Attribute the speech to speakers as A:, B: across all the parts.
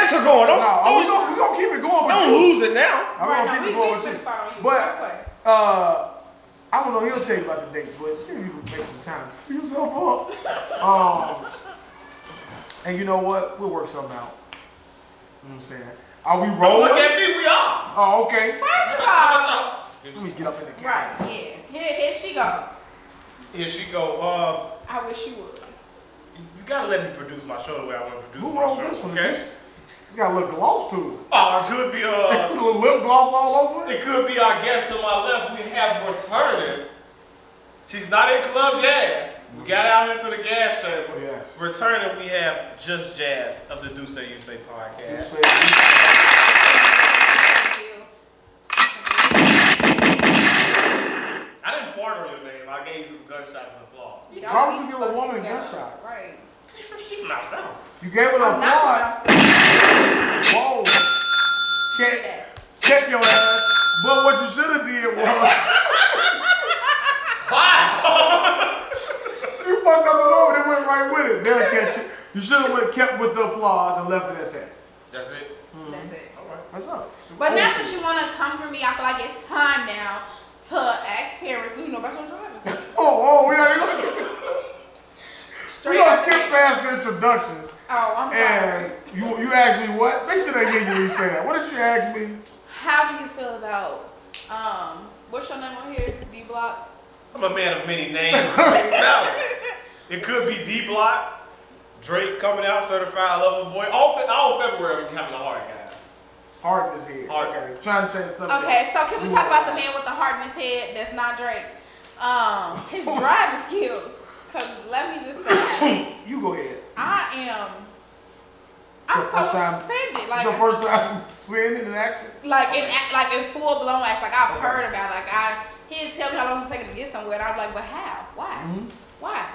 A: get to going.
B: We gonna keep it going.
A: Don't lose it now.
B: I'm gonna keep it going with you. But I don't know. He'll tell you about the dates, but see if you can make some time for yourself up. And you know what? We'll work something out. You know what I'm saying? Are we rolling?
A: Look at me. We are.
B: Oh, okay.
C: First of all,
B: let me get up in the camera.
C: right? Yeah. Here she go.
A: Here she go.
C: I wish you would.
A: You gotta let me produce my show the way I want to produce
B: Who
A: my
B: wrote
A: show.
B: this one?
A: Okay.
B: It's got a little gloss to it.
A: Oh, it could be
B: There's a little lip gloss all over it.
A: It could be our guest to my left. We have returning. She's not in Club Gas. We got out here to the gas chamber.
B: Yes.
A: Returning, we have Just Jazz of the Do Say You Say podcast. I didn't fart on your name. I gave you some gunshots and applause.
B: Why would you give a woman gunshots?
C: Right.
A: She's from out south.
B: You gave her
C: I'm
B: applause.
C: not from
B: Whoa. Check your ass. But what you should have did was you fucked up the moment and went right with it. They'll catch you. You should have kept with the applause and left it at that.
A: That's it?
C: Mm-hmm. That's it.
A: All right.
B: That's up.
C: But now since you want to come for me, I feel like it's time now to ask Terrence, do you know about your driving skills?
B: We not even
C: Straight
B: we gonna
C: up
B: skip
C: there.
B: past the introductions.
C: Oh, I'm sorry.
B: And you asked me what? Make sure they hear you say that. What did you ask me?
C: How do you feel about what's your name on here? Dblock?
A: I'm a man of many names, many talents. It could be Dblock, Drake coming out, certified lover boy. All February we're having a heart, guys.
B: Heart in his head.
A: Heart.
B: Okay. Trying to change something.
C: Okay, so can we talk about the man with the heart in his head that's not Drake? His driving skills. Cause let me just say,
B: You go ahead.
C: I'm
B: It's your
C: so
B: first time-
C: offended.
B: It's
C: Like,
B: your first time seeing it in action?
C: like in full blown act. Like I've heard about it. He'd tell me how long it's taking to get somewhere, and I was like, but how? Why?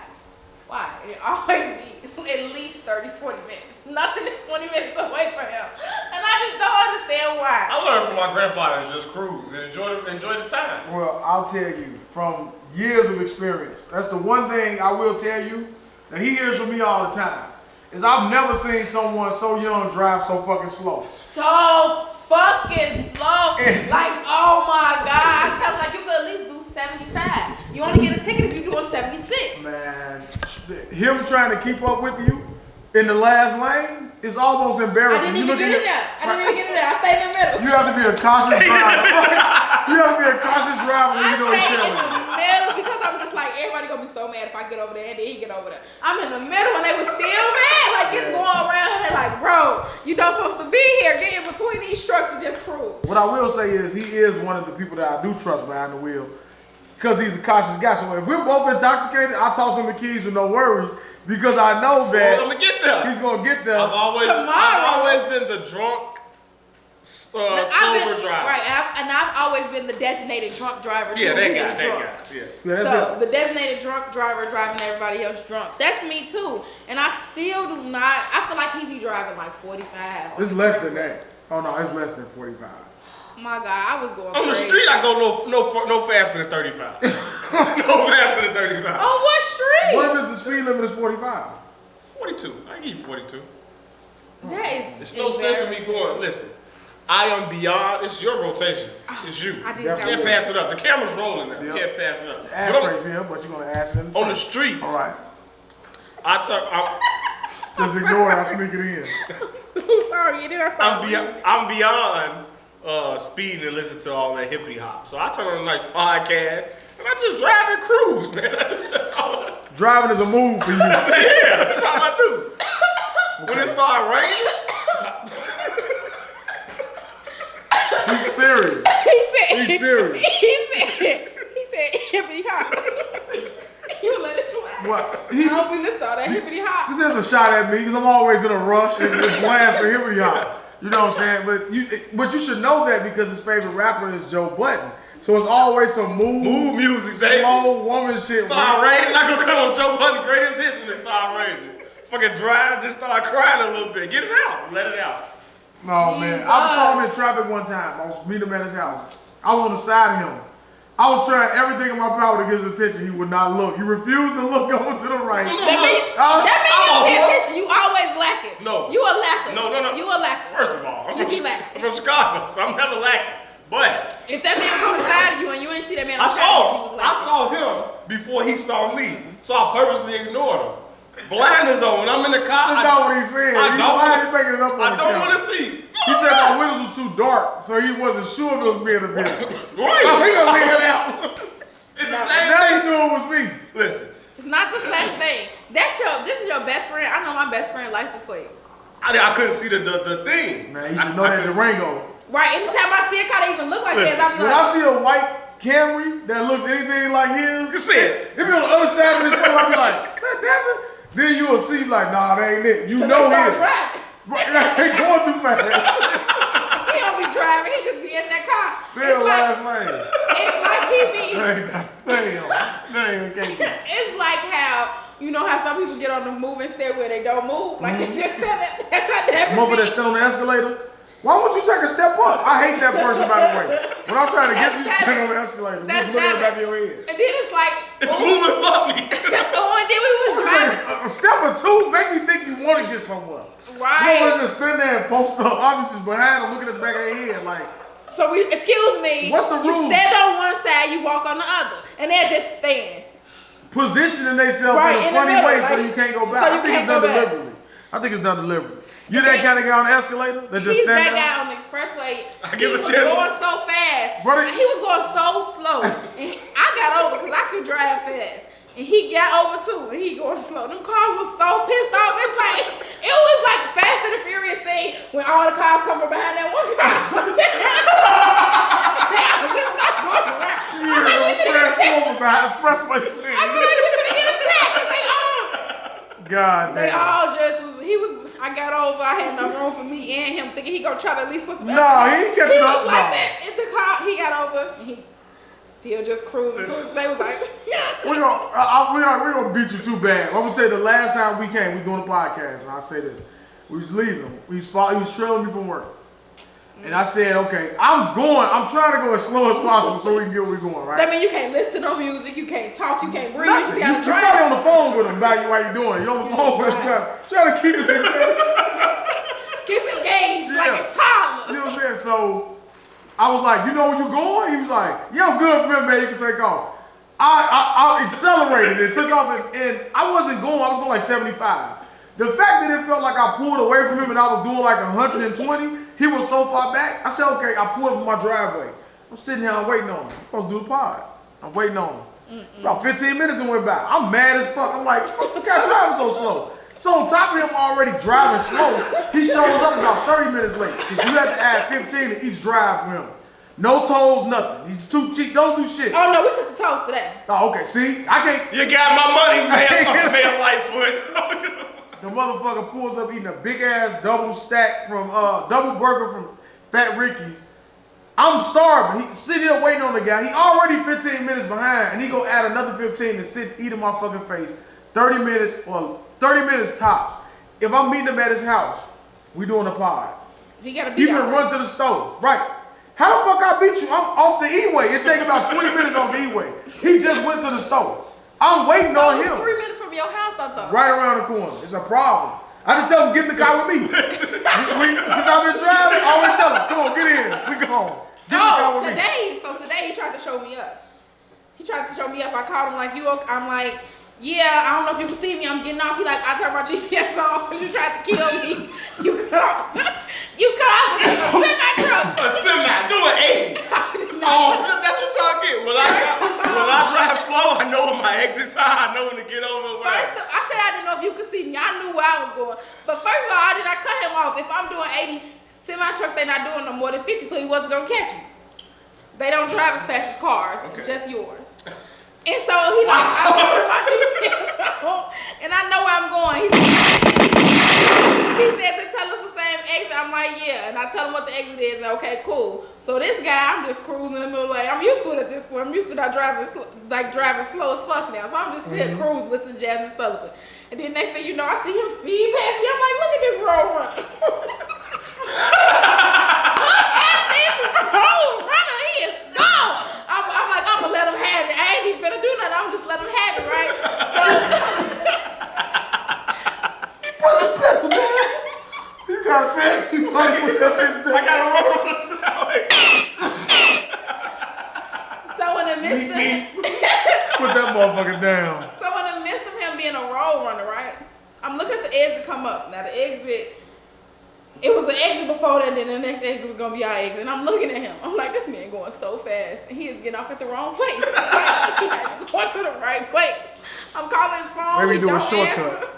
C: Why? It always be at least 30, 40 minutes. Nothing is 20 minutes away from him. And I just don't understand why.
A: I learned from my grandfather to just cruise and enjoy the time.
B: Well, I'll tell you, from years of experience, that's the one thing I will tell you that he hears from me all the time, is I've never seen someone so young drive so fucking slow.
C: So fucking slow. Like, oh my God. I tell him, like, you could at least do 75. You only get a ticket if you're doing 76.
B: Man, him trying to keep up with you in the last lane is almost
C: I
B: embarrassing.
C: didn't even get in there. I stayed in the middle.
B: You have to be a cautious driver. You have to be a cautious driver when
C: I
B: you know each
C: stayed in
B: other.
C: the middle because I'm just like, everybody gonna be so mad if I get over there and then he get over there. I'm in the middle and they was still mad. Like, it's going around and they're like, bro, you don't supposed to be here. Get in between these trucks and just cruise.
B: What I will say is he is one of the people that I do trust behind the wheel because he's a cautious guy. So if we're both intoxicated, I toss him the keys with no worries because I know that
A: I'm gonna get there.
B: he's gonna get there.
A: I've always been the drunk, sober driver.
C: Right, and I've always been the designated drunk driver too.
A: Yeah,
C: who
A: that
C: is drunk.
A: guy. Yeah.
B: Yeah, that's
C: So
B: it.
C: the designated drunk driver driving everybody else drunk. That's me too. And I still do not. I feel like he be driving like 45.
B: It's less than that. Oh no, it's less than 45.
C: My God, I was going
A: On the
C: crazy.
A: street, I go no faster than 35. No faster than 35.
C: On what street?
B: What if the speed limit is 45?
A: 42. I give you 42.
C: That is.
A: There's no sense in me going. Listen, I am beyond. It's your rotation. It's you.
C: I did
A: You can't pass it up. The camera's rolling now. You can't pass it up.
B: Ashtray's here, but you're gonna ash him.
A: On the streets.
B: All right. Just ignore it. I sneak it in.
C: So sorry, did I stop?
A: I'm beyond speeding and listening to all that hippity hop. So I turn on a nice podcast and I just drive and cruise, man. That's all I do.
B: Driving is a move for you.
A: Yeah, that's all I do. When it starts raining,
B: He's serious. He's serious.
C: He said hippity hop. You let it slide.
B: What?
C: I don't believe this all that hippity hop.
B: Because there's a shot at me because I'm always in a rush and just blast the hippity hop. You know what I'm saying? But you should know that because his favorite rapper is Joe Budden. So it's always some mood
A: music, baby.
B: slow woman shit.
A: Start raining. I go cut on Joe Budden's greatest hits when it start raining. Fucking drive, just start crying a little bit. Get it out. Let it out.
B: No, man. I saw him in traffic one time. I was meeting him at his house. I was on the side of him. I was trying everything in my power to get his attention. He would not look. He refused to look over to the right.
C: That means pay attention. You always lacking.
A: No.
C: You a lacker.
A: No.
C: You a lacker.
A: First of all, I'm
C: You be lacking.
A: from Chicago, so I'm never lacking. But
C: if that man was on the side of you and you ain't see that man on the
A: I
C: side of you, he was lacking.
A: saw him before he saw me, so I purposely ignored him. Blinders on when I'm in the car.
B: That's not what he said.
A: I don't
B: making it up on
A: I
B: the
A: don't
B: camera.
A: want to see.
B: He said my windows was too dark, so he wasn't sure if it was me in the video.
A: Right.
B: Oh, he gonna leave it out.
A: It's the same
B: Now
A: thing.
B: he knew it was me.
A: Listen.
C: It's not the same thing. This is your best friend. I know my best friend license plate.
A: I couldn't see the thing.
B: Man, you should know that Durango.
C: Right. Anytime I see a car that even look like this, I'll be
B: When
C: like,
B: I see a white Camry that looks anything like his,
A: You see it.
B: it be on the other side of his face. I'll be like, that damn it. Then you will see like, nah, that ain't it. You know
C: they
B: him.
C: start driving.
B: Right, they going too fast.
C: He don't be driving. He just be in that car.
B: They're last lane.
C: It's like he be.
B: Damn.
C: It's like how you know how some people get on the moving stair where they don't move, like they just stand there. That's how that
B: Motherfucker that stand on the escalator. Why would you take a step up? I hate that person, by the way. When I'm trying to get you to stand on the escalator, just look at the back of your head.
C: And then it's like,
A: It's moving funny.
C: oh, and then we was driving.
B: A step or two make me think you want to get somewhere. You
C: Right.
B: don't just stand there and post up. I'm just behind them looking at the back of their head like,
C: So we, excuse me.
B: What's the
C: You
B: rule?
C: stand on one side, you walk on the other, and they'll just stand.
B: positioning themselves
C: Right,
B: in a
C: in the
B: funny
C: middle,
B: way
C: like,
B: so you can't go back.
C: so you
B: I think
C: can't
B: it's done
C: go back.
B: deliberately. I think it's done deliberately. You that kind of guy on the escalator that just
C: He's
B: stand
C: that
B: there?
C: guy on the expressway.
A: I give
C: He
A: a
C: was
A: chance.
C: going so fast.
B: Brother-
C: He was going so slow. And I got over because I could drive fast. And he got over too, and he going slow. Them cars was so pissed off. It was like Fast and the Furious scene when all the cars come from behind that one car. Now just stop going around.
B: Yeah, those Transformers, the expressway scene.
C: I feel like we finna get attacked. 'Cause
B: God
C: they
B: damn.
C: all just was. I got over. I had enough room for me and him, thinking he gonna try to at least put some.
B: No, he ain't catching
C: He
B: up.
C: was like
B: No.
C: that in the car. He got over. And he still just cruising. They was like,
B: We're gonna beat you too bad. I'm gonna tell you the last time we came, we doing a podcast, and I say this. We was leaving. He was trailing me from work. And I said, okay, I'm trying to go as slow as possible so we can get where we're going, right?
C: that mean you can't listen to no music, you can't talk, you can't breathe,
B: Nothing.
C: you just gotta
B: You
C: drive.
B: probably on the phone with him about you while you doing it. You're on the phone with us trying to keep us engaged.
C: Keep engaged like a
B: You
C: toddler.
B: know what I'm saying? So I was like, you know where you going? He was like, yeah, I'm good from here, man. You can take off. I accelerated and took off, and I wasn't going. I was going like 75. The fact that it felt like I pulled away from him and I was doing like 120, he was so far back. I said, okay, I pulled up in my driveway. I'm sitting here, I'm waiting on him. I'm supposed to do the pod. I'm waiting on him. About 15 minutes and went by. I'm mad as fuck. I'm like, fuck, this guy driving so slow. So on top of him already driving slow, he shows up about 30 minutes late because you have to add 15 to each drive with him. No tolls, nothing. He's too cheap. Don't do shit.
C: Oh no, we took the toast today.
B: Oh, okay. See, I can't.
A: You got my money, man, Lightfoot.
B: The motherfucker pulls up eating a big ass double stack from double burger from Fat Ricky's. I'm starving. He's sitting here waiting on the guy. He already 15 minutes behind, and he gonna add another 15 to sit eat in my fucking face. 30 minutes or 30 minutes tops. If I'm meeting him at his house, we doing a pod.
C: He gotta
B: He
C: be
B: finna run to the store. Right. How the fuck I beat you? I'm off the E-way. It take about 20 minutes off the E-way. He just went to the store. I'm waiting on him.
C: 3 minutes from your house, I thought.
B: Right around the corner. It's a problem. I just tell him, get in the car with me. Since I've been driving, I always tell him, come on, get in. We go. Get in the car with me.
C: Today he tried to show me us. He tried to show me up. I called him like, you okay? I'm like, yeah, I don't know if you can see me. I'm getting off. He like, I turned my GPS off because you tried to kill me. You cut off. You cut off with a semi-truck.
A: A semi, do an 80. Oh, that's what y'all get. When I drive slow, I know when my exits are. I know when to get over.
C: First, I said I didn't know if you could see me. I knew where I was going. But first of all, I did not cut him off. If I'm doing 80, semi-trucks, they not doing no more than 50, so he wasn't going to catch me. They don't drive as fast as cars, just yours. And so he like, I turned my GPS on, and I know where I'm going. He says they tell us the same exit. I'm like, yeah. And I tell him what the exit is, and okay, cool. So this guy, I'm just cruising in the middle lane. I'm used to it at this point. I'm used to not driving slow as fuck now. So I'm just here cruising, listening to Jasmine Sullivan. And then next thing you know, I see him speed past me. I'm like, look at this road runner. Look at this road runner. He is gone. I'm like, I'm gonna let him have it. I ain't even finna do nothing. I'm just let him have it, right? So
B: Got family fight with that bitch.
A: I gotta roll on the side.
C: So in the midst of
B: Put that motherfucker down.
C: So in the midst of him being a road runner, right? I'm looking at the exit come up. Now the exit, it was an exit before that, then the next exit was gonna be our exit. And I'm looking at him. I'm like, this man going so fast. And he is getting off at the wrong place. Like, he not going to the right place. I'm calling his phone.
B: Maybe
C: he
B: do a
C: don't
B: shortcut.
C: answer.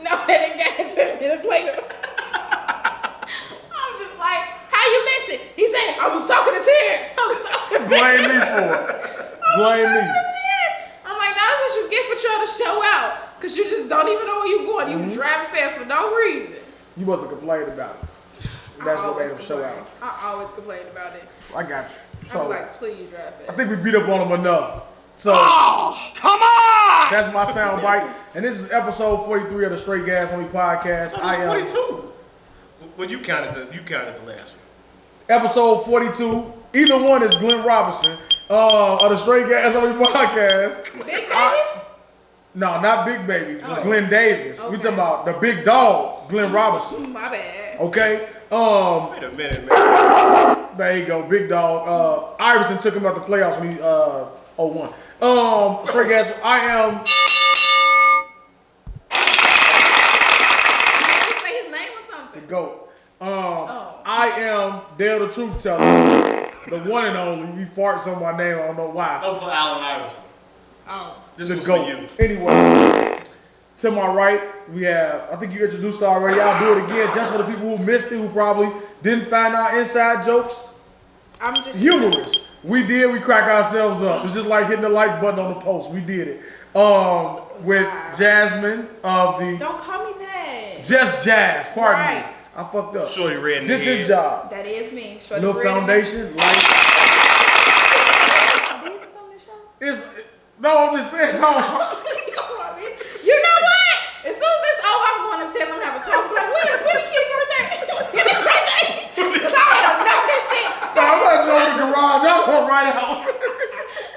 C: No, that ain't got it 10 minutes later. I'm just like, how you miss it? He said, I was soaking the tears. I was soaking the
B: Blame me for it. Blame me.
C: I'm like, now that's what you get for trying to show out. Because you just don't even know where you're going. You driving fast for no reason.
B: You must have complained about it. That's what made him show out.
C: I always complain about it.
B: I got you. So,
C: I'm like, please drive fast.
B: I think we beat up on him enough. So,
D: come on!
B: that's my sound bite. And this is episode 43 of the Straight Gas Only podcast.
A: I am 42. Well, you counted the last one.
B: Episode 42. Either one is Glenn Robinson of the Straight Gas Only podcast.
C: Big baby?
B: No, not Big Baby.
C: Oh.
B: Glenn Davis. We talking about the big dog, Glenn Robinson.
C: My bad.
B: Okay.
A: Wait a minute, man.
B: There you go, big dog. Iverson took him out the playoffs when he 0-1. Straight Gas. I am.
C: Did you say his name or something?
B: The GOAT. I am Dale the Truth Teller, the one and only. He farts on my name. I don't know why.
A: Oh, for Allen Iverson.
C: Oh.
A: This
B: The
A: was
B: GOAT.
A: for you.
B: Anyway, to my right, we have, I think you introduced it already. I'll do it again just for the people who missed it, who probably didn't find our inside jokes.
C: I'm just
B: Humorous. We crack ourselves up. It's just like hitting the like button on the post. We did it. With Jasmine of the
C: Don't call me that.
B: Just Jazz. Pardon me.
C: Right.
B: I fucked up.
A: Shorty red in
B: This
A: the
B: is
A: head.
B: job.
C: That is me. Shorty
B: Little
C: Red.
B: foundation, light.
C: Abusive on this show?
B: It's no, I'm just saying no.
C: You know what? As soon as this over, I'm going upstairs. I'm gonna have a talk. Like, where the kids' birthday? Because I had enough of this shit.
B: No, I'm not going to the garage. I'm going right out.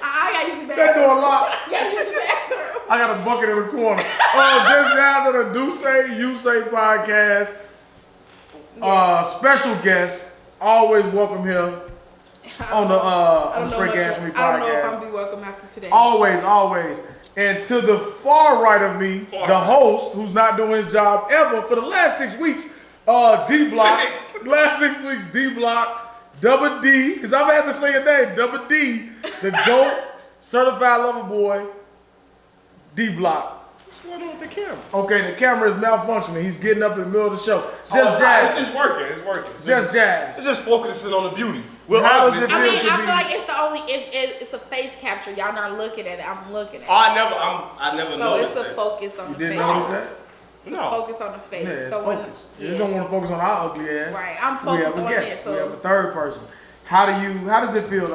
C: I gotta use the
B: That
C: bathroom.
B: door locked.
C: I gotta use the bathroom.
B: I got a bucket in the corner. Just Jazz of the Do Say, You Say podcast. Special guest. Always welcome here on the Straight Gas Me podcast.
C: I don't know if I'm be welcome after today.
B: Always, always. And to the far right of me, the host, who's not doing his job ever for the last 6 weeks, Dblock. Last 6 weeks, Dblock, Double D, because I've had to say your name, Double D, the GOAT, certified lover boy, Dblock.
A: What's going on with the camera?
B: Okay, the camera is malfunctioning. He's getting up in the middle of the show. Just Jazz.
A: It's working. It's working.
B: Just Jazz.
A: It's just focusing on the beauty. Well,
B: How does it
C: I
B: feel
C: mean,
B: to
C: I
B: be?
C: feel like it's the only if it's a face capture. Y'all not looking at it. I'm looking at it.
A: I never
C: So
A: noticed
C: it's a
A: that.
C: focus on
B: You
C: the
B: didn't
C: face.
B: notice that?
C: It's
A: No.
C: a focus on the face.
B: Yeah, it's
C: so when,
B: focused. You just don't want to focus on our ugly ass.
C: Right, I'm
B: We
C: focused
B: have a
C: on
B: guest.
C: it.
B: We have a
C: So
B: third person. How does it feel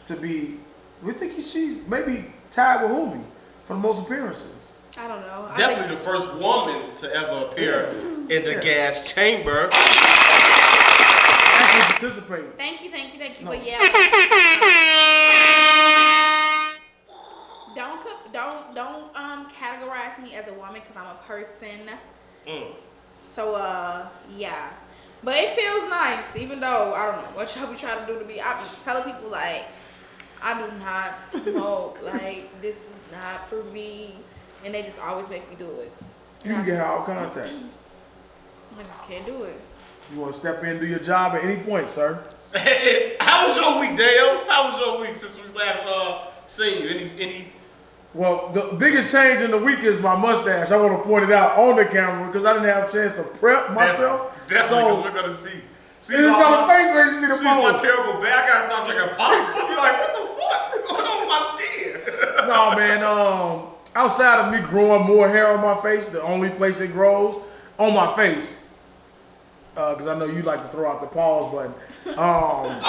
B: to be? We think she's maybe tied with Hooli for the most appearances.
C: I don't know.
A: Definitely the first woman to ever appear in the gas chamber.
B: Actually participate.
C: Thank you.
B: No.
C: But yeah. Don't categorize me as a woman because I'm a person. So yeah. But it feels nice, even though I don't know what y'all be trying to do to me. I be telling people like I do not smoke. Like this is not for me, and they just always make me do it.
B: You can get eye contact.
C: I just can't do it.
B: You want to step in and do your job at any point, sir.
A: How was your week, Dale? How was your week since we last seen you? Any?
B: Well, the biggest change in the week is my mustache. I want to point it out on the camera because I didn't have a chance to prep myself.
A: Definitely,
B: So,
A: because we're gonna see.
B: it's on the face where you see the
A: See my
B: phone.
A: terrible back. I gotta stop drinking pop. You're like, what the fuck? What's going on with my skin?
B: No, man. Outside of me growing more hair on my face, the only place it grows on my face, because I know you like to throw out the pause button.
A: It's supposed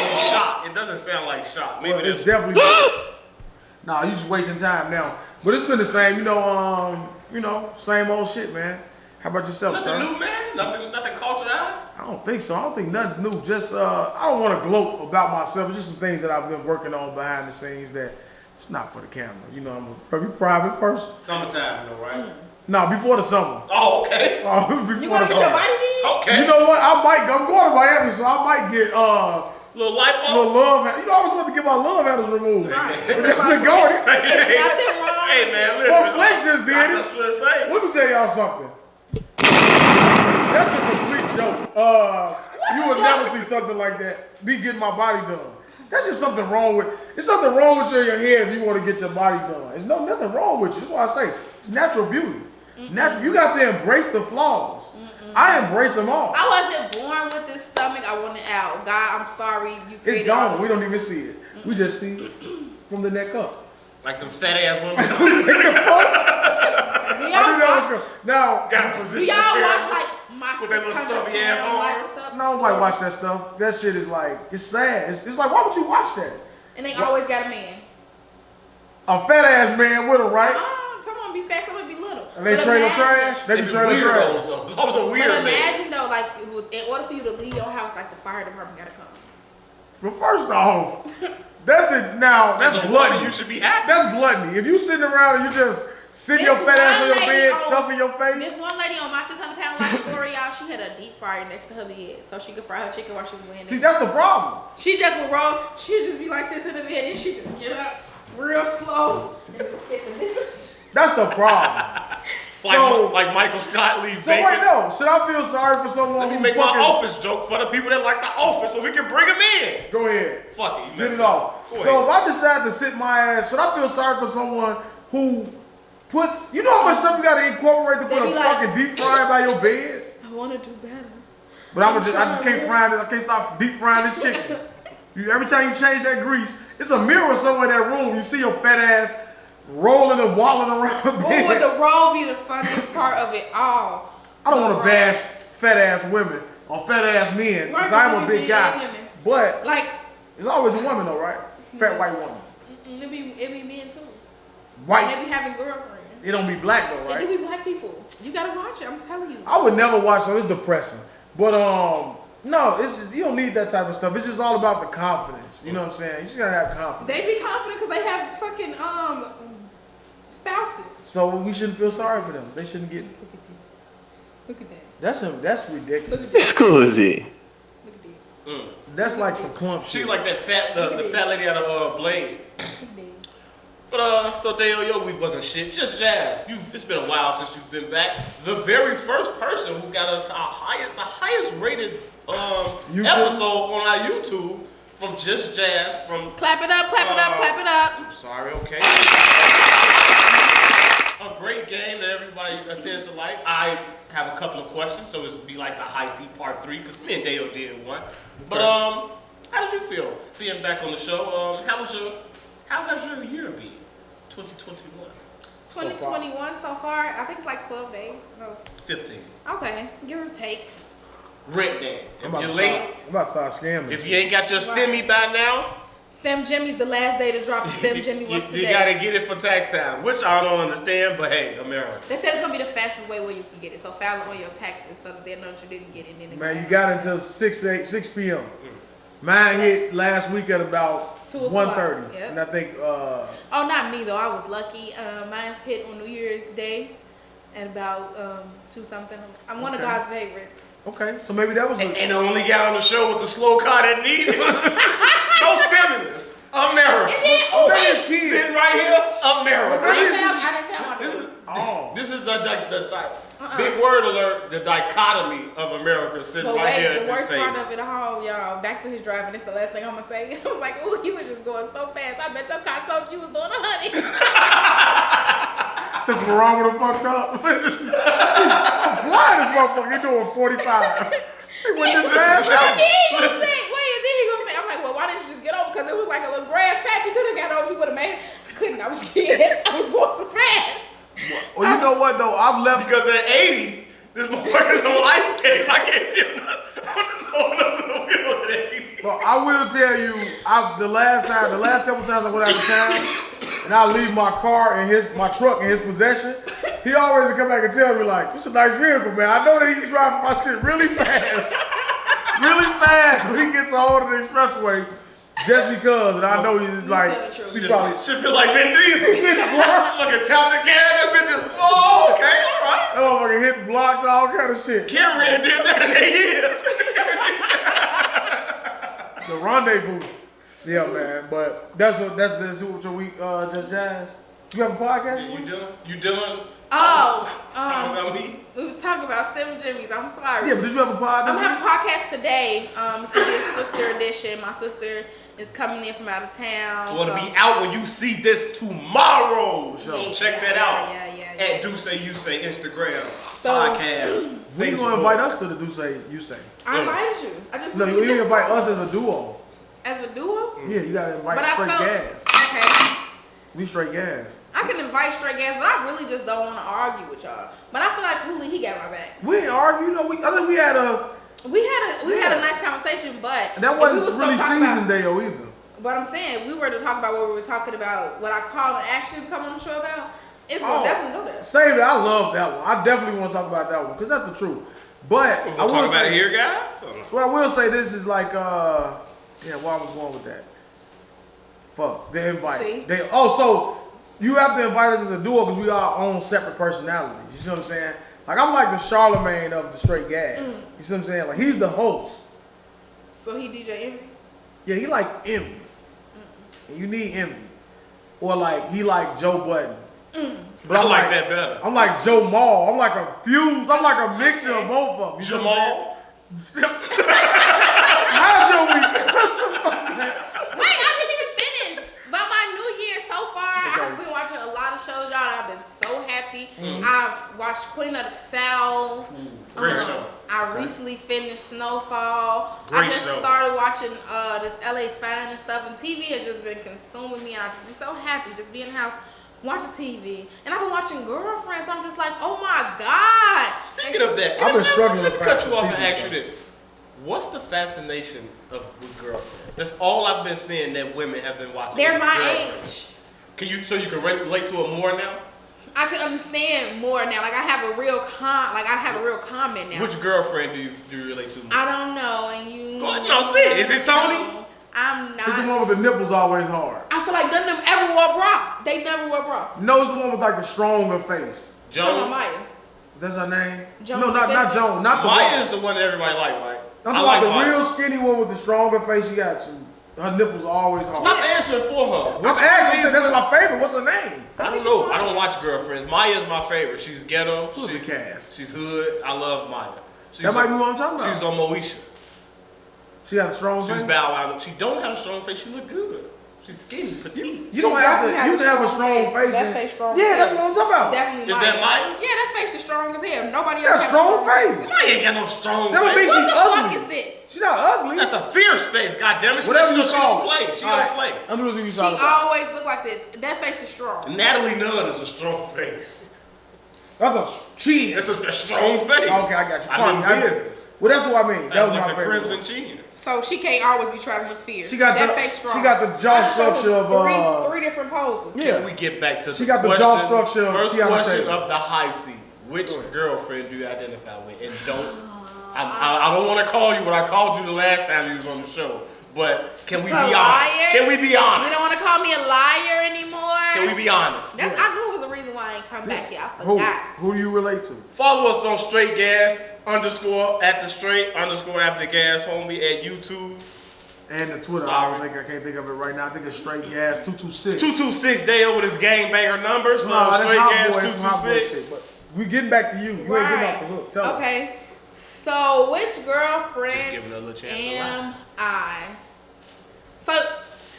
A: to be shot. It doesn't sound like shot. Maybe
B: Well, it's
A: it's
B: definitely. Nah, you just wasting time now. But it's been the same, same old shit, man. How about yourself,
A: nothing
B: sir?
A: new, man. Nothing caught your eye.
B: I don't think so. I don't think nothing's new. Just I don't want to gloat about myself. It's just some things that I've been working on behind the scenes that it's not for the camera. I'm a very private person.
A: Summertime, though, right?
B: No, before the summer.
A: Oh, okay.
B: Before
C: You want to
B: the
C: get your
B: summer.
C: body did?
A: Okay.
B: You know what? I'm going to Miami, so I might get
A: Little lipo.
B: little love. You know, I was about to get my love handles removed.
C: Right.
B: But that's a going.
C: There's nothing wrong
A: Hey,
C: with
A: man,
C: it.
A: listen.
B: Well, Flex just did
A: I
B: it.
A: just want to say.
B: Let me tell y'all something. That's a complete joke. You would never see something like that. Me getting my body done. That's just something wrong with. It's something wrong with you in your head if you want to get your body done. There's nothing wrong with you. That's why I say it's natural beauty. Natural. You got to embrace the flaws. I embrace them all.
C: I wasn't born with this stomach. I want it out. God, I'm sorry. You created
B: It's gone.
C: all
B: We
C: this-
B: don't even see it. We just see it from the neck up.
A: Like them fat ass women.
C: Do
B: I knew
C: y'all
B: that was
C: watch,
B: good. Now,
A: Got a
C: do
A: position.
C: y'all
A: chair.
C: watch like my
A: With that little
C: 600
A: stubby ass
C: pound
A: arm.
C: life stuff?
B: nobody watch that stuff. That shit is like, it's sad. It's like, why would you watch that?
C: And they always got a man.
B: A fat ass man with her, right?
C: Some of them be fat, some of them be little.
B: And they
C: But
B: trailer
C: imagine-
B: trash. They be trailer
A: weirdos,
B: trash.
A: though. It's always a weird
C: But
A: man.
C: imagine though, like in order for you to leave your house, like the fire department gotta come.
B: But first off, that's it. Now that's
A: As a woman,
B: gluttony.
A: you should be happy.
B: That's gluttony. If you sitting around and you just sitting your
C: This
B: fat ass on
C: one
B: your
C: lady
B: bed,
C: on-
B: stuffing your face.
C: This one lady on my 600 pound life story, y'all, she had a deep fryer next to her bed, so she could fry her chicken while she was laying
B: See,
C: there.
B: that's the problem.
C: She just would roll. She'd just be like this in the bed, and she just get up real slow and just hit the bitch.
B: That's the problem.
A: Like Michael Scott leaves
B: So wait,
A: bacon.
B: no. Should I feel sorry for someone
A: Let me
B: who
A: make my
B: fucking...
A: office joke for the people that like the office so we can bring them in.
B: Go ahead.
A: Fuck it. You
B: Get
A: messed
B: it
A: up.
B: off.
A: Go
B: So
A: ahead.
B: if I decide to sit my ass, should I feel sorry for someone who puts... You know how much stuff you got to incorporate to
C: They
B: put a
C: be like-
B: fucking deep fryer by your bed?
C: I want to do better.
B: But I just can't fry this. I can't stop deep frying this chicken. Every time you change that grease, it's a mirror somewhere in that room. You see your fat ass rolling and walling around the
C: Ooh,
B: bed.
C: the roll be the funniest part of it all.
B: I don't
C: The
B: want to
C: roll.
B: bash fat ass women or fat ass men because
C: Right,
B: I'm a
C: because
B: big
C: we
B: guy.
C: men and women.
B: But
C: Like,
B: it's always a woman though, right? Fat white woman.
C: it be men too. And
B: White.
C: they be having girlfriends.
B: It don't be black though,
C: They
B: right?
C: do be black people. You gotta watch it. I'm telling you.
B: I would never watch, so it's depressing. But no, it's just you don't need that type of stuff. It's just all about the confidence. You know what I'm saying? You just gotta have confidence.
C: They be confident because they have fucking spouses.
B: So we shouldn't feel sorry for them. They shouldn't get.
C: Look at this. Look at that.
B: That's
C: Look
B: ridiculous.
C: at that.
D: Scusi.
C: Look at that.
B: That's like some clump
A: She's
B: shit.
A: like that fat, the fat lady out of Blade.
C: It's dead.
A: But so Dale, your week wasn't shit, just jazz. It's been a while since you've been back. The very first person who got us the highest rated
B: YouTube?
A: episode on our YouTube from Just Jazz from.
C: Clap it up, clap it up, clap it up.
A: Sorry, okay. A great game that everybody tends to like. I have a couple of questions, so it's be like the high C part 3 because me and Dale did one. But how did you feel being back on the show? How has your year been? 2021.
C: 2021 so far, I think it's like 12 days. No.
A: 15.
C: Okay, give or take.
A: Rent day.
B: I'm
A: If
B: about,
A: you're
B: to
A: late,
B: start, I'm about to start scamming.
A: if you ain't got your STEMI by now,
C: STEM Jimmy's the last day to drop STEM Jimmy was
A: you
C: today.
A: gotta get it for tax time, which I don't understand, but hey, America.
C: They said it's gonna be the fastest way where you can get it. So file it on your taxes so that they know that you didn't get it. And then
B: Man, you got until 6 p.m. Mine hit last week at about
C: 2 o'clock.
B: 1:30,
C: Yep.
B: and I think
C: Oh, not me though. I was lucky. Mine's hit on New Year's Day at about 2 something. I'm one of
B: Okay.
C: God's favorites.
B: okay, so maybe that was a,
A: And the only guy on the show with the slow car that needed no stimulus. America.
C: And then,
B: that is key.
A: Sitting right here, America.
C: I didn't found my
A: This is the big word alert, the dichotomy of America sitting
C: But
A: right
C: wait,
A: here
C: the
A: at this
C: worst
A: table.
C: part of it all, y'all, back to his driving, it's the last thing I'm gonna say. I was like, ooh, he was just going so fast. I bet your car told you was doing 100.
B: this barometer fucked up. I'm flying this motherfucker. He doing 45. He went this fast.
C: And then he gonna say, I'm like, well, why didn't you just get over? Because it was like a little grass patch. He could have got over. He would have made it. I couldn't. I was scared. I was going too fast.
B: Well, you know what though? I've left.
A: Because at 80, this motherfucker's on ice skates. I can't feel nothing. I'm just holding up to the wheel at 80.
B: Well, I will tell you, the last couple times I went out of town, and I leave my car and my truck in his possession, he always would come back and tell me like, "It's a nice vehicle, man. I know that he's driving my shit really fast, really fast when he gets a hold of the expressway." Just because, and I know he's like,
C: she
A: should feel like Vin Diesel. Look at tap the gas, that bitch is, oh, okay, all right.
B: Oh, fucking hitting blocks, all kind of shit.
A: Cameron did that in 8 years.
B: The rendezvous. Yeah, man. But that's what we just jazz. You have a podcast?
A: You doing?
C: Talking
A: about me?
C: We was talking about Slim Jimmy's. I'm sorry.
B: Yeah, but did you have a podcast?
C: I'm having a podcast today. It's gonna be a sister edition. My sister is coming in from out of town.
A: It's gonna be out when you see this tomorrow. So check that out.
C: Yeah.
A: At Do Say You Say Instagram podcast.
B: When you gonna invite us to the Do Say You Say?
C: I invited you. I just
B: no, you didn't invite us as a duo.
C: As a duo?
B: Yeah, you gotta invite straight gas.
C: Okay.
B: We straight gas.
C: I can invite straight gas, but I really just don't want to argue with y'all. But I feel like Hooli, he got my back.
B: We didn't argue. You know, I think we had a
C: nice conversation, but
B: that wasn't really season day either.
C: But I'm saying, we were to talk about what we were talking about, what I call an action to come on the show about. It's gonna definitely go there.
B: Save it. I love that one. I definitely want to talk about that one because that's the truth. But
A: I will talk about it here, guys.
B: Well, I will say this is like where I was going with that. Fuck, the invite.
C: See?
B: So you have to invite us as a duo because we are our own separate personalities. You see what I'm saying? Like I'm like the Charlemagne of the straight gas. You see what I'm saying? Like he's the host.
C: So he DJ Envy?
B: Yeah, he like Envy. And you need Envy. Or like he like Joe Budden.
A: But I like that better.
B: I'm like Joe Mall. I'm like a fuse. I'm like a mixture of both of them.
A: Jamal.
B: How's your week?
C: Wait, I didn't even finish. But my new year so far, I've been watching a lot of shows, y'all. I've been so happy. I've watched Queen of the South.
A: Great show.
C: I recently finished Snowfall.
A: Great
C: I just
A: show.
C: started watching this LA Fine and stuff, and TV has just been consuming me, and I just be so happy just be in the house watching TV. And I've been watching Girlfriends, so I'm just like, oh my God.
A: Speaking of that,
B: I've been struggling
A: let
B: to
A: me
B: find
A: cut you off
B: some
A: and
B: TV
A: ask you this. What's the fascination with Girlfriends? That's all I've been seeing that women have been watching.
C: They're my
A: Girlfriends.
C: age.
A: So you can relate to it more now?
C: I can understand more now. Like I have a real comment now.
A: Which girlfriend do you relate to more?
C: I don't know, and you.
A: Go ahead, no, say it. Is it Tony?
C: I'm not.
B: It's the one with the nipples always hard.
C: I feel like none of them ever wore bra. They never wore bra.
B: No, it's the one with like the stronger face.
A: Joan?
C: Maya.
B: That's her name?
C: Joan
B: No, not Joan. Not the
A: Maya
B: boss.
A: is the one that everybody like, right?
B: I'm talking about the real skinny one with the stronger face. She got her nipples are always hard.
A: Stop answering for her.
B: I'm asking. That's my favorite. What's her name?
A: I don't know. I don't watch Girlfriends. Maya's my favorite. She's ghetto.
B: Who's the cast?
A: She's hood. I love Maya.
B: That might be what I'm talking about.
A: She's on Moesha.
B: She got a strong face?
A: She's Bow Wow. She don't have a strong face. She look good. She's skinny, petite.
B: You don't have to. You can have a strong face.
C: That face strong.
B: Yeah, that's what I'm talking about.
C: Definitely.
A: Is that Maya?
C: Yeah, that face is strong as hell. Nobody
B: That's
C: else.
B: strong face.
A: Maya ain't got no strong
B: That would
A: face.
B: be she's
C: What the
B: ugly.
C: fuck is this?
B: She's not ugly.
A: That's a fierce face. God damn it.
B: Whatever you
A: She
B: call
A: don't play.
B: it.
A: She don't play.
B: I'm losing you
C: She
B: talking about.
C: always look like this. That face is strong.
A: Natalie Nunn is a strong face.
B: That's a chin.
A: That's a strong face.
B: Okay, I got you.
A: I mean business.
B: Well, that's what I mean. That was
A: like
B: my
A: the
B: favorite.
A: Crimson Chin.
C: So she can't always be trying to look fierce.
B: She got
C: that
B: the
C: face strong.
B: She got the jaw structure of
C: three different poses.
B: Yeah.
A: Can we get back to
B: She
A: the
B: got the
A: question?
B: jaw structure of
A: First
B: Tiana
A: question
B: Taylor.
A: of the high seat. Which girlfriend do you identify with? And don't I don't want to call you what I called you the last time you was on the show. But can we be honest?
C: Liar?
A: Can we be honest?
C: You don't want to call me a liar anymore?
A: Can we be honest?
C: I knew it was a reason why I ain't come back here. I
B: Who?
C: forgot.
B: Who do you relate to?
A: Follow us on Straight Gas _ at the straight _ after gas homie at YouTube.
B: And the Twitter.
A: Sorry.
B: I can't think of it right now. I think it's Straight Gas 226.
A: 226 Dale with his gangbanger numbers.
B: No, that's
A: Straight
B: Hot
A: Gas
B: Boy. It's Hot Boy
A: 226.
B: shit. But we getting back to you. You ain't getting off the hook. Tell us.
C: Okay. So which
A: Just
C: girlfriend
A: giving her a little chance to
C: am I?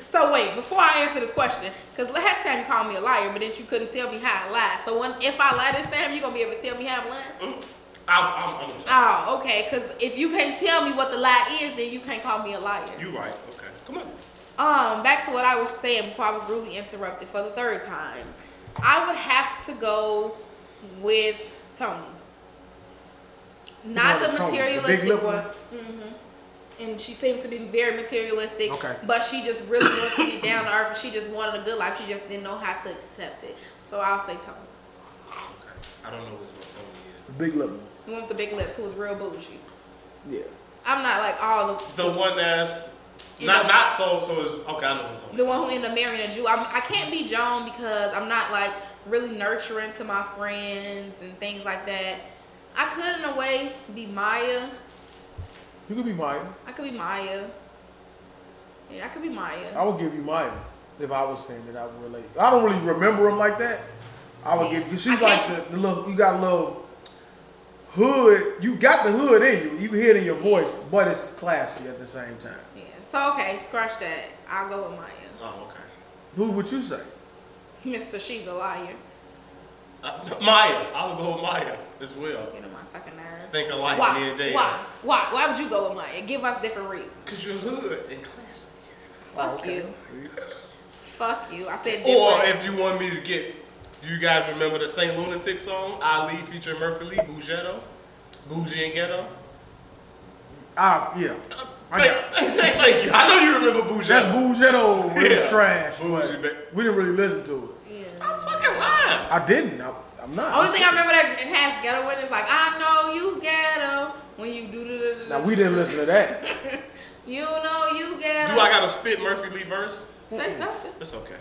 C: So wait, before I answer this question, because last time you called me a liar, but then you couldn't tell me how I lied. So if I lie this time, you gonna be able to tell me how I'm lying?
A: I'm
C: Oh, okay. Because if you can't tell me what the lie is, then you can't call me a liar.
A: You right. Okay. Come on.
C: Back to what I was saying before I was rudely interrupted for the third time. I would have to go with Tony. Not the materialistic one. And she seemed to be very materialistic.
B: Okay.
C: But she just really wanted to be down to earth, and she just wanted a good life. She just didn't know how to accept it. So I'll say Tony.
A: Okay. I don't know which one Tony is.
B: The big lip one.
C: The one with the big lips, who was real bougie.
B: Yeah.
C: I'm not like all the
A: The one that's Not so it's okay. I know who's on.
C: The one who ended up marrying a Jew. I can't be Joan because I'm not like really nurturing to my friends and things like that. I could in a way be Maya.
B: You could be Maya.
C: I could be Maya. Yeah, I could be Maya.
B: I would give you Maya if I was saying that I would relate. I don't really remember him like that. I would give you. She's like the little. You got a little hood. You got the hood in you. You can hear it in your voice, but it's classy at the same time.
C: Yeah. So okay, scratch that. I'll go with Maya.
A: Oh, okay.
B: Who would you say?
C: Mr. She's a liar.
A: Maya. I would go with Maya as well.
C: Get on my fucking nerves.
A: Think alike
C: Why?
A: me and Dave.
C: Why? Why would you go with Maya? Give us different reasons.
A: Cause you're hood and classy.
C: Fuck you. Fuck you. I said different.
A: Or if you want me to get, you guys remember the Saint Lunatic song, Ali featuring Murphy Lee, Bougie and Ghetto?
B: Yeah.
A: Thank you. I know you remember Bougie.
B: That's Boughetto. It was trash.
A: Bougie,
B: We didn't really listen to it.
C: Yeah.
A: Stop fucking lying.
B: I didn't. I'm not.
C: Only thing I remember that it has ghetto with is like, I know you ghetto when you do the.
B: Now we didn't listen to that.
C: You know you ghetto.
A: Do I gotta spit Murphy Lee verse?
C: Say something.
A: It's okay.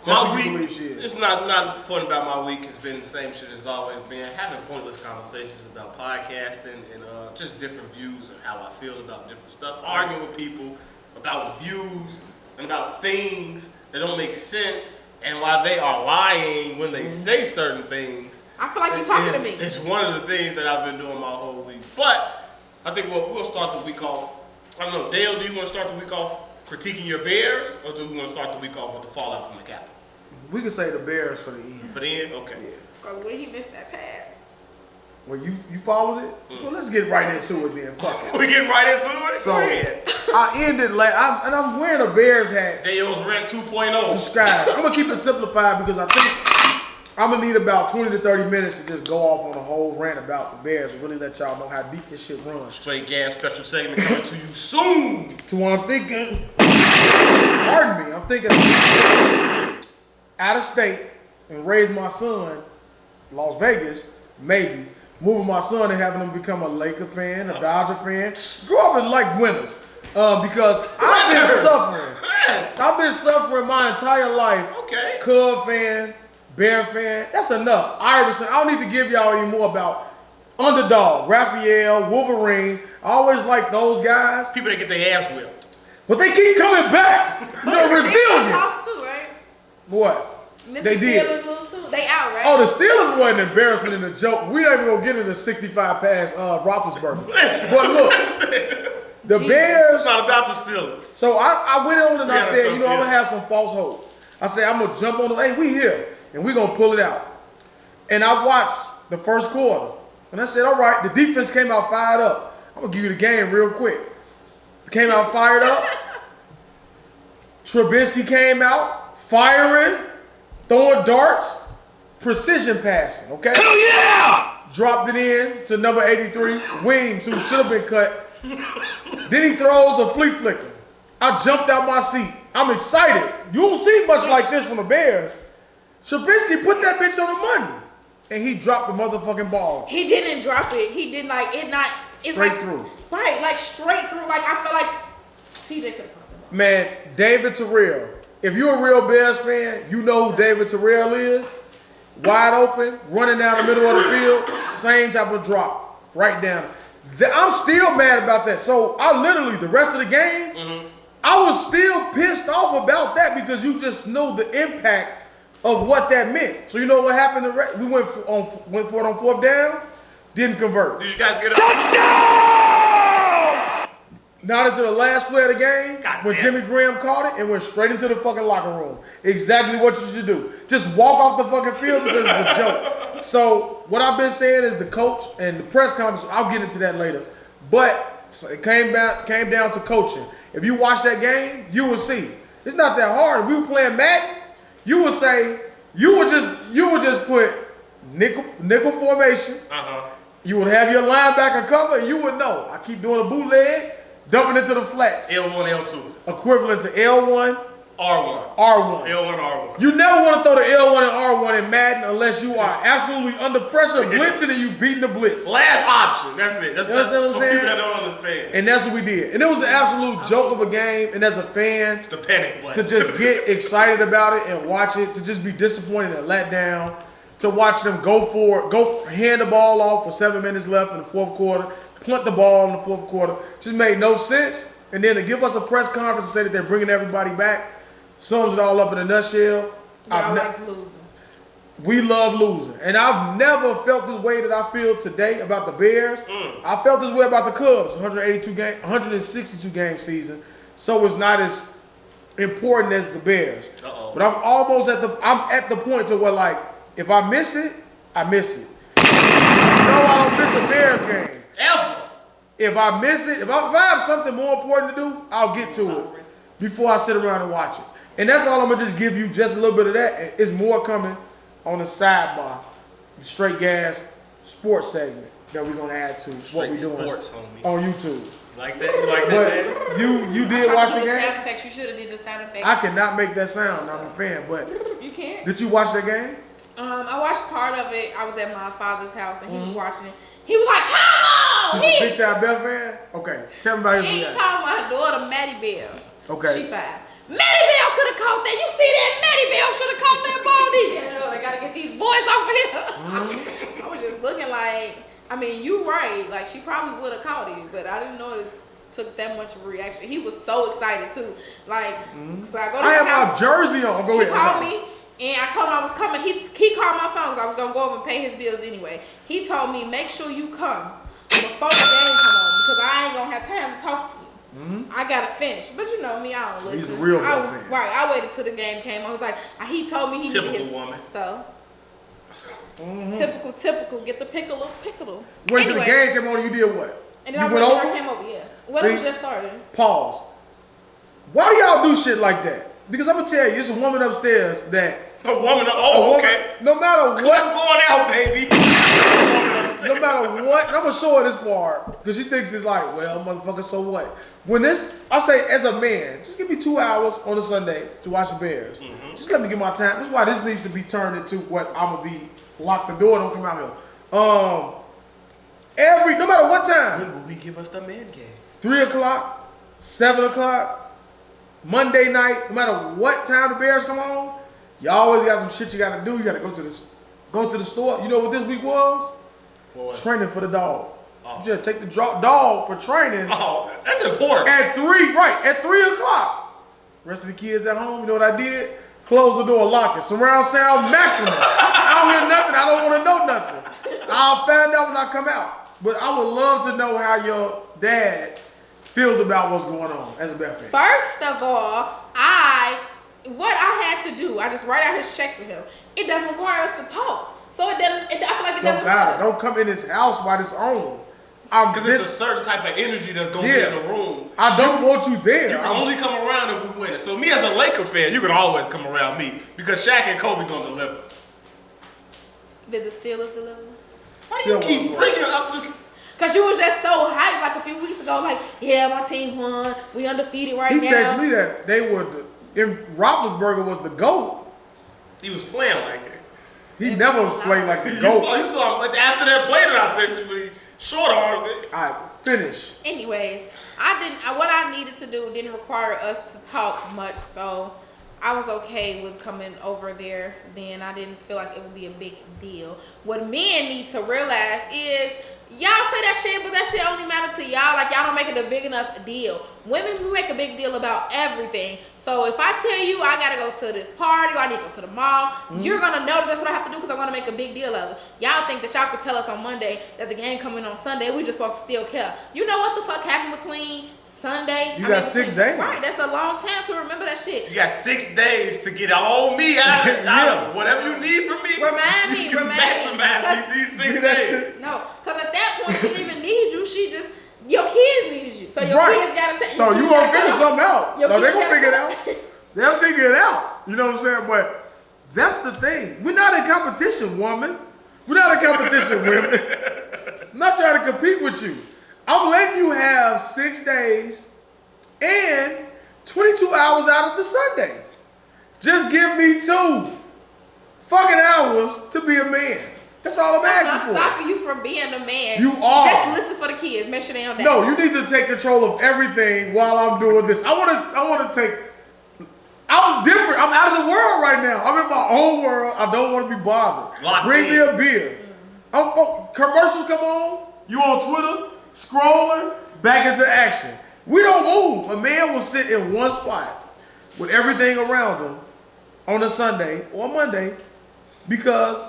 B: That's
A: My
B: what you
A: week,
B: believe she is.
A: it's not important about my week. It's been the same shit as always been. Having pointless conversations about podcasting and just different views and how I feel about different stuff. Arguing with people about views and about things that don't make sense and why they are lying when they say certain things.
C: I feel like you're talking to me.
A: It's one of the things that I've been doing my whole week. But I think we'll start the week off. I don't know, Dale, do you want to start the week off critiquing your Bears, or do we want to start the week off with the fallout from the Capitol?
B: We can say the Bears for the end.
A: For the end? Okay.
B: Yeah.
C: Because when he missed that pass.
B: Well, you followed it? Well, let's get right into it then. Fuck it.
A: We get right into it?
B: So,
A: Go ahead.
B: I ended and I'm wearing a Bears hat.
A: Dale's Rent 2.0.
B: Disguise. I'm going to keep it simplified because I think I'm going to need about 20 to 30 minutes to just go off on a whole rant about the Bears and really let y'all know how deep this shit runs.
A: Straight gas special segment coming to you soon.
B: To what I'm thinking, pardon me, I'm thinking out of state and raise my son, Las Vegas, maybe. Moving my son and having him become a Laker fan, a Dodger fan. Grow up and like winners. Because I've been suffering.
A: Yes.
B: I've been suffering my entire life.
A: Okay.
B: Cub fan, Bear fan. That's enough. Iverson. I don't need to give y'all any more about underdog, Raphael, Wolverine. I always like those guys.
A: People that get their ass whipped.
B: But they keep coming back. You know,
C: They
B: resilient.
C: lost too, right?
B: What?
C: Memphis
B: They did.
C: Steelers lose too. They out, right?
B: Oh, the Steelers were an embarrassment and a joke. We don't even gonna get into 65 pass Roethlisberger. But look, the Bears.
A: It's not about the Steelers.
B: So I went on and I
A: Yeah,
B: said,
A: so
B: you know, I'm
A: yeah.
B: gonna have some false hope. I said, I'm gonna jump on the, hey, we here, and we gonna pull it out. And I watched the first quarter, and I said, all right, the defense came out fired up. I'm gonna give you the game real quick. Came out fired up. Trubisky came out firing, throwing darts, precision passing. Okay.
D: Hell yeah!
B: Dropped it in to number 83, Weems, who should have been cut. Then he throws a flea flicker. I jumped out my seat. I'm excited. You don't see much like this from the Bears. Trubisky put that bitch on the money. And he dropped the motherfucking ball.
C: He didn't drop it. He did like it not. It's
B: Straight
C: like,
B: through.
C: Right, like straight through. Like I feel like TJ could have popped it.
B: Man, David Terrell. If you're a real Bears fan, you know who David Terrell is. Wide open, running down the middle of the field, same type of drop, right down. I'm still mad about that. So I literally, the rest of the game, I was still pissed off about that because you just know the impact of what that meant. So you know what happened? We went for it on fourth down, didn't convert.
A: Did you guys get up?
B: Not until the last play of the game,
A: God
B: when
A: damn.
B: Jimmy Graham caught it and went straight into the fucking locker room. Exactly what you should do. Just walk off the fucking field because it's a joke. So what I've been saying is the coach and the press conference, I'll get into that later. But so it came down to coaching. If you watch that game, you will see. It's not that hard. If we were playing Madden, you would say, you would just put nickel formation. You would have your linebacker cover and you would know. I keep doing a bootleg. Dumping into the flats.
A: L1, L2.
B: Equivalent to L1,
A: R1.
B: R1.
A: L1, R1.
B: You never want to throw the L1 and R1 in Madden unless you are absolutely under pressure, blitzing, and you beating the blitz.
A: Last option. That's it. That's
B: what I'm saying?
A: People that don't understand.
B: And that's what we did. And it was an absolute joke of a game. And as a fan,
A: It's the panic button.
B: to just get excited about it and watch it, to just be disappointed and let down, to watch them go hand the ball off for 7 minutes left in the fourth quarter, punt the ball in the fourth quarter, just made no sense. And then to give us a press conference and say that they're bringing everybody back, sums it all up in a nutshell.
C: Y'all like losing.
B: We love losing. And I've never felt this way that I feel today about the Bears. I felt this way about the Cubs, 162 game season. So it's not as important as the Bears. But I'm at the point to where, like, if I miss it, I miss it. No, I don't miss a Bears game.
A: Ever.
B: If I miss it, if I have something more important to do, I'll get to it before I sit around and watch it. And that's all I'm going to just give you, just a little bit of that. And it's more coming on the sidebar, the Straight Gas sports segment that we're going to add to what we're doing
A: sports, homie.
B: On YouTube.
A: You like that? You like that,
B: But
A: man?
B: you did watch the game?
C: Sound effects. You should have did the sound effects.
B: I cannot make that sound. I'm a fan. But
C: You can't.
B: did you watch that game?
C: I watched part of it. I was at my father's house and he was watching it. He was like, "Come on!"
B: He's a big time Bell fan? Okay. Tell me about his
C: He
B: reaction.
C: called my daughter Maddie Bell.
B: Okay.
C: She 5. Maddie Bell could have caught that. You see that? Maddie Bell should have caught that ball. They gotta get these boys off of here. I was just looking like, I mean, you right. Like, she probably would have caught it, but I didn't know it took that much of a reaction. He was so excited too. Like, so I go to
B: I
C: his
B: have
C: house.
B: my jersey on. Go
C: He
B: ahead.
C: called me and I told him I was coming. He called my phone because I was gonna go over and pay his bills anyway. He told me, make sure you come before the game come on because I ain't gonna have time to talk to you. I gotta finish, but you know me, I don't listen.
B: He's a real fan.
C: Right, I waited till the game came. I was like, he told me he needed his
A: woman.
C: So typical. Get the pickle.
B: When the game came on, you did what?
C: And then
B: you
C: I
B: went over?
C: came over. Yeah, when it was just started.
B: Pause. Why do y'all do shit like that? Because I'm gonna tell you, it's a woman upstairs that.
A: A woman. Okay.
B: No matter
A: Clip
B: what.
A: going out, baby.
B: No matter what, and I'm gonna show her this part because she thinks it's like, well, motherfucker, so what? When this, I say, as a man, just give me 2 hours on a Sunday to watch the Bears. Just let me get my time. That's why this needs to be turned into what I'm gonna be. Lock the door, don't come out here. No matter what time.
A: When will we give us the man game?
B: 3 o'clock, 7 o'clock, Monday night. No matter what time the Bears come on, you always got some shit you gotta do. You gotta go to the store. You know what this week was?
A: What?
B: Training for the dog. You just take the dog for training.
A: Oh, that's important.
B: At 3 o'clock. Rest of the kids at home, you know what I did? Close the door, lock it. Surround sound maximum. I don't hear nothing. I don't want to know nothing. I'll find out when I come out. But I would love to know how your dad feels about what's going on as a Bears fan.
C: First of all, what I had to do, I just write out his checks with him. It doesn't require us to talk. So it doesn't, I feel like it doesn't matter.
B: Don't come in his house while it's on.
A: Because it's a certain type of energy that's going to be in the room.
B: I don't want you there.
A: You can only come around if we win. So me as a Laker fan, you can always come around me because Shaq and Kobe going to deliver.
C: Did the Steelers deliver?
A: Why you keep bringing up this?
C: Because you was just so hyped like a few weeks ago, like, yeah, my team won. We undefeated now.
B: He texted me that they were, Roethlisberger was the GOAT.
A: He was playing like it.
B: He never played like the GOAT.
A: You saw him after that play that I said to short armed it.
B: All right, finish.
C: Anyways, what I needed to do didn't require us to talk much, so I was okay with coming over there then. I didn't feel like it would be a big deal. What men need to realize is y'all say that shit, but that shit only matter to y'all. Like, y'all don't make it a big enough deal. Women, we make a big deal about everything. So if I tell you I gotta go to this party or I need to go to the mall, you're gonna know that that's what I have to do because I'm gonna make a big deal of it. Y'all think that y'all could tell us on Monday that the game coming on Sunday, we just supposed to still care. You know what the fuck happened between Sunday?
B: You got 6 days.
C: Right, that's a long time to remember that shit.
A: You got 6 days to get all me out of whatever you need from me.
C: Remind me.
A: Maximize these 6 days.
C: No, because at that point she didn't even need you. She just, your kids needed you. So your kids gotta take.
B: So you gonna figure something out.
C: No,
B: they gonna figure it out. They'll figure it out. You know what I'm saying? But that's the thing. We're not in competition, woman. We're not in competition, women. I'm not trying to compete with you. I'm letting you have 6 days and 22 hours out of the Sunday. Just give me 2 fucking hours to be a man. That's all I'm asking
C: not
B: for.
C: Stopping you from being a man.
B: You are.
C: Just listen for the kids. Make sure they don't die.
B: No, you need to take control of everything while I'm doing this. I want to take. I'm different. I'm out of the world right now. I'm in my own world. I don't want to be bothered. Bring me a beer. Commercials come on. You on Twitter, scrolling, back into action. We don't move. A man will sit in one spot with everything around him on a Sunday or Monday because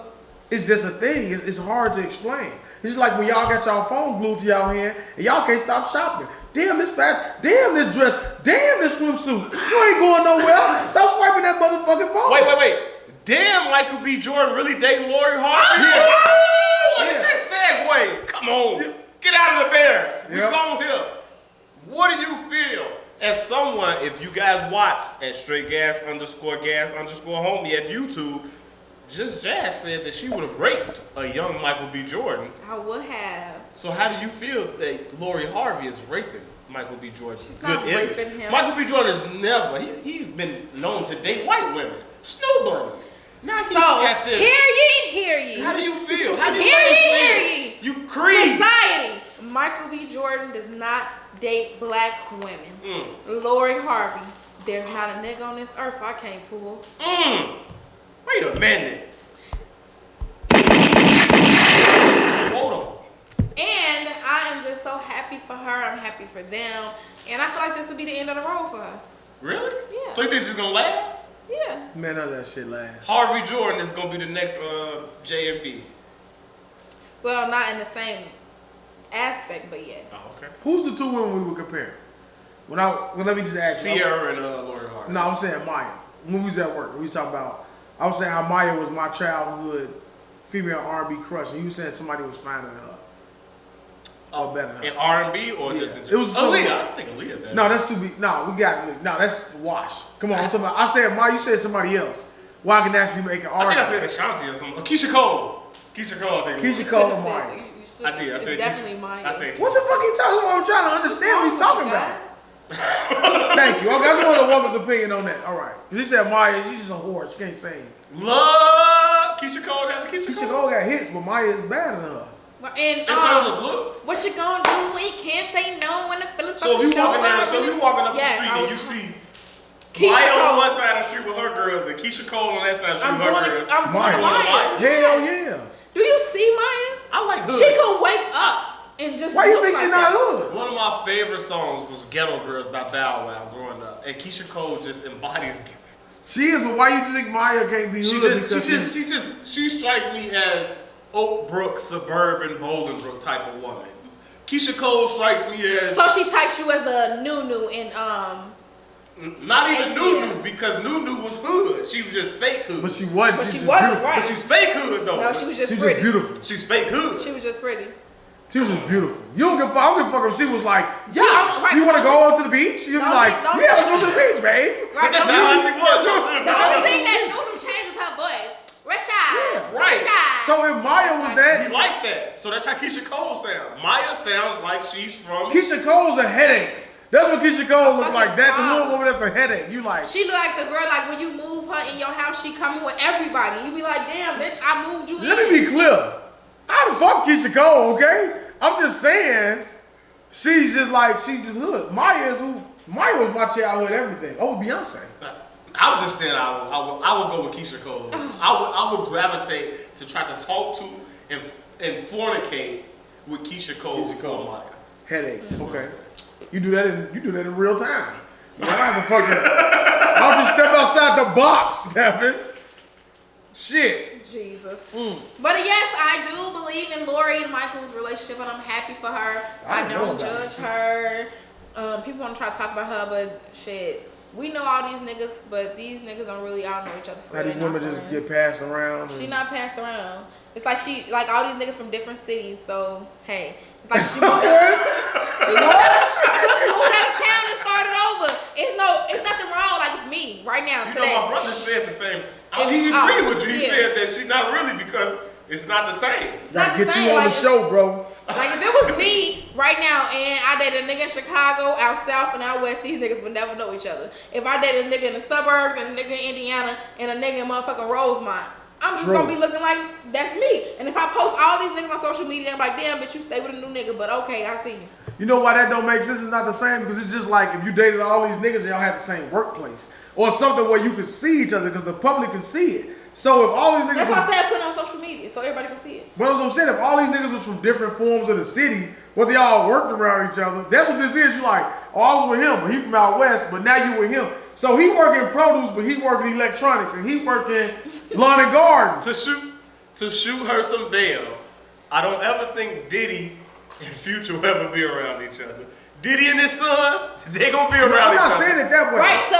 B: it's just a thing. It's hard to explain. It's just like when y'all got y'all phone glued to y'all hand and y'all can't stop shopping. Damn this fast. Damn this dress. Damn this swimsuit. You ain't going nowhere. Stop swiping that motherfucking phone.
A: Wait. Damn, Michael B. Jordan really dating Lori Harvey?
B: Yeah.
A: Look at this segue. Come on. Get out of the Bears. We going here. What do you feel as someone, if you guys watch at straight gas underscore homie at YouTube, Just Jazz said that she would have raped a young Michael B. Jordan.
C: I would have.
A: So how do you feel that Lori Harvey is raping Michael B. Jordan's
C: She's
A: good
C: not
A: image?
C: raping him.
A: Michael B. Jordan is never, he's been known to date white women, snow bunnies. Now he's got this.
C: Hear ye.
A: How do you feel? How do you
C: Hear ye.
A: You creep.
C: Society. Michael B. Jordan does not date black women. Lori Harvey. There's not a nigga on this earth I can't pull.
A: Wait a minute.
C: And I am just so happy for her. I'm happy for them. And I feel like this will be the end of the road for her.
A: Really?
C: Yeah.
A: So you think this is gonna last?
C: Yeah.
B: Man, none of that shit lasts.
A: Harvey Jordan is gonna be the next J&B.
C: Well, not in the same aspect, but yes.
A: Oh, okay.
B: Who's the 2 women we would compare? Let me just ask you.
A: Sierra and Lori Harvey.
B: No, I'm saying Maya. When we was at work, we was talking about. I was saying how Maya was my childhood female R&B crush, and you were saying somebody was finer than her. Or better than her.
A: In R&B or just in
B: It was
A: Aaliyah. I think Aaliyah better.
B: No, that's too be. No, we got. No, that's wash. Come on, I'm talking about. I said Maya. You said somebody else. Well, I can actually make an
A: I
B: R&B.
A: think I said Ashanti or something. Keisha Cole. Keisha Cole, I think.
B: Keisha Cole and Maya.
A: I did. I
C: It's
A: said
C: definitely
A: Keisha.
C: mine.
A: I said Keisha.
B: What the fuck you talking about? I'm trying to understand what you talking about. Thank you. Okay, I just want a woman's opinion on that. All right. He said Maya, she's just a whore. She can't sing.
A: Love Keisha Cole. That's Keisha
B: Keisha
A: Cole.
B: Cole got hits, but Maya is better than her.
C: And
A: In terms of looks.
C: what you gonna do when you can't say no when the feelings
A: So if you walking down, up
C: Yes,
A: the street
C: I
A: and you
C: was-
A: see
C: Keisha
A: Maya
C: Cole.
A: on one side of the street with her girls and Keisha Cole on that side of the street with her girls.
C: I'm going to
B: Maya.
C: Maya.
B: Hell yeah.
C: Do you see Maya?
A: I like hood.
C: She could wake up and just.
B: Why you
C: look
B: think
C: like
B: she not
C: that.
B: hood?
A: One of my favorite songs was Ghetto Girls by Bow Wow growing up. And Keisha Cole just embodies
B: She is, but why you think Maya can't be hood?
A: she strikes me as Oak Brook, suburban Bolingbrook type of woman. Keisha Cole strikes me as
C: So she types you as the Nunu in
A: not even
C: ATL.
A: Nunu because Nunu was hood. She was just fake hood.
B: But she wasn't.
C: But
B: She's
C: she
B: just
C: wasn't,
B: beautiful.
C: right.
A: But she's fake hood though.
C: No, she was just
B: She's
C: pretty.
B: just beautiful.
A: She's fake hood.
C: She was just pretty.
B: She was just beautiful. You don't give a fuck. I don't give a fuck if she was like,
C: She
B: yeah,
C: only- right,
B: you want to
C: don't-
B: go out to the beach? You'd be
C: don't-
B: like,
C: don't-
B: yeah, let's go to the beach, babe.
C: Right.
A: That's
C: The
A: how
C: only-
A: she was.
C: the only thing that Nunu changed was her voice. Rashad.
B: Yeah.
A: Right.
C: Rashad.
B: So if Maya was
A: We
B: that,
A: like that. So that's how Keisha Cole sounds. Maya sounds like she's from
B: Keisha Cole's a headache. That's what Keisha Cole look like. That the
C: fucking
B: little woman that's a headache. You like,
C: She look like the girl, like when you move her in your house, she coming with everybody. You be like, damn, bitch, I moved you in.
B: let me be clear. I don't fuck Keisha Cole, okay? I'm just saying, she's just hood. Maya was my childhood everything. Oh, Beyonce.
A: I'm just saying I would go with Keisha Cole. I would gravitate to try to talk to and fornicate with Keisha Cole before Maya.
B: Headache. Okay. You do that in real time. You don't have to fucking. I'll just step outside the box, Stephen. Shit.
C: Jesus. But yes, I do believe in Lori and Michael's relationship, and I'm happy for her. I don't judge her. People want to try to talk about her, but shit. We know all these niggas, but these niggas don't really all know each other for
B: Now
C: real.
B: these women just get passed around.
C: She not passed around. It's like all these niggas from different cities. So hey, it's like she moved out of town and started over. It's nothing wrong like with me right now
A: You
C: today.
A: know, my brother said the same. He agreed with you. He said that she's not really because It's not the same.
C: It's not
B: Gotta
C: the
B: get
C: same.
B: you on
C: Like,
B: the show, bro.
C: Like if it was me right now and I dated a nigga in Chicago, out south and out west, these niggas would never know each other. If I dated a nigga in the suburbs and a nigga in Indiana and a nigga in motherfucking Rosemont, I'm just gonna be looking like that's me. And if I post all these niggas on social media, I'm like, damn, bitch, you stay with a new nigga, but okay, I see you.
B: You know why that don't make sense? It's not the same because it's just like if you dated all these niggas and y'all had the same workplace or something where you can see each other because the public can see it. So if all these niggas,
C: that's why I said put it on social media so everybody can see it.
B: But as I'm saying, if all these niggas was from different forms of the city, but they all worked around each other, that's what this is. You like, oh, I was with him, but he from out west, but now you with him. So he working produce, but he working electronics, and he working lawn and garden.
A: To shoot her some bail, I don't ever think Diddy and Future will ever be around each other. Diddy and his son, they gonna be around each other.
B: I'm not saying it that way.
C: Right, so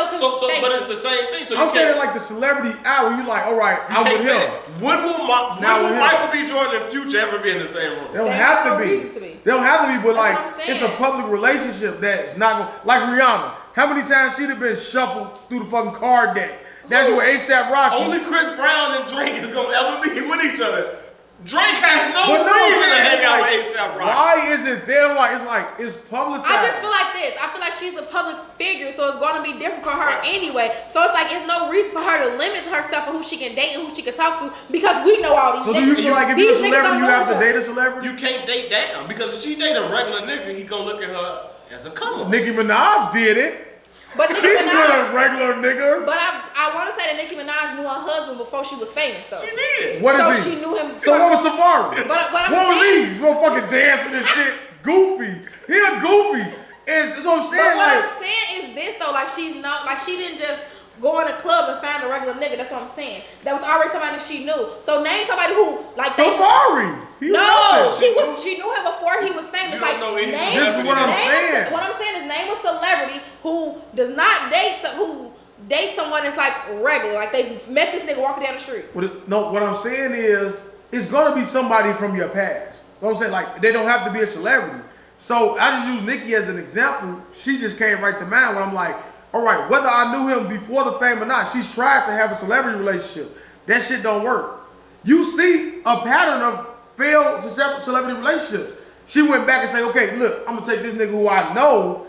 A: but it's the same thing. So
B: I'm saying it like the celebrity hour. You like, all right, I'm with him.
A: When will Michael B. Jordan and Future ever be in the same room?
B: They don't have to be. They don't have to be, but
C: that's
B: like, it's a public relationship that's not going to, like Rihanna. How many times she'd have been shuffled through the fucking card deck? That's where A$AP Rocky.
A: Only Chris Brown and Drake is gonna ever be with each other. Drake has no reason to hang out with A$AP Rocky.
B: Why is it there? It's publicized.
C: I just feel like this. I feel like she's a public figure, so it's going to be different for her anyway. So it's like, it's no reason for her to limit herself on who she can date and who she can talk to because we know all these
B: So
C: niggas.
B: do you feel like if you're a celebrity, you have to date a celebrity?
A: You can't date down because if she date a regular nigga, he gonna look at her as a come up.
B: Nicki Minaj did it.
C: But
B: She's with a regular nigga.
C: But I want to say that Nicki Minaj knew her husband before she was famous, though.
A: She did.
B: What
C: so
B: is he?
C: she knew him.
B: So what was Safari?
C: But
B: what was he? He's motherfucking dancing and shit. Goofy. He a goofy. That's what I'm saying.
C: But what I'm saying is this though, like she's not, like she didn't just go in a club and find a regular nigga. That's what I'm saying. That was already somebody she knew. So name somebody who like
B: Safari.
C: She knew him before he was famous.
A: You don't know any
B: This is what I'm saying.
C: What I'm saying is name a celebrity who does not date who dates someone that's like regular, like they've met this nigga walking down the street.
B: What I'm saying is it's gonna be somebody from your past. You know what I'm saying? Like they don't have to be a celebrity. So I just use Nicki as an example. She just came right to mind when I'm like, all right, whether I knew him before the fame or not, she's tried to have a celebrity relationship. That shit don't work. You see a pattern of failed celebrity relationships. She went back and said, okay, look, I'm gonna take this nigga who I know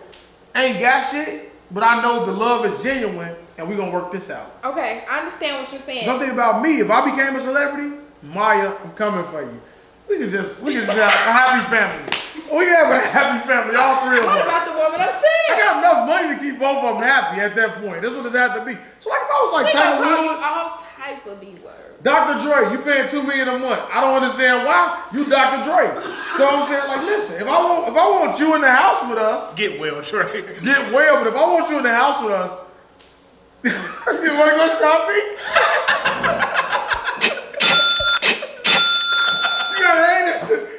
B: ain't got shit, but I know the love is genuine and we gonna work this out.
C: Okay, I understand what you're saying.
B: Something about me, if I became a celebrity, Maya, I'm coming for you. We can just have a happy family. We can have a happy family, all three of us.
C: What about the woman upstairs?
B: I got enough money to keep both of them happy at that point. That's what it has to be. So like if I was like
C: she gonna call you
B: Willis,
C: all type of B-words.
B: Dr. Dre, you paying $2 million a month. I don't understand why. You Dr. Dre. So I'm saying like, listen, if I want you in the house with us,
A: get well, Dre.
B: get well. But if I want you in the house with us, you want to go shopping?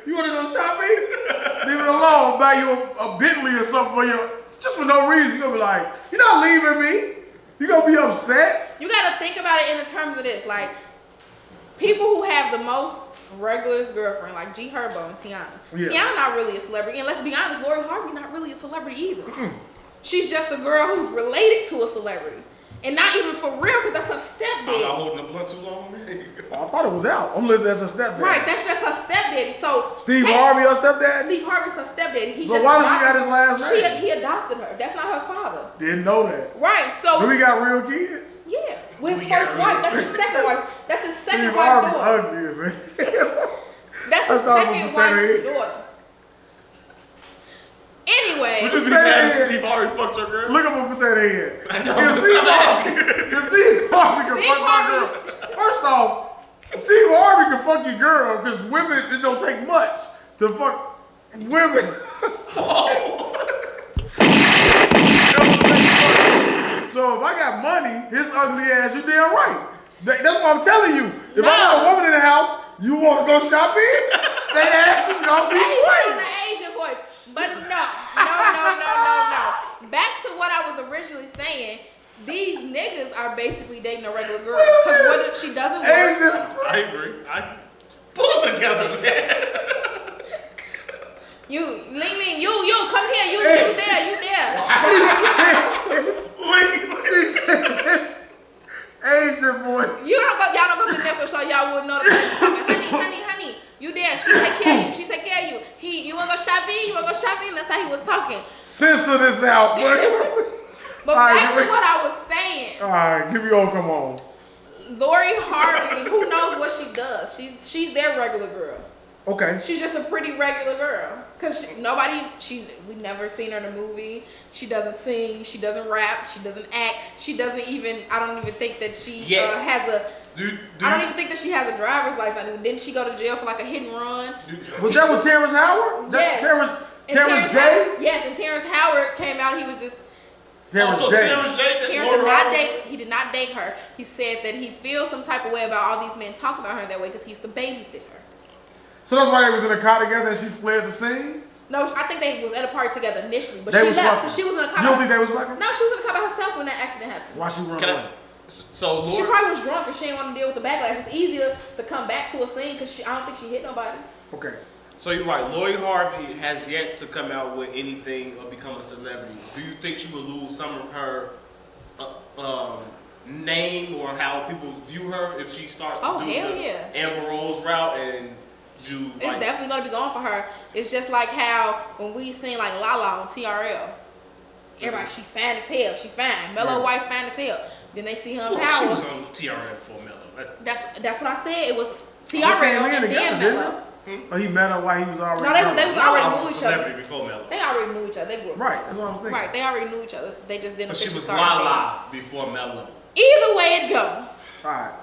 B: You want to go shopping? Leave it alone. Buy you a Bentley or something for you, just for no reason. You're going to be like, you're not leaving me. You're going to be upset.
C: You got to think about it in the terms of this. Like, people who have the most regular girlfriend, like G Herbo and Tiana. Yeah. Tiana not really a celebrity. And let's be honest, Lori Harvey not really a celebrity either. She's just a girl who's related to a celebrity. And not even for real, because that's her stepdaddy.
A: I'm not holding the blunt too long, man.
B: I thought it was out. I'm listening as her stepdaddy.
C: Right, that's just her stepdaddy. So
B: Steve Harvey, her stepdaddy?
C: Steve Harvey's her stepdaddy.
B: So why does she got his last name?
C: He adopted her. That's not her father.
B: Didn't know that.
C: Right, so.
B: Do we got real kids?
C: Yeah. With his first wife. That's his second wife. That's his second
B: Steve
C: wife's
B: Harvey
C: daughter.
B: ugly as hell.
C: That's his second wife's daughter. Anyway.
A: Would you be mad if Steve Harvey fucked your girl?
B: Look at my potato head.
A: I know, I'm asking.
B: If Steve Harvey can fuck my girl. First off, Steve Harvey can fuck your girl because women, it don't take much to fuck women. So if I got money, his ugly ass, you damn right. That's what I'm telling you. If I got a woman in the house, you want to go shopping? Their ass is gonna be
C: in the Asian voice. But no. Back to what I was originally saying. These niggas are basically dating a regular girl. Because whether she doesn't work.
A: I agree. Pull it together, man.
C: You, Ling, you, come here. You there.
B: Asian boy.
C: Y'all don't go to the next one so y'all wouldn't know that I'm talking. Honey, she take care of you. She take care of you. You wanna go shopping? You wanna go shopping? That's how he was talking.
B: Censor this out, boy.
C: But back to what I was saying.
B: All right, give me all. Come on.
C: Lori Harvey, who knows what she does? She's their regular girl.
B: Okay.
C: She's just a pretty regular girl. Cause we never seen her in a movie. She doesn't sing. She doesn't rap. She doesn't act. She doesn't even. I don't even think that she has a. I don't even think that she has a driver's license. Didn't she go to jail for like a hit and run?
B: Was that with Terrence Howard?
C: Yes.
B: Terrence J?
C: Yes, and Terrence Howard came out. He was just.
B: Terrence J.
C: He did not date her. He said that he feels some type of way about all these men talking about her that way because he used to babysit her.
B: So that's why they was in a car together and she fled the scene?
C: No, I think they was at a party together initially, but
B: they
C: she left because she was in a car.
B: You don't think they was fucking?
C: No, she was in a car by herself when that accident happened.
B: Why she run away?
A: So
C: she probably was drunk and she didn't want to deal with the backlash. It's easier to come back to a scene because I don't think she hit nobody.
B: Okay.
A: So you're right. Lori Harvey has yet to come out with anything or become a celebrity. Do you think she will lose some of her name or how people view her if she starts to do the Amber Rose route and do?
C: It's definitely gonna be going for her. It's just like how when we seen like Lala on TRL. Everybody, she fine as hell. She fine. Mellow white fine as hell. Then they see her in Power.
A: She was on TRL before Mellow.
C: That's what I said. It was TRL and then Mellow.
B: Oh, he met her while he was already.
C: No, they was already knew each other.
A: Before Mellow.
C: They already knew each other. They grew up.
B: Right, that's what I'm thinking.
C: Right, they already knew each other. They just didn't.
A: But she was Lala before Mellow.
C: Either way it go.
B: Alright.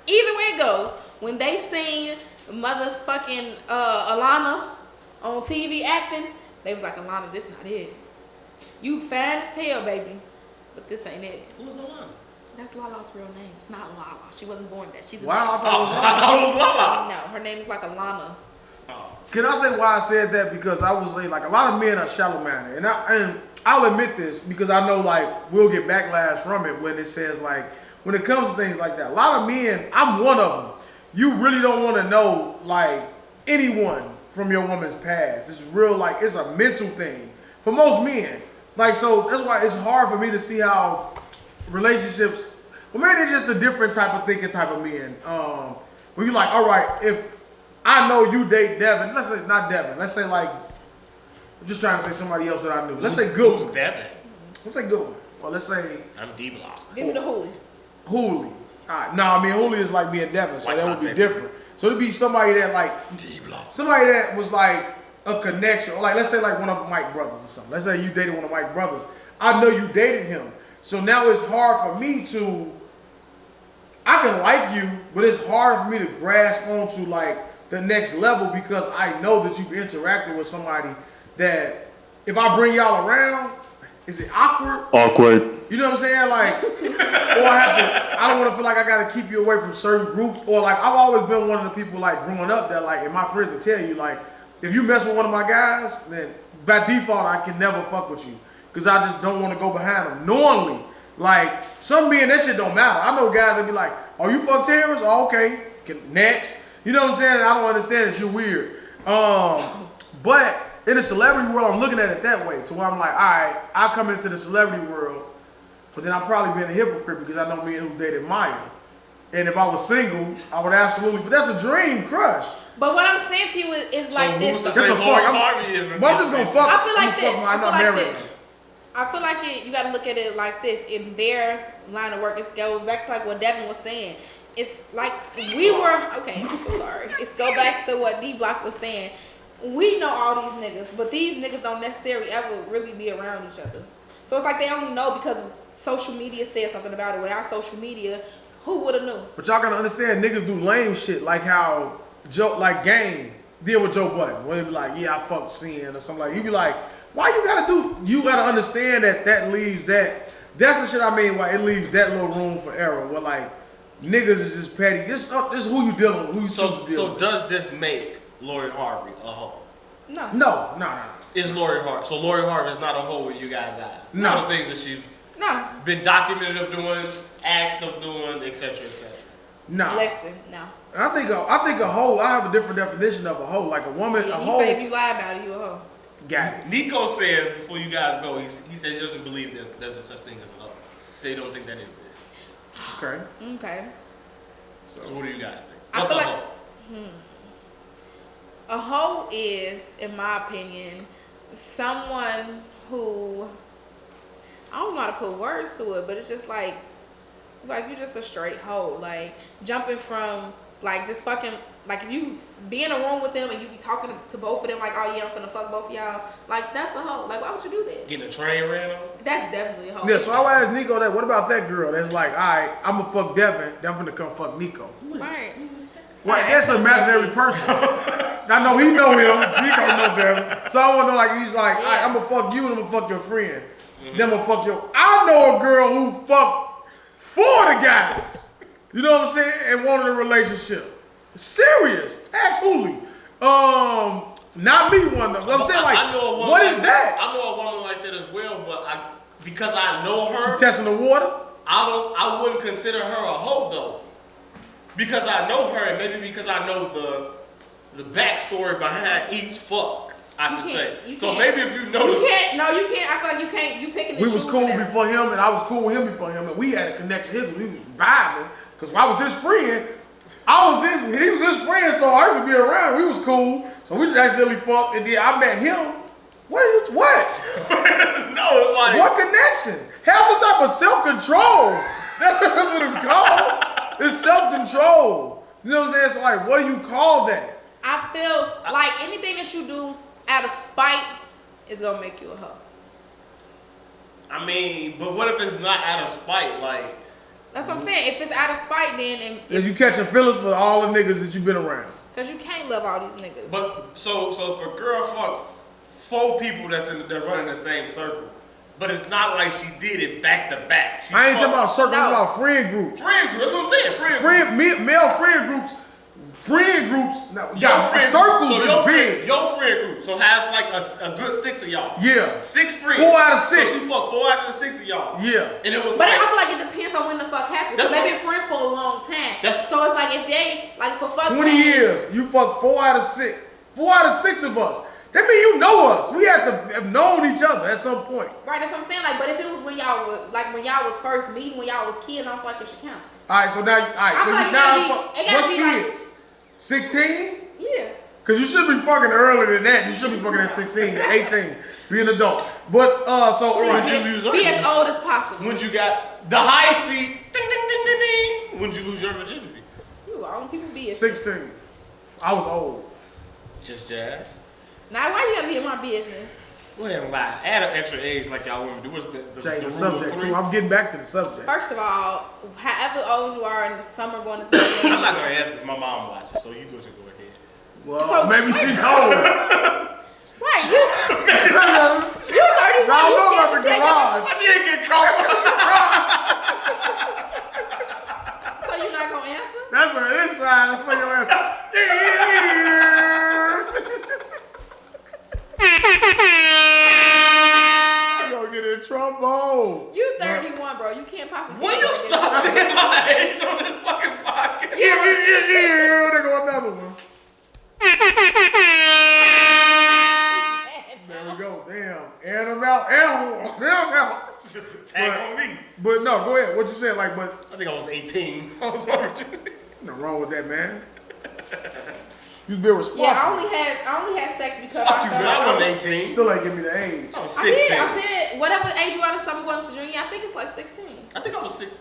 C: Either way it goes, when they seen motherfucking Alana on TV acting, they was like, Alana, this not it. You fine as hell, baby, but this ain't it.
A: Who's Alana?
C: That's Lala's real name. It's not Lala. She wasn't born that. She's a
B: I
A: thought it was Lala.
C: No, her name is like Alana.
B: Can I say why I said that? Because I was like a lot of men are shallow minded, and I'll admit this because I know like we'll get backlash from it when it says like when it comes to things like that. A lot of men, I'm one of them. You really don't want to know like anyone from your woman's past. It's real like it's a mental thing for most men. Like so that's why it's hard for me to see how relationships. Well, maybe they're just a different type of thinking type of men. When you're like, all right, if I know you date Devin, let's say not Devin, let's say like, I'm just trying to say somebody else that I knew. Let's say Goodwin.
A: Who's Devin?
B: Let's say Goodwin. Or let's say
A: I'm Dblock.
C: Give me the Hooli.
B: Hooli. Alright, no, I mean Hooli is like being Devin, so that would be different. So it'd be somebody that like
A: Dblock.
B: Somebody that was like a connection, or like let's say like one of Mike's brothers or something. Let's say you dated one of Mike's brothers. I know you dated him. So now it's hard for me to, I can like you, but it's hard for me to grasp onto like the next level because I know that you've interacted with somebody that if I bring y'all around, is it awkward?
D: Awkward.
B: You know what I'm saying? Like, or I don't want to feel like I got to keep you away from certain groups, or like I've always been one of the people like growing up that like, and my friends will tell you like, if you mess with one of my guys, then by default I can never fuck with you. Because I just don't want to go behind them. Knowingly, like, some men, that shit don't matter. I know guys that be like, oh, you fuck Terrence? Oh, okay. Next. You know what I'm saying? I don't understand that you're weird. But in the celebrity world, I'm looking at it that way. To where I'm like, all right, I come into the celebrity world, but then I've probably been a hypocrite because I know men who dated Maya. And if I was single, I would absolutely, but that's a dream crush.
C: But what I'm saying to you is like this.
A: Who's to say Lori Harvey isn't?
B: Well, I'm just going to fuck.
C: I feel like this.
B: I
C: feel like you got to look at it like this. In their line of work, it goes back to like what Devin was saying. It's like we were, okay, I'm so sorry. It's go back to what Dblock was saying. We know all these niggas, but these niggas don't necessarily ever really be around each other. So it's like they only know because social media said something about it. Without social media, who would have knew?
B: But y'all gotta understand, niggas do lame shit like how Joe, like Game, deal with Joe Budden. When he be like, yeah, I fucked Sin or something like. You be like, why you gotta do? You gotta understand that leaves that. That's the shit I mean. Why it leaves that little room for error. Where like niggas is just petty. This is who you dealing with. Who you choose to deal with.
A: So does this make Lori Harvey a hoe?
B: No.
A: Is Lori Harvey? So Lori Harvey is not a hoe in you guys' eyes.
B: No.
A: All the things that she's been documented of doing, asked of doing, etc., etc.
B: No.
C: Listen, no.
B: I think a hoe. I have a different definition of a hoe. Like a woman, a hoe.
C: Say if you lie about it, you a hoe.
B: Got it.
A: Nico says before you guys go, he says he doesn't believe there's a such thing as a hoe. He said he don't think that exists.
C: Okay.
A: So what do you guys think?
C: I
A: What's
C: feel
A: a
C: like
A: hoe?
C: A hoe is, in my opinion, someone who, I don't know how to put words to it, but it's just like you're just a straight hoe. Like jumping from like just fucking, like if you be in a room with them and you be talking to both of them like, oh yeah, I'm finna fuck both of y'all, like that's a hoe. Like why would you do that?
A: Getting a train ran on?
C: That's definitely a hoe.
B: Yeah, so I asked Nico that. What about that girl that's like, all right, I'm gonna fuck Devin, then I'm finna come fuck Nico.
C: Right.
B: Right, that's an imaginary person. I know he know him. Nico know Devin. So I want to know, like, he's like, all right, I'm gonna fuck you and I'm gonna fuck your friend. Then I'm gonna fuck your. I know a girl who fucked 4 of the guys. You know what I'm saying? And wanted a relationship. Serious, absolutely. Not me one though. I'm saying like,
A: I know a woman
B: what is that?
A: I know a woman like that as well, but because I know her,
B: She testing the water.
A: I wouldn't consider her a hoe though. Because I know her, and maybe because I know the backstory behind each fuck, I should say. So maybe if you notice,
C: you can't. I feel like you can't. You picking.
B: We was cool before him, and I was cool with him before him, and we had a connection. We was vibing because I was his friend. He was his friend, so I used to be around. We was cool, so we just accidentally fucked, and then I met him. What?
A: No, it's like
B: What connection? Have some type of self-control. That's what it's called. It's self-control. You know what I'm saying? So like, what do you call that?
C: I feel like anything that you do out of spite is gonna make you a hoe.
A: I mean, but what if it's not out of spite? Like,
C: that's what I'm saying. If it's out of spite, then
B: Is you catching feelings for all the niggas that you've been around?
C: because you can't love all these niggas.
A: but so if a girl fuck 4 people that running the same circle, but it's not like she did it back to back.
B: I ain't talking about circles, I'm talking about friend groups.
A: Friend group. That's what I'm saying.
B: Male friend groups. No, circles is big.
A: Your friend group. So has like a good 6 of y'all.
B: Yeah.
A: 6 friends.
B: 4 out of 6.
A: So she fucked 4 out of the 6 of y'all.
B: Yeah.
A: And it was
C: But
A: like,
C: I feel like it depends on when the fuck happened. Because they've been friends for a long time. So it's like if they, like for fuck
B: 20 years, you fucked 4 out of 6. 4 out of 6 of us. That mean you know us. We have to have known each other at some point.
C: Right, that's what I'm saying. Like, but if it was when y'all was first meeting, when y'all was kids, I don't feel like it should count.
B: Alright, so now, what's kids? 16?
C: Yeah.
B: Because you should be fucking earlier than that. You should be fucking at 16, 18, be an adult. But, so,
A: when you lose
C: be as old as possible.
A: When you got the high seat, ding, ding, ding, ding, ding, when you lose your virginity?
C: You, all people be
B: 16. I was old.
A: Just jazz.
C: Now, why you gotta be in my business?
A: Go ahead and lie. Add an extra age like y'all women do. What's
B: Change the
A: rule
B: subject
A: of 3?
B: too. I'm getting back to the subject.
C: First of all, however old you are in the summer going to school.
A: I'm not gonna ask because my mom watches, so you go ahead.
B: Well,
C: So-
B: maybe she knows.
C: Right, you 31.
B: I don't know about the garage.
A: I didn't get caught.
C: So you're not gonna answer?
B: That's an inside for your ass. You're gonna get in trouble.
C: You 31, bro. You can't possibly.
A: Will you stop saying my age on this fucking podcast?
B: Yeah. There go another one. There we go. Damn. And I'm out. And I'm out.
A: It's just a tag on me.
B: But no, go ahead. What you saying? Like, but
A: I think I was 18. I was on virginity.
B: nothing wrong with that, man. You was being responsible.
C: Yeah, I only had sex because
A: Fuck
C: I
A: you,
C: felt
A: man.
C: like
A: I wasn't 18.
B: Still ain't give me the age.
A: I was
C: I
A: 16.
C: did. I said whatever age you are in summer going to junior. I think it's like 16.
A: I think I was 6.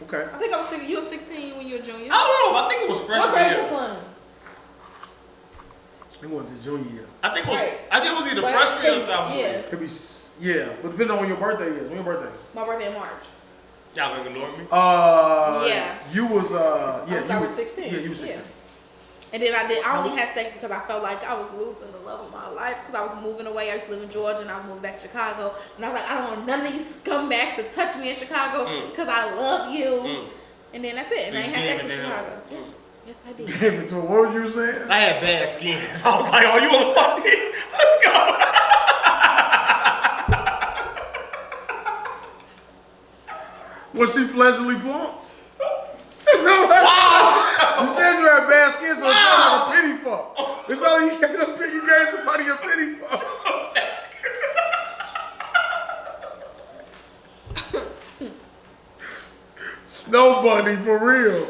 B: Okay.
C: I think I was 16. You were 16 when you were junior.
A: I don't know. I think it was
C: What
A: freshman
C: grade
A: year.
C: you son?
B: It wasn't junior year.
A: I think it was.
C: Right.
A: I think it was either
C: But
A: freshman year or sophomore.
C: Yeah.
A: year.
B: Could be, yeah. But depending on when your birthday is. When your birthday?
C: My birthday in March.
A: Y'all gonna ignore me?
C: Yeah.
B: You was, yeah.
C: I was 16.
B: Yeah, you was 16.
C: Yeah. And then I only had sex because I felt like I was losing the love of my life because I was moving away. I used to live in Georgia and I was moving back to Chicago. And I was like, I don't want none of these scumbags to touch me in Chicago because I love you. And then that's it. And I ain't had sex in Chicago. Yes. Yes, I did.
B: Gave it to him. What were you saying?
A: I had bad skin, so I was like, "Oh, you wanna fuck me? Let's go."
B: Was she pleasantly plump? Wow. You said you had bad skin, so it sounded like a pity fuck. It's all you gave somebody a pity fuck. Snow bunny for real.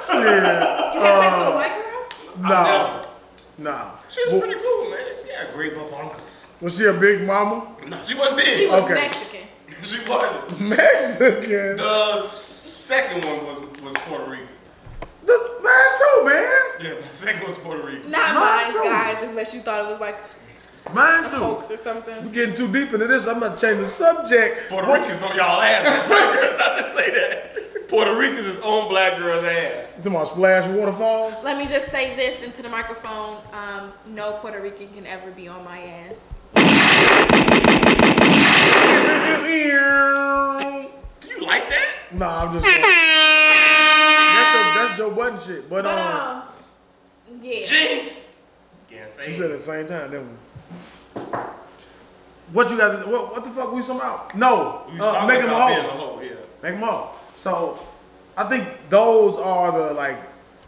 B: Shit.
C: You had sex with a white girl?
B: No. Nah.
A: She was pretty cool, man. She had great uncles.
B: Was she a big mama?
A: No, she wasn't big.
C: She was Mexican.
A: She wasn't.
B: Mexican?
A: The second one was Puerto Rican.
B: Mine too, man.
A: Yeah, my second was Puerto Rican.
C: Not mine, guys, unless you thought it was like
B: Mine
C: a
B: too.
C: hoax or something.
B: We're getting too deep into this. I'm gonna change the subject.
A: Puerto Ricans on y'all ass. I just say that. Puerto Ricans is on black girls' ass.
B: You talking about splash waterfalls?
C: Let me just say this into the microphone. No Puerto Rican can ever be on my ass.
A: You like that?
B: Nah, I'm just that's Joe Budden shit. But
C: yeah.
A: Jinx. Can't say
B: you said at the same time, didn't we? What you got? What the fuck we talking about? No, make them a hoe.
A: Yeah.
B: Make them all. So, I think those are the like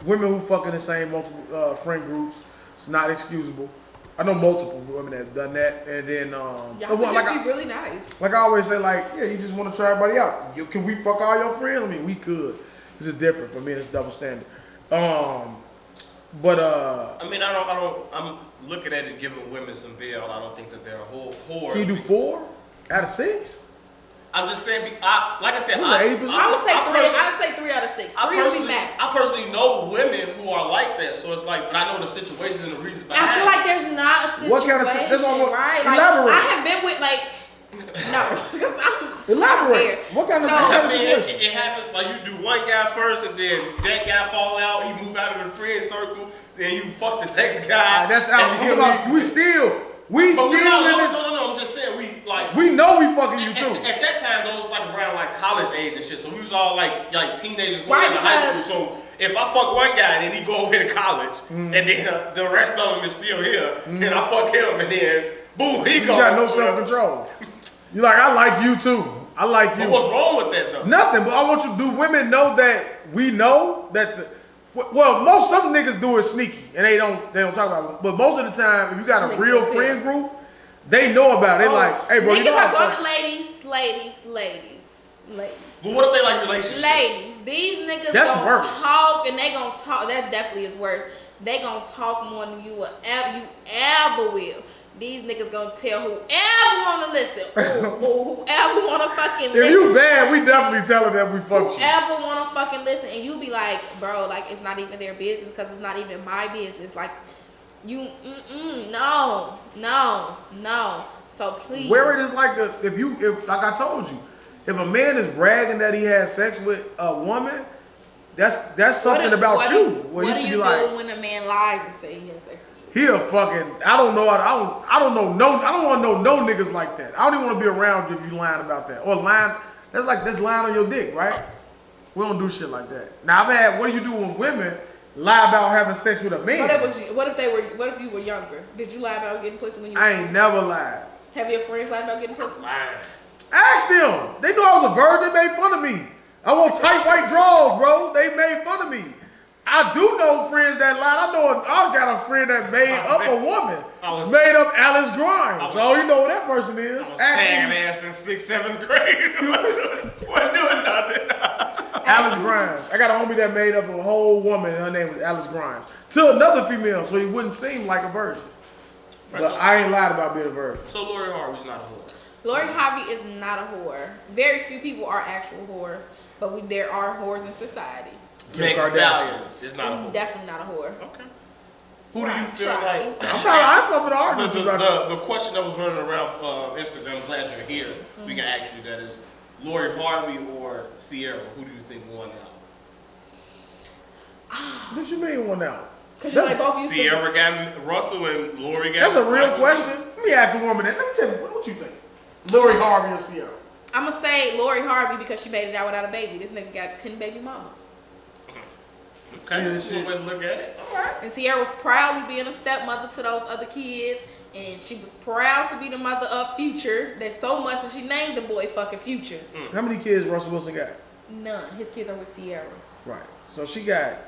B: women who fuck in the same multiple friend groups. It's not excusable. I know multiple women that have done that, and then
C: Y'all could just be really nice.
B: Like I always say, like yeah, you just want to try everybody out. Can we fuck all your friends? I mean, we could. This is different for me. It's double standard. But
A: I mean, I'm looking at it giving women some bail. I don't think that they're a whore.
B: Can you do 4 out of 6?
A: I'm just saying, like I said,
B: 80%?
C: I would say 3 out of 6. 3 would be max.
A: I personally know women who are like that, so it's like, but I know the situations and the reasons behind it.
C: I feel like there's not a situation,
B: what kind of
C: right? Like,
B: elaborate.
C: I have been with like, no,
B: Elaborate. What kind of situation?
A: It happens like you do one guy first, and then that guy fall out. He move out of the friend circle. Then you fuck the next guy.
B: That's out. We still in this.
A: No. I'm just saying
B: we know we fucking you too.
A: At that time, those like around like college age and shit. So we was all like teenagers going to high school. So if I fuck one guy and then he go away to college, and then the rest of them is still here, then I fuck him, and then boom, he go.
B: You got no self control. You like I like you too. I like you.
A: But what's wrong with that though?
B: Nothing. But I want you. Do women know that we know that? Some niggas do it sneaky and they don't talk about it. But most of the time, if you got a real friend group, they know about it. They like, hey bro, you know
C: are going to ladies.
A: But what if they like relationships?
C: Ladies, these niggas gonna talk and they gonna talk. That definitely is worse. They gonna talk more than you ever will. These niggas gonna tell whoever wanna listen, whoever wanna fucking listen.
B: If you bad, we definitely tell them that we fuck you.
C: Whoever wanna fucking listen, and you be like, bro, like it's not even their business because it's not even my business. Like, you, no. So please.
B: Where it is like if like I told you, if a man is bragging that he has sex with a woman, that's something about you.
C: What do you do when a man lies and say he has sex with you?
B: He a fucking, I don't want to know no niggas like that. I don't even want to be around you if you lying about that. Or lying, that's like this lying on your dick, right? We don't do shit like that. Now what do you do when women lie about having sex with a man?
C: What if you were younger? Did you lie about getting pussy when you were
B: I ain't never lied.
C: Have your friends lied about getting pussy?
B: Ask them. They knew I was a virgin. They made fun of me. I wore tight white drawers, bro. They made fun of me. I do know friends that lied. I got a friend that made up a woman. Made up Alice Grimes. You know who that person is.
A: I was tagging ass in 6th, 7th grade. Wasn't doing nothing.
B: Alice Grimes. I got a homie that made up a whole woman, and her name was Alice Grimes. To another female, so he wouldn't seem like a virgin. Right, but I ain't lied about being a virgin.
A: So Lori Harvey's not a whore.
C: Lori Harvey is not a whore. Very few people are actual whores, but there are whores in society.
A: Megan Stallion is not a whore.
C: Definitely not a whore.
A: Okay. Who do you feel like?
B: I'm up for the argument.
A: The question that was running around Instagram, I'm glad you're here. We can ask you that is Lori Harvey or Sierra. Who do you think won out?
B: What you mean won out?
C: Both
A: Sierra got Russell and Lori got.
B: That's a real question. Let me ask a woman that. Let me tell you, what you think? Lori Harvey or Sierra?
C: I'm gonna say Lori Harvey because she made it out without a baby. This nigga got 10 baby mamas.
A: Okay, that's one way to look at it. All right.
C: And Sierra was proudly being a stepmother to those other kids, and she was proud to be the mother of Future. There's so much that she named the boy fucking Future.
B: How many kids Russell Wilson got?
C: None. His kids are with Sierra.
B: Right. So she got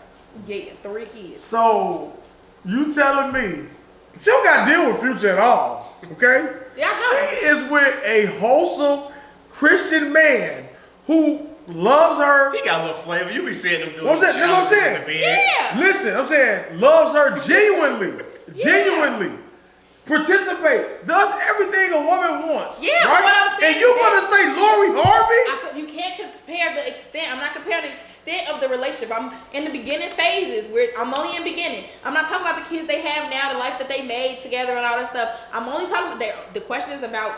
C: 3 kids.
B: So you telling me she don't got to deal with Future at all? Okay.
C: Yeah.
B: She is with a wholesome Christian man who loves her.
A: He got a little flavor. You be seeing him doing
B: that's what I'm saying.
A: Yeah.
B: Listen, I'm saying loves her genuinely. genuinely participates, does everything a woman wants.
C: Yeah,
B: right?
C: but what I'm saying
B: and you want to say Lori Harvey?
C: You can't compare the extent. I'm not comparing the extent of the relationship. I'm in the beginning phases. I'm only in beginning. I'm not talking about the kids they have now, the life that they made together and all that stuff. I'm only talking about the question is about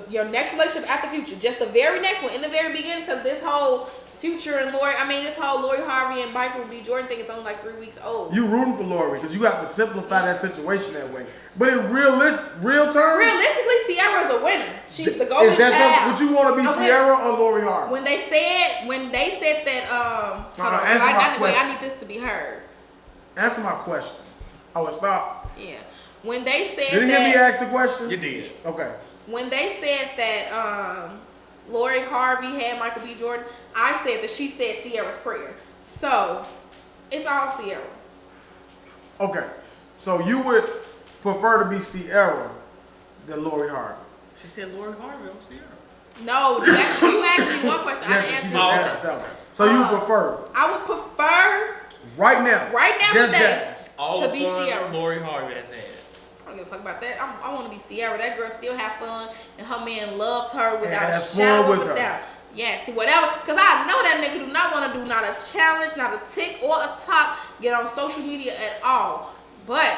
C: your next relationship after Future. Just the very next one in the very beginning, because this whole Future and this whole Lori Harvey and Michael B. Jordan thing is only like 3 weeks old.
B: You rooting for Lori because you have to simplify that situation that way. But in real terms,
C: realistically, Sierra's a winner. She's the golden
B: is that
C: child.
B: would you want to be Sierra or Lori Harvey?
C: When they said that, I need this to be heard.
B: Answer my question. Oh, it's not.
C: Yeah. When they said
B: Did you hear me ask the question?
A: You did.
B: Okay.
C: When they said that Lori Harvey had Michael B. Jordan, I said that she said Sierra's prayer. So, it's all Sierra.
B: Okay. So you would prefer to be Sierra than Lori Harvey?
A: She said Lori Harvey, I'm Sierra.
C: No, you asked me one question.
B: Yes,
C: I didn't
B: she
C: answer
B: just asked that one. So you prefer?
C: I would prefer
B: Right now
C: today,
B: jazz.
A: All
C: to
A: the
C: be
A: fun
C: Sierra.
A: Lori Harvey has had.
C: I don't give a fuck about that. I want to be Sierra. That girl still have fun, and her man loves her without a
B: has fun
C: shadow
B: with
C: of a
B: her.
C: doubt. Yes, whatever. Because I know that nigga do not want to do not a challenge, not a tick or a talk, get on social media at all. But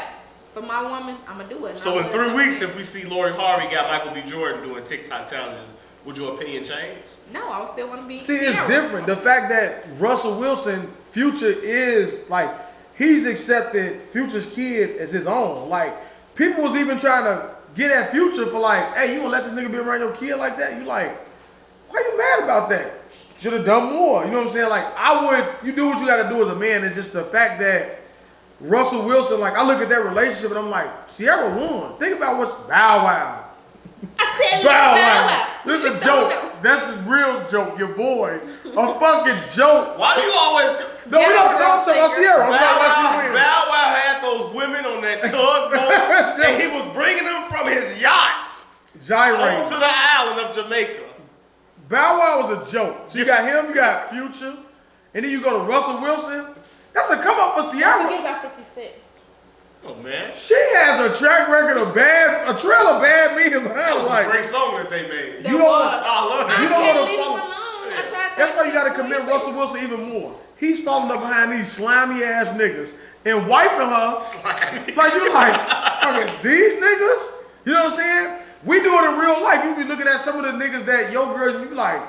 C: for my woman, I'm going to do it.
A: So in 3 weeks, if we see Lori Harvey got Michael B. Jordan doing TikTok challenges, would your opinion change?
C: No, I would still want to be
B: See,
C: Sierra.
B: it's different. The fact that Russell Wilson, Future is like, he's accepted Future's kid as his own. Like, people was even trying to get at Future for like, hey, you gonna let this nigga be around your kid like that? You like, why you mad about that? Should have done more. You know what I'm saying? Like, you do what you gotta do as a man, and just the fact that Russell Wilson, like, I look at that relationship and I'm like, Sierra won. Think about what's Bow Wow.
C: I said
B: Bow
C: Bow
B: Wow.
C: Wow.
B: This
C: You
B: is a
C: just don't
B: joke.
C: know.
B: That's the real joke, your boy. A fucking joke.
A: Why do you always...
B: No, we don't talk about
C: singer.
B: Sierra. I'm
A: Bow
B: talking about
A: Wow,
B: Sierra.
A: Bow Wow had those women on that tugboat, and he was bringing them from his yacht
B: Gyrate.
A: onto the island of Jamaica.
B: Bow Wow was a joke. So you got him, you got Future, and then you go to Russell Wilson. That's a come up for
C: Don't
B: Sierra.
C: forget about 50 Cent.
A: Oh, man.
B: She has a track record of a trail of bad men behind.
A: That was
B: Like,
A: a great song that they made.
C: That
B: You don't-
C: was.
A: I love
C: I
B: You
A: that.
B: don't
C: can't
B: wanna
C: leave him
B: follow-
C: alone. I tried
B: that's why you got to
C: that.
B: commend Russell Wilson even more. He's falling up behind these slimy ass niggas and wifing her.
A: Slimy.
B: Like, you like, okay, these niggas? You know what I'm saying? We do it in real life. You be looking at some of the niggas that your girls be like,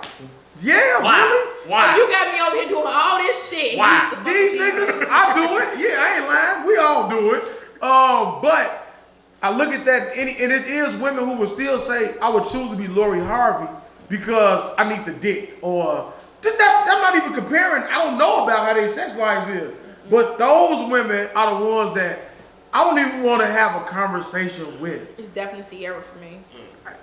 B: yeah,
A: Why?
B: really?
A: Why?
C: You got me over here doing all this shit.
A: Why?
C: You used to fuck
B: These
C: with
B: niggas, I do it. Yeah, I ain't lying. We all do it. But I look at that, and it is women who would still say, I would choose to be Lori Harvey because I need the dick. Or, I'm not even comparing. I don't know about how their sex lives is. But those women are the ones that I don't even want to have a conversation with.
C: It's definitely Sierra for me.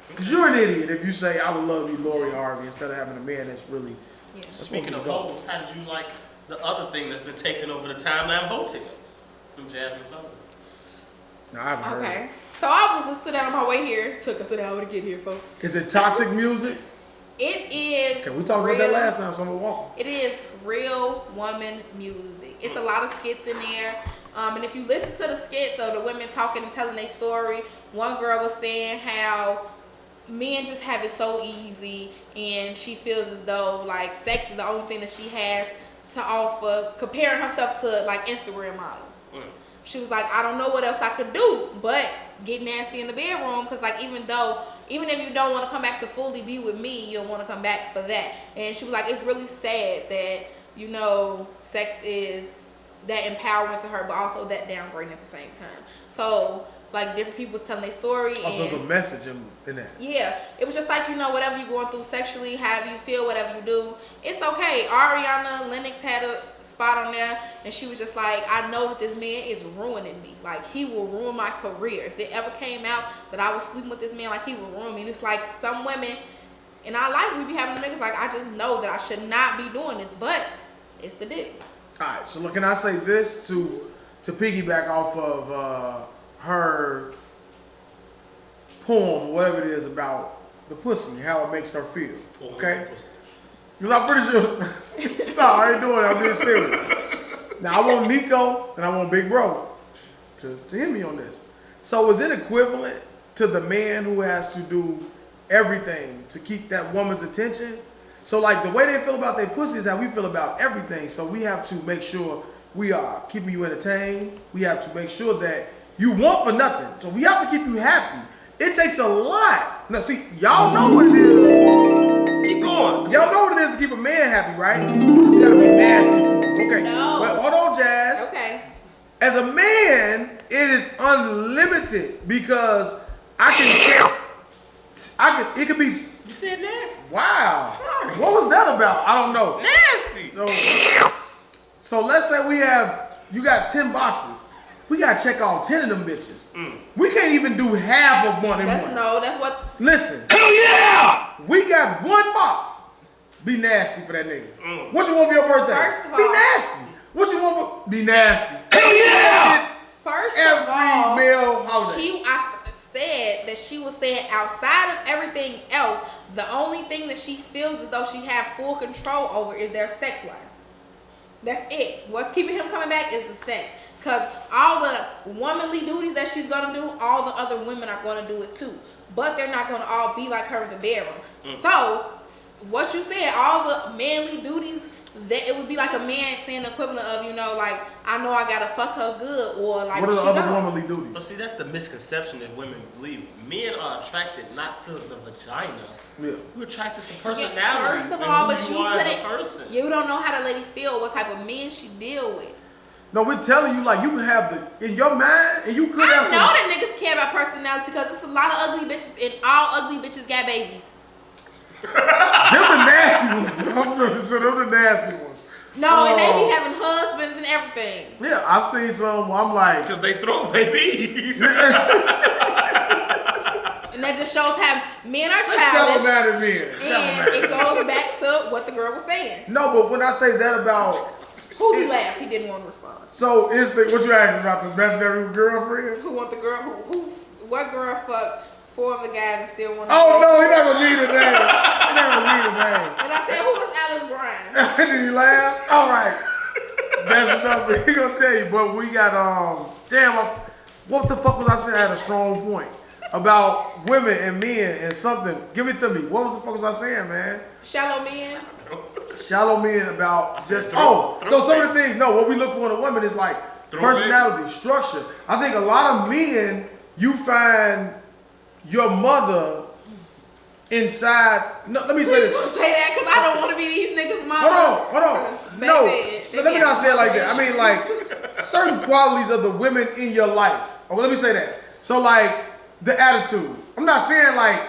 B: Because you're an idiot if you say, I would love to be Lori Harvey instead of having a man that's really...
C: Yeah.
A: Speaking of hoes, how did you like the other thing that's been taking over the timeline, hotels from Jasmine Sullivan?
B: No, I haven't heard of it.
C: Okay. So I was listening down on my way here. Took us an hour to get here, folks.
B: Is it toxic music?
C: It is.
B: Okay, we talked about that last time, so I'm gonna walk.
C: It is real woman music. It's a lot of skits in there. And if you listen to the skits of the women talking and telling their story, one girl was saying how men just have it so easy, and she feels as though like sex is the only thing that she has to offer, comparing herself to like Instagram models. She was like, I don't know what else I could do but get nasty in the bedroom, because like even if you don't want to come back to fully be with me, you'll want to come back for that. And she was like, it's really sad that, you know, sex is that empowering to her, but also that downgrading at the same time. So like different people was telling their story.
B: Also, there's a message in that.
C: Yeah, it was just like, you know, whatever you're going through sexually, however you feel, whatever you do, it's okay. Ariana Lennox had a spot on there, and she was just like, I know that this man is ruining me. Like, he will ruin my career. If it ever came out that I was sleeping with this man, like, he will ruin me. And it's like some women in our life, we be having niggas like, I just know that I should not be doing this, but it's the dick.
B: All right, so look, can I say this to piggyback off of her poem, whatever it is, about the pussy and how it makes her feel, okay? Because I'm pretty sure, no, I ain't doing it, I'm being serious. Now, I want Nico and I want Big Bro. to hit me on this. So is it equivalent to the man who has to do everything to keep that woman's attention? So like the way they feel about their pussy is how we feel about everything. So we have to make sure we are keeping you entertained. We have to make sure that you want for nothing. So we have to keep you happy. It takes a lot. Now see, y'all know what it is.
A: Keep going.
B: Y'all know what it is to keep a man happy, right? You gotta be nasty for him. Okay.
C: No.
B: Well, hold on, Jazz.
C: Okay.
B: As a man, it is unlimited because it could be.
A: You said nasty.
B: Wow.
A: Sorry.
B: What was that about? I don't know.
A: Nasty.
B: So let's say you got 10 boxes. We gotta check all 10 of them bitches. We can't even do half of one in one.
C: That's what.
B: Listen.
D: Hell yeah!
B: We got one box. Be nasty for that nigga. What you want for your birthday?
C: First of
B: be
C: all-
B: nasty. What you want for? Be nasty.
D: Hell yeah!
C: First
B: Every
C: of all,
B: male holiday.
C: I said that she was saying outside of everything else, the only thing that she feels as though she have full control over is their sex life. That's it. What's keeping him coming back is the sex. Because all the womanly duties that she's going to do, all the other women are going to do it too. But they're not going to all be like her in the bedroom. So, what you said, all the manly duties, that it would be like a man saying the equivalent of, like, I know I got to fuck her good, or like,
B: what are the
C: she
B: other
C: don't.
B: womanly duties?
A: But see, that's the misconception that women believe. Men are attracted not to the vagina.
B: Yeah.
A: We're attracted to personality.
C: First of all, but
A: you
C: don't know how the lady feel, what type of men she deal with.
B: No, we're telling you, like, you can have in your mind, and you could
C: I
B: have
C: know that niggas care about personality because there's a lot of ugly bitches, and all ugly bitches got babies.
B: Them the nasty ones. I'm pretty sure them the nasty ones.
C: No, and they be having husbands and everything.
B: Yeah, I've seen some where I'm like,
A: because they throw babies.
C: And that just shows how men are
B: let's tell them
C: childish.
B: that in here.
C: And it goes back to what the girl was saying.
B: No, but when I say that about,
C: Who's laughed? He didn't want to respond.
B: so is what you asking about the imaginary girlfriend?
C: Who want the girl? What girl fucked 4 of the guys and still want to?
B: Oh no, he not gonna read the name. He not gonna read the name.
C: And I said, who was Alice Bryan?
B: Did he laugh? All right. That's enough. He gonna tell you. But we got what the fuck was I saying? I had a strong point about women and men and something. Give it to me. What was the fuck was I saying, man?
C: Shallow men.
B: Shallow men about just
A: throw
B: so some of the things. No, what we look for in a woman is like personality, structure. I think a lot of men, you find your mother inside. No, let me say this.
C: Don't say that because I don't want to be these niggas' mama.
B: Hold on. No, let me not say it like that. I mean, like certain qualities of the women in your life. Okay, let me say that. So, like the attitude. I'm not saying like,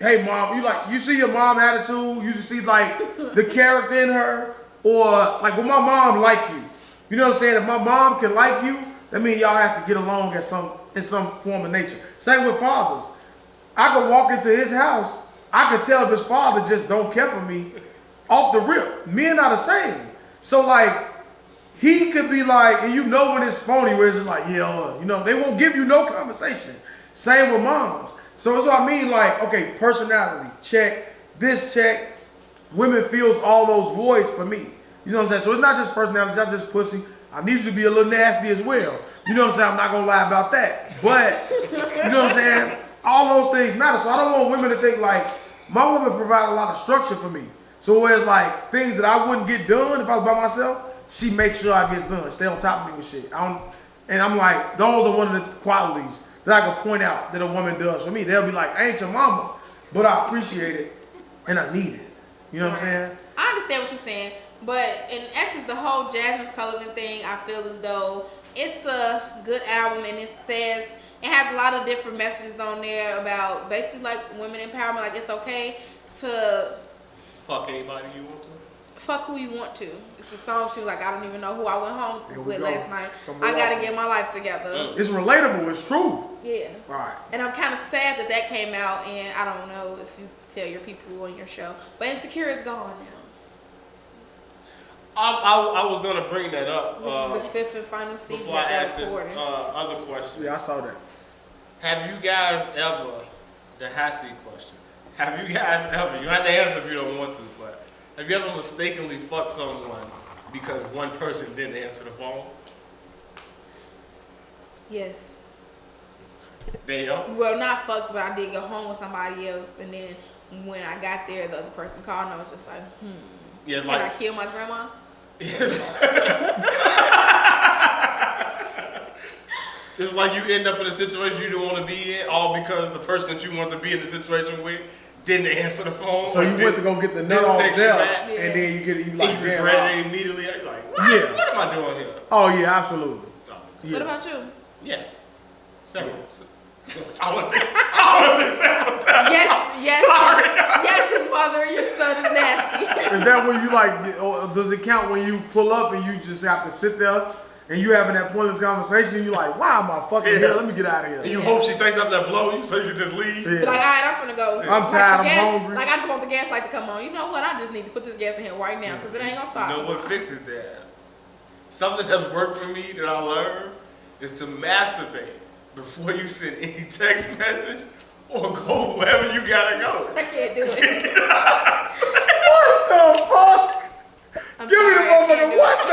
B: hey, mom, you see your mom attitude. You see like the character in her, or like when my mom like you. You know what I'm saying? If my mom can like you, that means y'all have to get along in some form of nature. Same with fathers. I could walk into his house. I could tell if his father just don't care for me off the rip. Men are the same. So like, he could be like, and you know when it's phony, where it's just like, yeah, they won't give you no conversation. Same with moms. So that's what I mean, like, okay, personality, check, this check. Women feels all those voids for me. You know what I'm saying? So it's not just personality, it's not just pussy. I need you to be a little nasty as well. You know what I'm saying? I'm not gonna lie about that. But, you know what I'm saying? All those things matter. So I don't want women to think like, my woman provide a lot of structure for me. So whereas like things that I wouldn't get done if I was by myself, she makes sure I get done. Stay on top of me with shit. And I'm like, those are one of the qualities that I can point out that a woman does for me. They'll be like, I ain't your mama, but I appreciate it and I need it. You know what I'm saying?
C: I understand what you're saying, but in essence, the whole Jasmine Sullivan thing, I feel as though it's a good album, and it has a lot of different messages on there about basically like women empowerment. Like it's okay to
A: fuck anybody you want to.
C: Fuck who you want to. It's a song she was like, I don't even know who I went home with last night.
B: Somewhere
C: I gotta
B: else.
C: get my life together.
B: It's relatable. It's true.
C: Yeah.
B: All right.
C: And I'm kind of sad that came out, and I don't know if you tell your people on your show, but Insecure is gone now.
A: I was gonna bring that up.
C: This is the 5th and final season
A: before I ask
C: that they're
A: this
C: recording.
A: other question.
B: Yeah, I saw that.
A: Have you guys ever, the Hassie question, have you guys ever, you don't have to answer if you don't want to, but have you ever mistakenly fucked someone because one person didn't answer the phone?
C: Yes.
A: Damn.
C: Well, not fucked, but I did go home with somebody else, and then when I got there, the other person called, and I was just like,
A: Yeah,
C: can I kill my grandma?
A: Yes. It's like you end up in a situation you don't want to be in, all because the person that you want to be in the situation with didn't answer the phone.
B: So you went to go get the nut off there,
A: yeah.
B: and then you like,
A: you regret it immediately. You're like, what?
B: Yeah.
A: What am I doing here?
B: Oh yeah, absolutely.
A: Oh,
B: Yeah.
C: What about you?
A: yes. Several. I want to say several times.
C: Yes.
A: Sorry.
C: Yes, his mother, your son is nasty.
B: Is that when you like? Or does it count when you pull up and you just have to sit there and you having that pointless conversation and you like, why am I fucking here? Let me get out of here.
A: And you hope she say something that blow you so you can just leave.
B: Yeah.
C: Like, all right, I'm finna go.
B: I'm tired. I'm hungry.
C: Like, I just want the gas light to come on. You know what? I just need to put this gas in here right now because it ain't gonna stop.
A: You know what fixes that? Something that's worked for me that I learned is to masturbate before you send any text message or go wherever you gotta go.
C: I can't do it.
B: What the fuck?
C: I'm
B: Give me the
C: sorry, I can't
B: motherfucker.
C: do
B: What
C: it.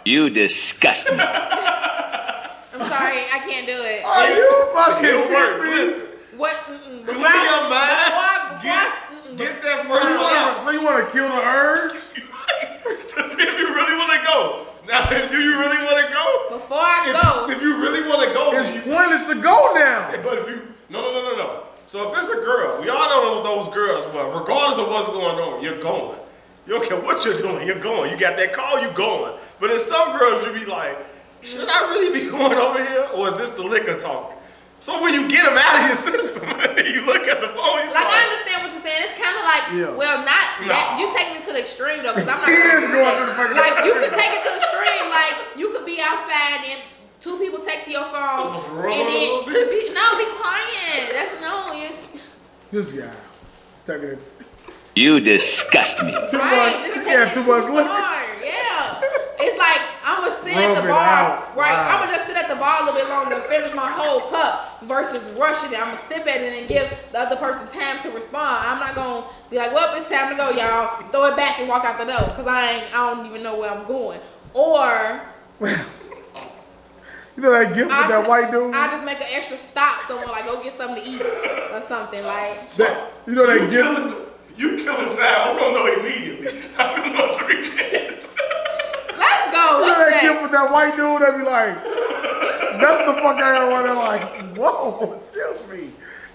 B: the?
D: You disgust me.
C: I'm sorry, I can't do it.
B: Are you fucking
A: It works.
B: kidding me?
A: Listen.
C: What?
A: Clear your mind.
C: Before
A: Get that first one out.
B: So you want to kill the urge?
A: To see if you really want to go. Now, do you really want to go?
C: Before I go.
A: If you really want to go,
B: It's pointless to go now.
A: but if you no. So if it's a girl, we all know those girls. Well, regardless of what's going on, you're going. You don't care what you're doing, you're going. You got that call, you going. But there's some girls you be like, should I really be going over here, or is this the liquor talking? So when you get them out of your system, and you look at the phone, you
C: Like, I understand what you're saying. It's kind of like, well, not that you taking it to the extreme though, because I'm not.
B: He is going to the fucking.
C: Like, you can take it to the extreme. Like, you could be outside and two people text your phone,
A: Just roll
C: and
A: a little
C: then
A: bit.
C: be quiet. That's no.
B: This guy taking it
D: You disgust me.
B: too
C: Right,
B: much.
C: just
B: Yeah,
C: taking
B: too
C: it
B: much liquor.
C: far. Yeah. It's like I'm gonna sit at
B: Rub
C: the
B: it
C: bar,
B: out.
C: right?
B: Wow.
C: I'm gonna just sit at the bar a little bit longer and finish my whole cup versus rushing it. I'm gonna sip at it and give the other person time to respond. I'm not gonna be like, well, it's time to go, y'all. Throw it back and walk out the door because I don't even know where I'm going. Or
B: You know that gift with that white dude?
C: I just make an extra stop somewhere, like go get something to eat or something like.
B: You know that gift?
A: You killing time. I'm gonna know immediately. I'm gonna know 3 minutes.
C: Let's go.
B: You know
C: What's
B: that
C: next?
B: gift with that white dude that be like, that's the fuck I got right there like, whoa, excuse me.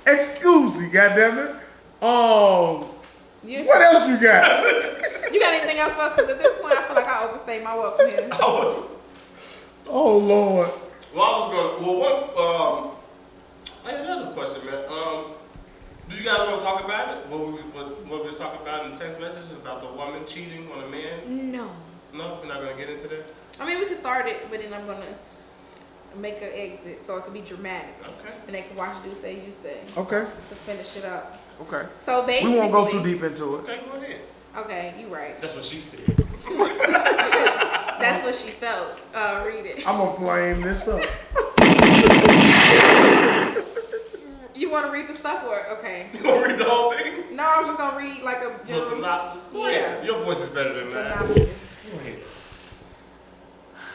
B: Excuse me, goddammit. What else you got?
C: You got anything else for us? Because at this point, I feel like I overstayed my welcome here.
B: Oh Lord.
A: Well, I was going. Well, I had another question, man. Do you guys want to talk about it? What we was talking about in the text messages about the woman cheating on a man?
C: No.
A: No, we're not gonna get into that.
C: I mean, we can start it, but then I'm gonna make an exit so it can be dramatic.
A: Okay.
C: And they can watch Do Say You Say.
B: Okay.
C: To finish it up.
B: Okay.
C: So basically,
B: We won't go too deep into it.
A: Okay, go ahead.
C: Okay, you right.
A: That's what she said.
C: That's what she felt. Read it.
B: I'm gonna flame this up.
C: You want to read the stuff or okay?
A: You gonna read the whole thing?
C: No, I'm just gonna read like a
A: No synopsis? Go
C: Yeah.
A: ahead. Your voice is better than mine.
C: synopsis.
A: Go ahead.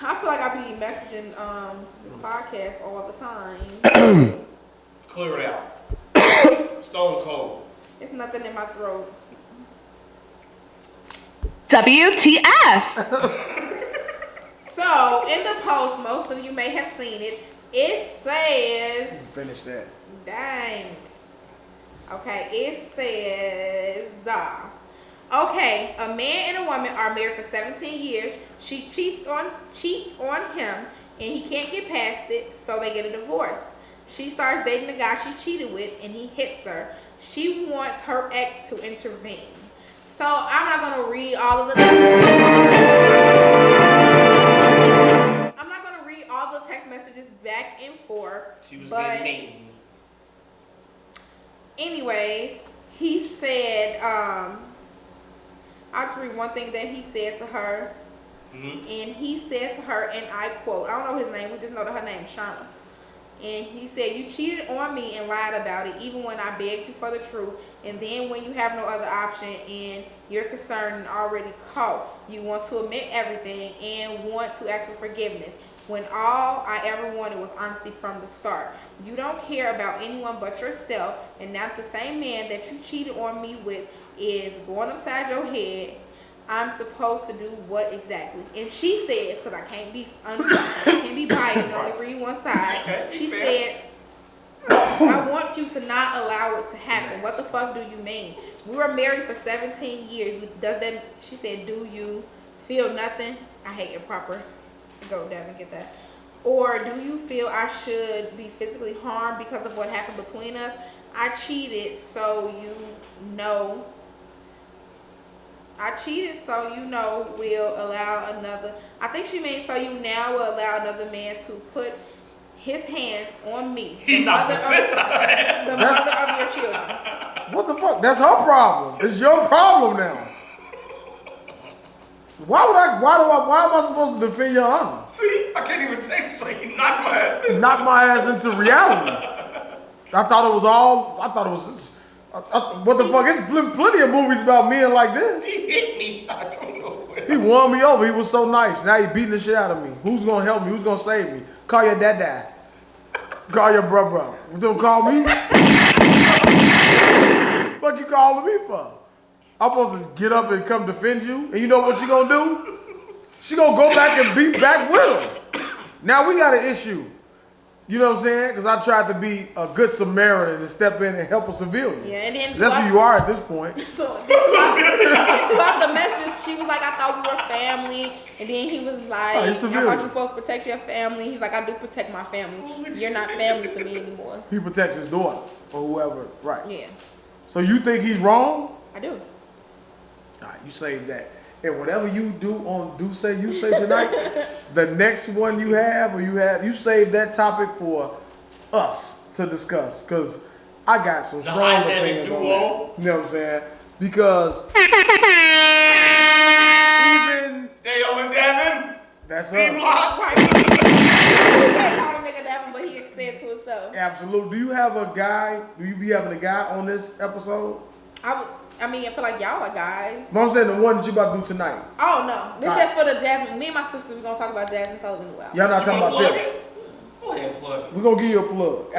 C: I feel like I be messaging this podcast all the time.
A: Clear it out. Stone cold.
C: It's nothing in my throat.
E: WTF?
C: So in the post, most of you may have seen it. It says,
B: Finish that.
C: dang. Okay, it says, okay, a man and a woman are married for 17 years. She cheats on him, and he can't get past it, so they get a divorce. She starts dating the guy she cheated with, and he hits her. She wants her ex to intervene. So I'm not gonna read all of the. I'm not gonna read all the text messages back and forth.
A: She was
C: but
A: being mean.
C: anyways, he said, I'll just read one thing that he said to her.
A: Mm-hmm.
C: And he said to her, and I quote, I don't know his name, we just know that her name is Shauna. And he said, you cheated on me and lied about it, even when I begged you for the truth. And then when you have no other option and you're concerned and already caught, you want to admit everything and want to ask for forgiveness. when all I ever wanted was honesty from the start. You don't care about anyone but yourself, and now the same man that you cheated on me with is going upside your head. I'm supposed to do what exactly? And she says, because I can't be biased and only read one side. She said, I want you to not allow it to happen. What the fuck do you mean? We were married for 17 years. Does that? She said, do you feel nothing? I hate improper. Go, Devin, get that. Or do you feel I should be physically harmed because of what happened between us? I cheated, so you know. Will allow another. I think she means so you now will allow another man to put his hands on me.
A: He knocked the sense out of her.
C: The mother of your children.
B: What the fuck? That's her problem. It's your problem now. Why am I supposed to defend your honor?
A: See, I can't even text straight. He knocked my ass in.
B: Knock my ass into reality. I thought it was what the fuck? There's plenty of movies about men like this.
A: He hit me. I don't know where.
B: He won me over. He was so nice. Now he beating the shit out of me. Who's gonna help me? Who's gonna save me? Call your dad. Call your bro. You don't call me? What you calling me for? I'm supposed to get up and come defend you, and you know what she gonna do? She gonna go back and beat back with him. Now we got an issue. You know what I'm saying? Because I tried to be a good Samaritan and step in and help a civilian.
C: Yeah, and then
B: that's who you are at this point.
C: So throughout the message, she was like, I thought we were family. And then he was like, I thought you were supposed to protect your family. He's like, I do protect my family. You're not family to me anymore.
B: He protects his daughter or whoever. Right.
C: Yeah.
B: So you think he's wrong?
C: I do.
B: All right, you save that. And whatever you do on You Say tonight, the next one you save that topic for us to discuss. Because I got some strong opinions on that. You know what I'm saying? Because even
A: Dale and Devin,
B: that's
A: Dblock.
C: Right. He can't call him nigga Devin, but he said to himself.
B: Absolutely. Do you be having a guy on this episode?
C: I feel like y'all are guys.
B: But I'm saying the one that you about to do tonight.
C: Oh, no. This just for the Jasmine. Me and my sister, we're going to talk about Jasmine Sullivan well.
B: Y'all not talking about this.
A: Go ahead and plug it.
B: We're going to give you a plug.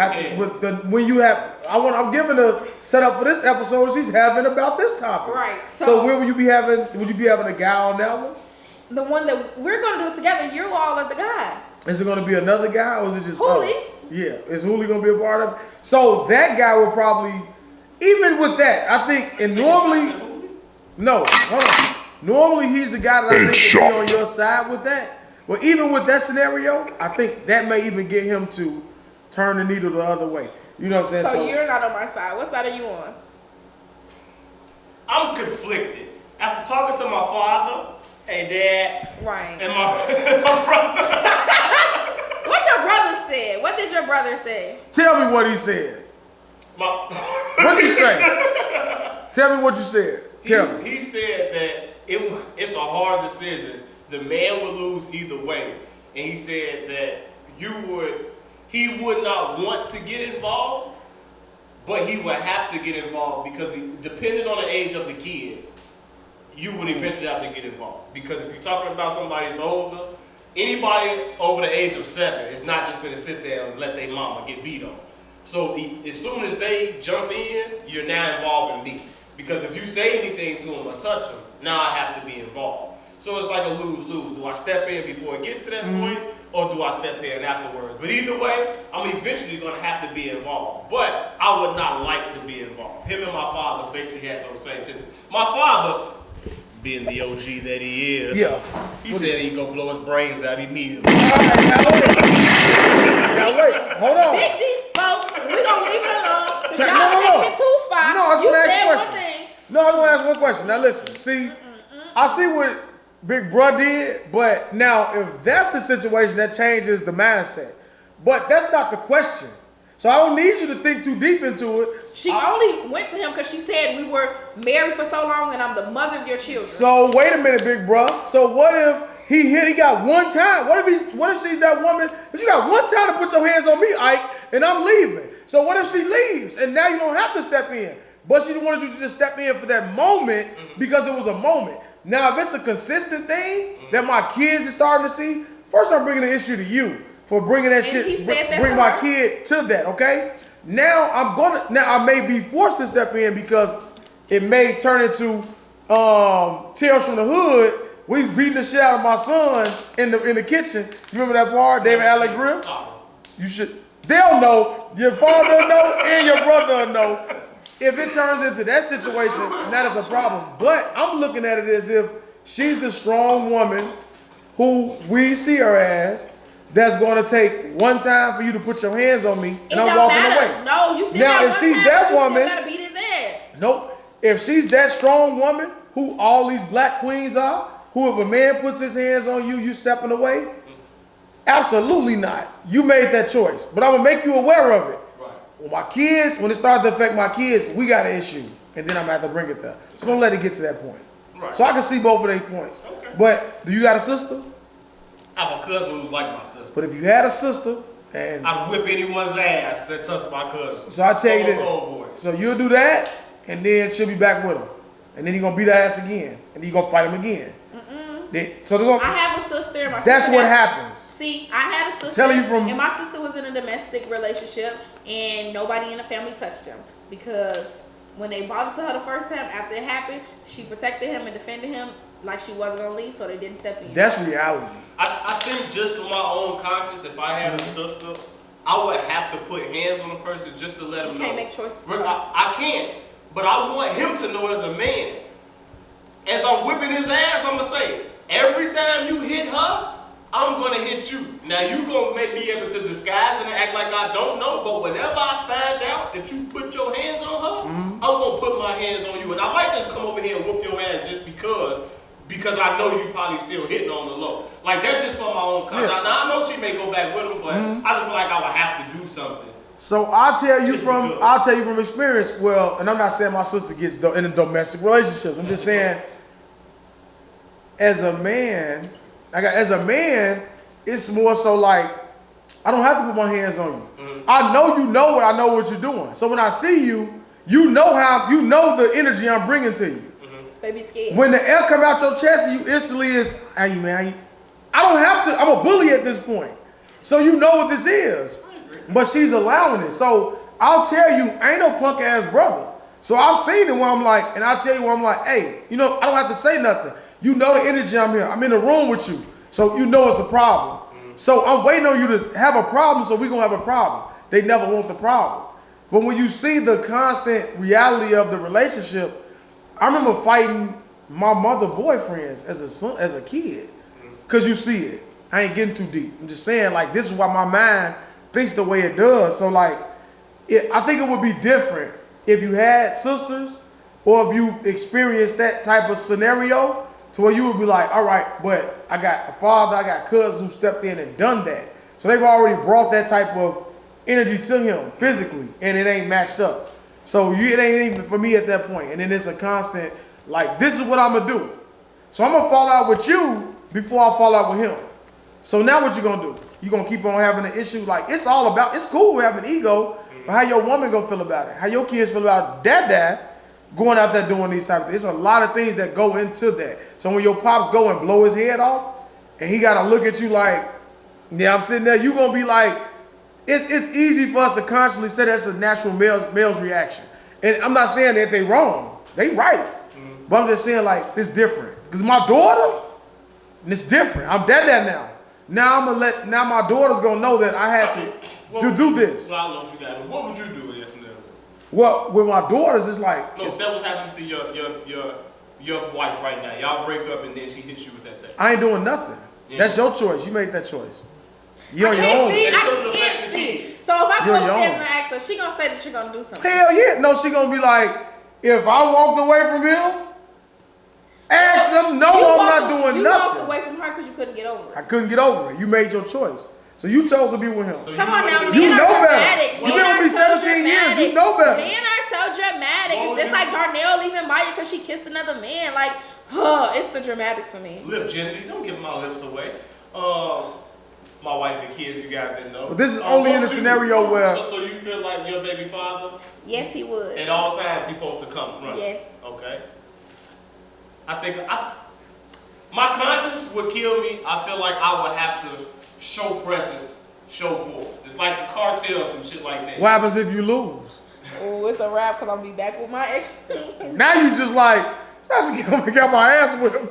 B: I'm giving a setup for this episode she's having about this topic.
C: Right.
B: So where would you be having a guy on that one?
C: The one that we're going to do it together, you all are the guy.
B: Is it going to be another guy or is it just
C: Hooli?
B: us? Yeah. Is Hooli going to be a part of it? So that guy will probably, even with that, I think, and normally... No, hold on. Normally he's the guy that I think would be on your side with that. But even with that scenario, I think that may even get him to turn the needle the other way. You know what I'm saying?
C: So you're not on my side. What side are you on?
A: I'm conflicted. After talking to my father, hey dad,
C: right,
A: and my brother.
C: What your brother said? What did your brother say?
B: Tell me what he said. What'd you say? Tell me what you said.
A: He said that it's a hard decision. The man would lose either way. And he said that he would not want to get involved, but he would have to get involved because depending on the age of the kids, you would eventually have to get involved. Because if you're talking about somebody that's older, anybody over the age of 7 is not just going to sit there and let their mama get beat on. So as soon as they jump in, you're now involving me. Because if you say anything to them or touch them, now I have to be involved. So it's like a lose-lose. Do I step in before it gets to that point, or do I step in afterwards? But either way, I'm eventually going to have to be involved. But I would not like to be involved. Him and my father basically had those same sentences. My father, being the OG that he is, he said he'd go blow his brains out immediately.
B: All right, now wait, hold on.
C: Big D spoke. We're going to leave it alone. Because
B: No.
C: y'all taking it too far.
B: No, I was
C: you
B: gonna ask
C: said
B: a
C: one
B: question.
C: thing.
B: No, I was going to ask one question. Now listen, see, I see what Big Bruh did, but now if that's the situation, that changes the mindset. But that's not the question. So I don't need you to think too deep into it.
C: She only went to him because she said we were married for so long and I'm the mother of your children.
B: So wait a minute, Big Bruh. So what if he got one time? What if she's that woman? If you got one time to put your hands on me, Ike, and I'm leaving. So what if she leaves and now you don't have to step in? But she wanted you to just step in for that moment because it was a moment. Now, if it's a consistent thing that my kids are starting to see, First, I'm bringing the issue to you for bringing that shit.
C: He said that
B: bring
C: for
B: my
C: her?
B: kid to that. Okay. Now I may be forced to step in because it may turn into Tales from the Hood. We beating the shit out of my son in the kitchen. You remember that part, David Allen Griff? You should. They'll know. Your father will know and your brother will know. If it turns into that situation, that is a problem. But I'm looking at it as if she's the strong woman who we see her as. That's going to take one time for you to put your hands on me, and I'm walking away.
C: No, you still
B: now,
C: got
B: if
C: one
B: she's
C: time,
B: that
C: but
B: woman,
C: you still gotta beat his ass.
B: nope. If she's that strong woman who all these black queens are, who if a man puts his hands on you, you stepping away? Absolutely not. You made that choice, but I'm gonna make you aware of it. Right. When my kids, when it starts to affect my kids, we got an issue, and then I'm gonna have to bring it there. So don't let it get to that point. Right. So I can see both of their points. Okay. But do you got a sister?
A: I have a cousin who's like my sister.
B: But if you had a sister, and
A: I'd whip anyone's ass that touched my cousin.
B: So I tell you this. So you'll do that, and then she'll be back with him, and then he's gonna beat her ass again, and he's gonna fight him again. So
C: I have a sister.
B: That's what happens.
C: See, I had a sister.
B: Tell you from.
C: And my sister was in a domestic relationship, and nobody in the family touched him because when they brought it to her the first time after it happened, she protected him and defended him like she wasn't gonna leave, so they didn't step in.
B: That's reality.
A: I think just for my own conscience, if I had a sister, I would have to put hands on a person just to let him know.
C: You can't make choices.
A: I can't, but I want him to know as a man. As I'm whipping his ass, I'm gonna say, every time you hit her, I'm gonna hit you. Now you gonna make me able to disguise and act like I don't know, but whenever I find out that you put your hands on her, I'm gonna put my hands on you. And I might just come over here and whoop your ass just because I know you probably still hitting on the low. Like that's just for my own conscience. Yeah. Now I know she may go back with him, but I just feel like I would have to do something.
B: So I'll tell you from experience. Well, and I'm not saying my sister gets in a domestic relationships. I'm just saying, as a man, it's more so like I don't have to put my hands on you. I know you know it. I know what you're doing. So when I see you, you know the energy I'm bringing to you.
C: They be scared.
B: When the air come out your chest, you instantly is, hey man, I don't have to. I'm a bully at this point, so you know what this is. But she's allowing it. So I'll tell you, I ain't no punk ass brother. So I've seen it where I'm like, and I'll tell you where I'm like, hey, I don't have to say nothing. You know the energy I'm here. I'm in the room with you. So you know it's a problem. So I'm waiting on you to have a problem, so we're going to have a problem. They never want the problem. But when you see the constant reality of the relationship, I remember fighting my mother boyfriends as a kid. Because you see it. I ain't getting too deep. I'm just saying, like, this is why my mind thinks the way it does. So, like, I think it would be different if you had sisters or if you experienced that type of scenario to where you would be like, all right, but I got a father, I got cousins who stepped in and done that. So they've already brought that type of energy to him physically, and it ain't matched up. So it ain't even for me at that point. And then it's a constant, like, this is what I'm going to do. So I'm going to fall out with you before I fall out with him. So now what you going to do? You going to keep on having an issue? Like, it's cool having ego, but how your woman going to feel about it? How your kids feel about dad going out there doing these type of things? There's a lot of things that go into that. So when your pops go and blow his head off, and he got to look at you like, yeah, I'm sitting there, you going to be like, it's easy for us to consciously say that's a natural male's reaction. And I'm not saying that they wrong. They right. But I'm just saying, like, it's different. Because my daughter, it's different. I'm dad now. Now my daughter's going to know that I had to do this.
A: So I don't know if you got it. What would you do in that scenario?
B: Well, with my daughters, it's like...
A: No, that was happening to your wife right now. Y'all break up and then she hits you with that tape.
B: I ain't doing nothing. Yeah. That's your choice. You made that choice. You're on your own.
C: I can't see. So if I go upstairs and ask her, she gonna say that you're gonna do something.
B: Hell yeah. No, she gonna be like, if I walked away from him, ask them, no, I'm not doing nothing. You walked
C: away from her because you couldn't get over it.
B: I couldn't get over it. You made your choice. So you chose to be with him. So
C: come on now,
B: you know
C: better.
B: You've been with me 17 years. You know better.
C: Men are so dramatic. It's just like Darnell leaving Maya because she kissed another man. Like, it's the dramatics for me.
A: Lip Jenny, don't give my lips away. My wife and kids, you guys didn't know.
B: But this is only in a scenario where...
A: So you feel like your baby father?
C: Yes, he would.
A: At all times, he's supposed to come, right?
C: Yes.
A: Okay. My conscience would kill me. I feel like I would have to show presence, show force. It's like a cartel or some shit like that.
B: What happens if you lose?
C: Oh, it's a wrap because I'm gonna be back with my ex.
B: Now you just like, I just got my ass with him.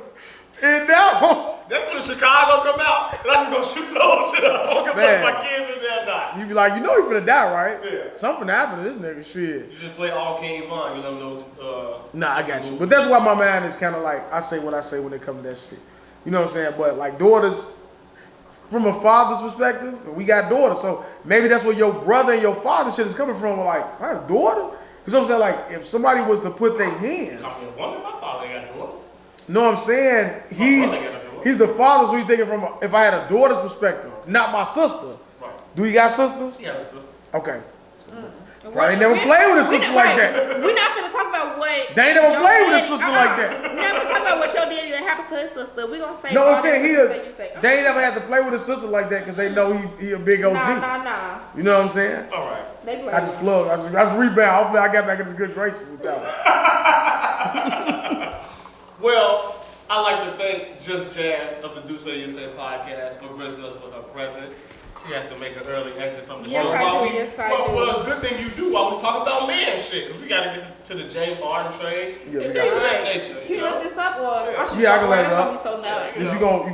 B: And now,
A: that's when the Chicago come out, and I just gonna shoot the whole shit up. I don't give a fuck if my kids in there or not.
B: You be like, you know he finna die, right?
A: Yeah.
B: Something happened to this nigga, shit.
A: You just play all King Von, you let them know.
B: Nah, I got you. But that's why my mind is kind of like, I say what I say when it comes to that shit. You know what I'm saying? But like daughters, from a father's perspective, we got daughters. So maybe that's where your brother and your father shit is coming from. Like, I have a daughter? Because I'm saying, like, if somebody was to put their hands.
A: I mean, one of my father got daughters.
B: No, I'm saying he's the father, so he's thinking from if I had a daughter's perspective, not my sister.
A: Right.
B: Do he got sisters?
A: He has a sister.
B: Okay. Probably never played with a sister like that.
C: We're not gonna talk about what.
B: They ain't never played with a sister like that.
C: We're not gonna talk about what your daddy that happened to his sister. We're gonna say.
B: No, I'm saying
C: they
B: ain't never had to play with a sister like that because they know he a big OG.
C: Nah.
B: You know what I'm saying?
A: All right.
C: They play.
B: I just plug. I just rebound. Hopefully I got back in his good graces with that one.
A: Well, I'd like to thank Just Jazz of the Do So You Say podcast for gracing us with her presence. She has to make an early exit from the show.
C: Yes, I do.
A: Well, it's a good thing you do while we talk about man shit, because we got to get to the James Harden trade and things of that nature.
C: Can you let this up or?
B: Yeah, I can let it up.
C: It's gonna be so nice.
B: Is we gonna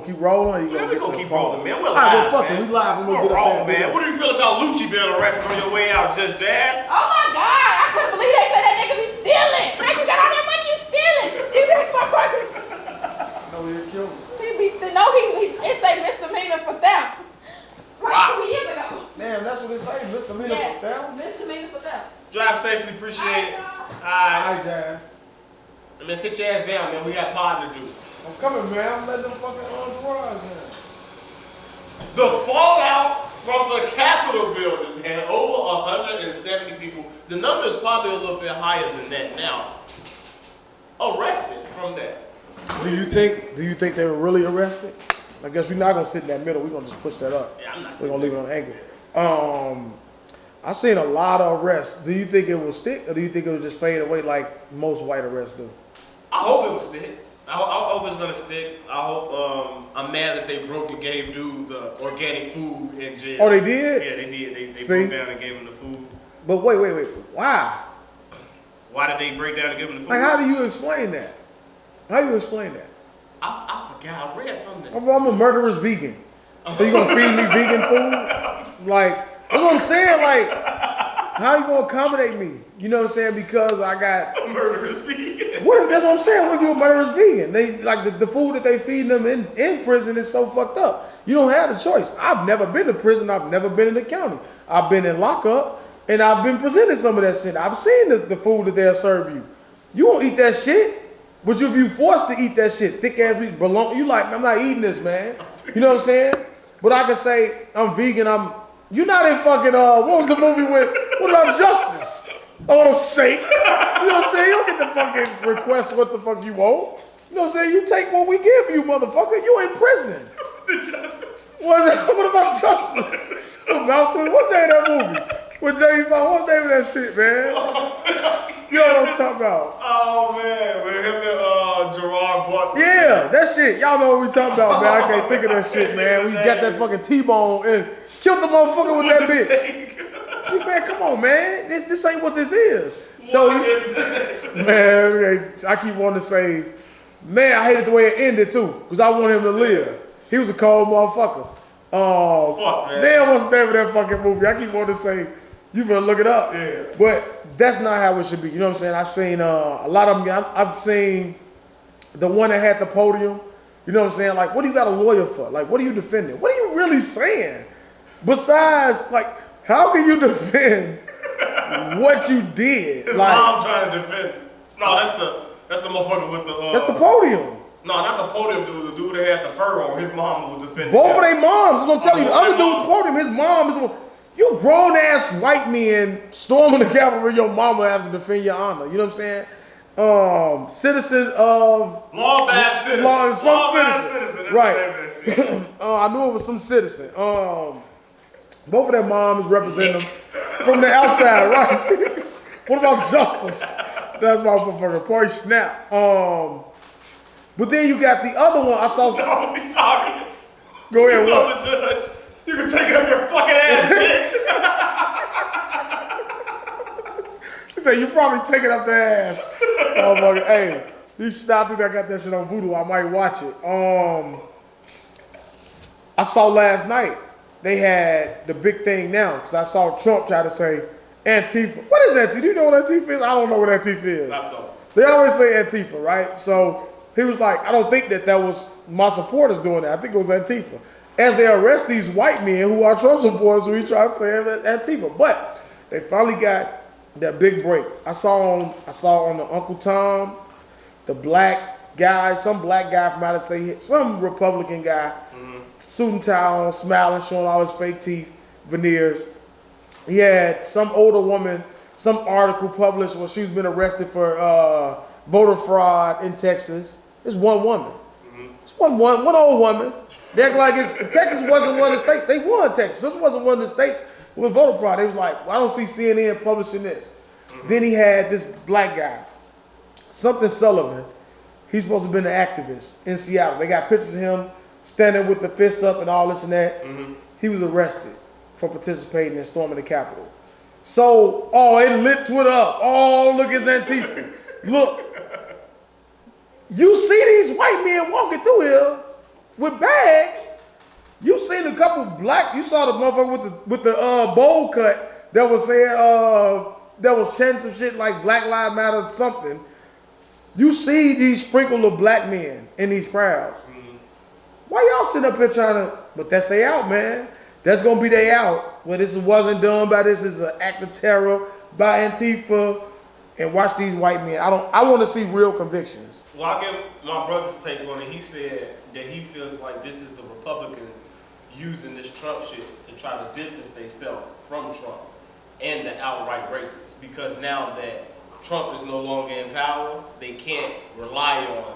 B: keep rolling? Or you
A: Man, we gonna keep rolling, man. We're
B: All right,
A: live,
B: well, fuck
A: man.
B: it. We live when we
A: We're
B: get up
A: wrong,
B: there.
A: man. What do you feel about Lucci being arrested on your way out, Just Jazz?
C: Oh my God! I couldn't believe they said that nigga be stealing. How you got all that money? You stealing? He makes my money.
B: No, he'll kill me.
C: He be stealing. No, it say misdemeanor for theft. Like 2 years ago.
B: Damn, that's what it say. Misdemeanor
C: Yes,
B: for theft.
C: misdemeanor for theft.
A: Drive safely, appreciate it.
B: All right, Jan.
A: Man, sit your ass down, man. We got pod to do.
B: I'm coming, man. I'm letting them fucking garage, man.
A: The fallout from the Capitol building, man. Over 170 people. The number is probably a little bit higher than that now. Arrested from that.
B: Do you think they were really arrested? I guess we're not gonna sit in that middle. We're gonna just push that up.
A: Yeah, I'm not
B: We're gonna leave it on angle. I seen a lot of arrests. Do you think it will stick, or do you think it will just fade away like most white arrests do?
A: I hope it will stick. I hope it's gonna stick. I hope. I'm mad that they broke and gave dude the organic food in jail.
B: Oh, they did?
A: Yeah, they did. They
B: See?
A: broke down and gave him the food.
B: But wait. Why?
A: Why did they break down and give him the food?
B: Like, how do you explain that? How do you explain that?
A: I forgot. I read something.
B: I'm a murderous vegan. So you gonna feed me vegan food? Like, that's what I'm saying. Like, how you gonna accommodate me? You know what I'm saying? Because I got
A: A murderous vegan.
B: that's what I'm saying. What if you're a murderous vegan? They like the food that they feed them in prison is so fucked up. You don't have the choice. I've never been to prison. I've never been in the county. I've been in lockup and I've been presented some of that shit. I've seen the food that they'll serve you. You won't eat that shit. But if you forced to eat that shit, thick ass meat belong. You like, I'm not eating this, man. You know what I'm saying? But I can say I'm vegan. You're not in fucking what was the movie with? What about Justice? On a steak. You know what I'm saying? You don't get to fucking request what the fuck you want. You know what I'm saying? You take what we give you, motherfucker. You in prison. What about Justice? What's the name of that movie? With Jamie Foxx, what's the name of that shit, man? You know what I'm talking about?
A: Oh man, with him and Gerard Butler.
B: Yeah, that shit. Y'all know what we talking about, man. I can't think of that shit, man. We got that fucking T-bone and killed the motherfucker with that bitch. Man, come on, man. This ain't what this is. So, man, I keep wanting to say, man, I hated the way it ended too, because I want him to live. He was a cold motherfucker.
A: Fuck, man.
B: Damn, what's the name of that fucking movie? I keep wanting to say, you better look it up.
A: Yeah.
B: But that's not how it should be. You know what I'm saying? I've seen a lot of them. I've seen the one that had the podium. You know what I'm saying? Like, what do you got a lawyer for? Like, what are you defending? What are you really saying? Besides, like, how can you defend what you did?
A: His
B: like,
A: mom trying to defend. No, that's the motherfucker with the.
B: That's the podium.
A: No, not the podium dude. The dude that had the fur on. His mom was defending.
B: Both of their moms. I'm gonna tell you, the other dude with the podium, his mom is the one. You grown ass white men storming the Capitol, your mama has to defend your honor. You know what I'm saying? Citizen of
A: Law-abiding citizen.
B: Some citizen.
A: That's
B: Right.
A: the name of that shit.
B: I knew it was some citizen. Both of their moms represent them from the outside, right? What about justice? That's my motherfucker. Party snap. But then you got the other one. I saw.
A: No, he's sorry.
B: Go ahead.
A: He told the judge, "You can take it up your fucking ass, bitch."
B: He said, "You probably take it up the ass." Oh my God. Hey, these I think I got that shit on Voodoo. I might watch it. I saw last night they had the big thing now because I saw Trump try to say Antifa. What is Antifa? Do you know what Antifa is? I don't know what Antifa is. They always say Antifa, right? So he was like, I don't think that was my supporters doing that. I think it was Antifa. As they arrest these white men who are Trump supporters, who he tried to say Antifa. But they finally got that big break. I saw on the Uncle Tom, the black guy, some black guy from out of state, some Republican guy, suit and tie on, smiling, showing all his fake teeth, veneers. He had some older woman, some article published where she's been arrested for voter fraud in Texas. It's one woman. It's one old woman. They act like Texas wasn't one of the states. They won Texas. This wasn't one of the states with voter fraud. They was like, well, I don't see CNN publishing this. Then he had this black guy, something Sullivan. He's supposed to have been an activist in Seattle. They got pictures of him standing with the fist up and all this and that. He was arrested for participating in storming the Capitol. So, it lit Twitter up. Oh, look, it's Antifa. Look, you see these white men walking through here with bags. You seen a couple black. You saw the motherfucker with the bowl cut that was saying that was chanting some shit like Black Lives Matter or something. You see these sprinkle of black men in these crowds. Why y'all sitting up here trying to? But that's they out, man. That's gonna be they out. When this wasn't done by this is an act of terror by Antifa. And watch these white men. I want to see real convictions.
A: Well, I'll give my brother's take on it. He said that he feels like this is the Republicans using this Trump shit to try to distance themselves from Trump and the outright racists. Because now that Trump is no longer in power, they can't rely on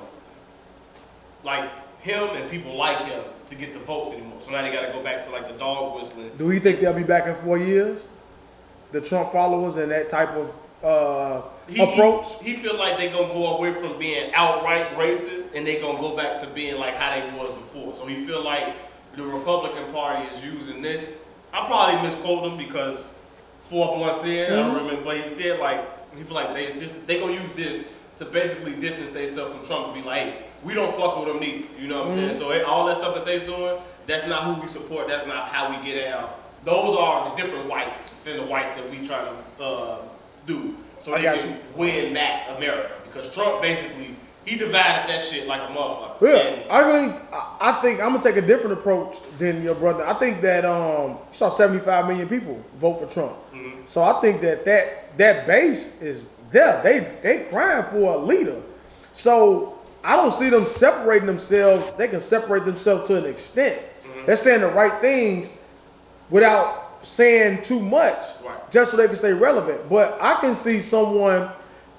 A: like him and people like him to get the votes anymore. So now they got to go back to like the dog whistling.
B: Do you think they'll be back in 4 years? The Trump followers and that type of approach?
A: He feel like they gonna go away from being outright racist and they gonna go back to being like how they was before. So he feel like the Republican Party is using this. I probably misquote him because 4+1 said, I don't remember, but he said like he feel like they gonna use this to basically distance themselves from Trump and be like, hey, we don't fuck with them neither. You know what I'm saying? So all that stuff that they doing, that's not who we support. That's not how we get out. Those are the different whites than the whites that we try to do. So they can win back America. Because Trump basically, he divided that shit like a motherfucker.
B: Yeah, I think I'm gonna take a different approach than your brother. I think that you saw 75 million people vote for Trump. So I think that base is there. They crying for a leader. So I don't see them separating themselves. They can separate themselves to an extent. They're saying the right things without saying too much, just so they can stay relevant. But I can see someone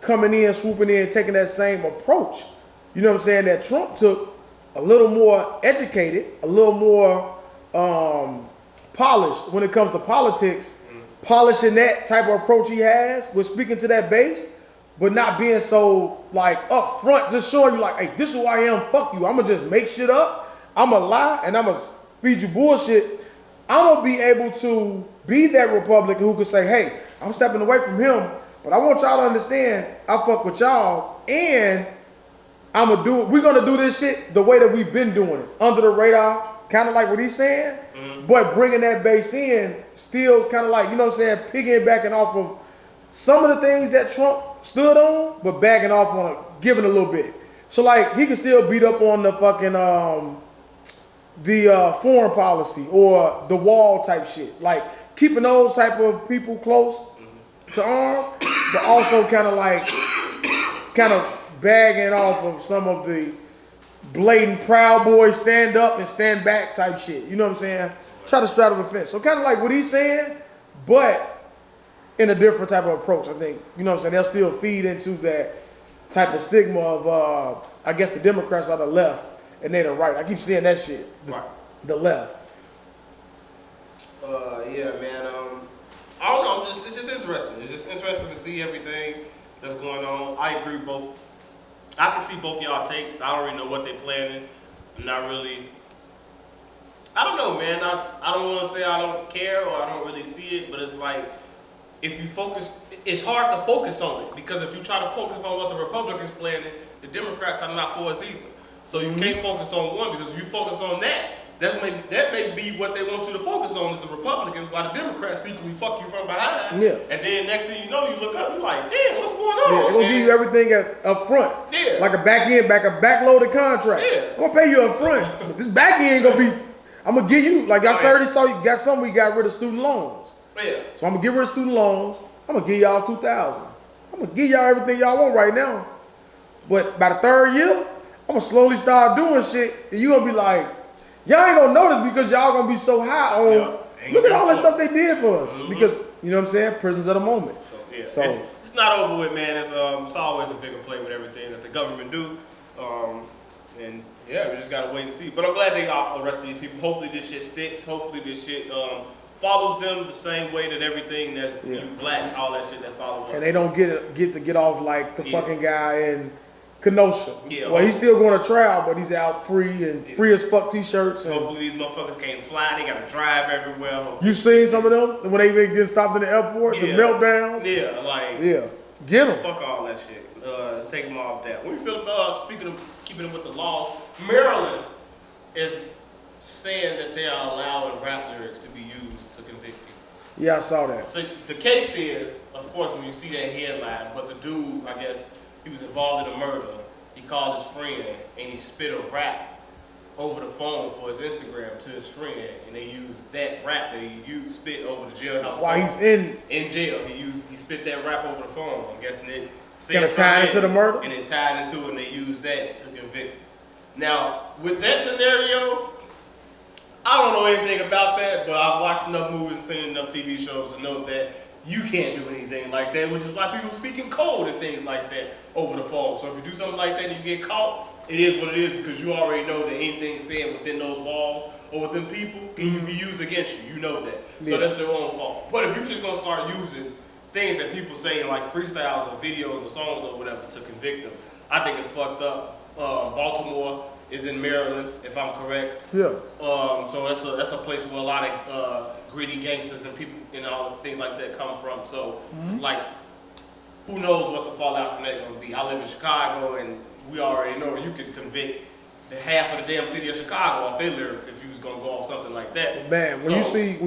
B: coming in, swooping in, taking that same approach. You know what I'm saying? That Trump took a little more educated, a little more polished when it comes to politics, polishing that type of approach he has with speaking to that base, but not being so like upfront, just showing you like, hey, this is who I am, fuck you. I'm gonna just make shit up, I'm gonna lie, and I'm gonna feed you bullshit. I'm gonna be able to be that Republican who could say, hey, I'm stepping away from him, but I want y'all to understand I fuck with y'all, and I'm gonna do it. We're gonna do this shit the way that we've been doing it, under the radar, kind of like what he's saying, but bringing that base in, still kind of like, you know what I'm saying, piggybacking off of some of the things that Trump stood on, but backing off on it, giving a little bit. So like he can still beat up on the fucking the foreign policy or the wall type shit, like keeping those type of people close to arm, but also kind of bagging off of some of the blatant Proud Boys stand up and stand back type shit. You know what I'm saying? Try to straddle the fence. So kind of like what he's saying, but in a different type of approach. I think, you know what I'm saying, they'll still feed into that type of stigma of I guess the Democrats are the left and they're the right. I keep seeing that shit. The left.
A: Yeah, man. I don't know. It's just interesting. It's just interesting to see everything that's going on. I agree both I can see both y'all takes. I don't really know what they're planning. I'm not really. I don't know, man. I don't want to say I don't care or I don't really see it, but it's like if you focus, it's hard to focus on it because if you try to focus on what the Republicans planning, the Democrats are not for us either. So you can't focus on one because if you focus on that may be what they want you to focus on is the Republicans, while the Democrats secretly fuck you from behind.
B: Yeah.
A: And then next thing you know, you look up, you're like, damn, what's going on?
B: Yeah, they're gonna give you everything up front.
A: Yeah.
B: Like a backloaded contract.
A: Yeah.
B: I'm gonna pay you up front. But this back end gonna be, I'm gonna give you, like I already saw you got some, we got rid of student loans.
A: Yeah.
B: So I'm gonna get rid of student loans. I'm gonna give y'all $2,000. I'm gonna give y'all everything y'all want right now. But by the third year, I'm gonna slowly start doing shit, and you gonna be like, y'all ain't gonna notice because y'all gonna be so high on. Look at all that stuff they did for us. Because you know what I'm saying, prisons of the moment.
A: So it's not over with, man. It's always a bigger play with everything that the government do, and yeah, we just gotta wait and see. But I'm glad they arrest these people. Hopefully this shit sticks. Hopefully this shit follows them the same way that everything that you black, all that shit that follows us.
B: And they don't get off like the fucking guy in Kenosha.
A: Yeah,
B: well, he's still going to trial, but he's out free and free as fuck t-shirts. And
A: hopefully these motherfuckers can't fly. They gotta drive everywhere.
B: You seen some of them when they even get stopped in the airports and meltdowns?
A: Yeah, like
B: get them.
A: Fuck all that shit. Take them off that. What do you feel about speaking of keeping them with the laws? Maryland is saying that they are allowing rap lyrics to be used to convict people.
B: Yeah, I saw that.
A: So the case is, of course, when you see that headline, but the dude, I guess, he was involved in a murder. He called his friend and he spit a rap over the phone for his Instagram to his friend, and they used that rap that he spit over the jailhouse.
B: While he's in
A: jail, he spit that rap over the phone. I'm guessing it
B: kind of tied into the murder,
A: and then tied into it, and they used that to convict him. Now, with that scenario, I don't know anything about that, but I've watched enough movies and seen enough TV shows to know that you can't do anything like that, which is why people speak in code and things like that over the phone. So if you do something like that and you get caught, it is what it is because you already know that anything said within those walls or within people can be used against you. You know that. So that's your own fault. But if you're just going to start using things that people say in like freestyles or videos or songs or whatever to convict them, I think it's fucked up. Baltimore is in Maryland, if I'm correct.
B: Yeah.
A: So that's a place where a lot of gritty gangsters and people and all things like that come from. So it's like, who knows what the fallout from that's gonna be. I live in Chicago, and we already know you could convict the half of the damn city of Chicago off their lyrics if you was gonna go off something like that.
B: Man, when you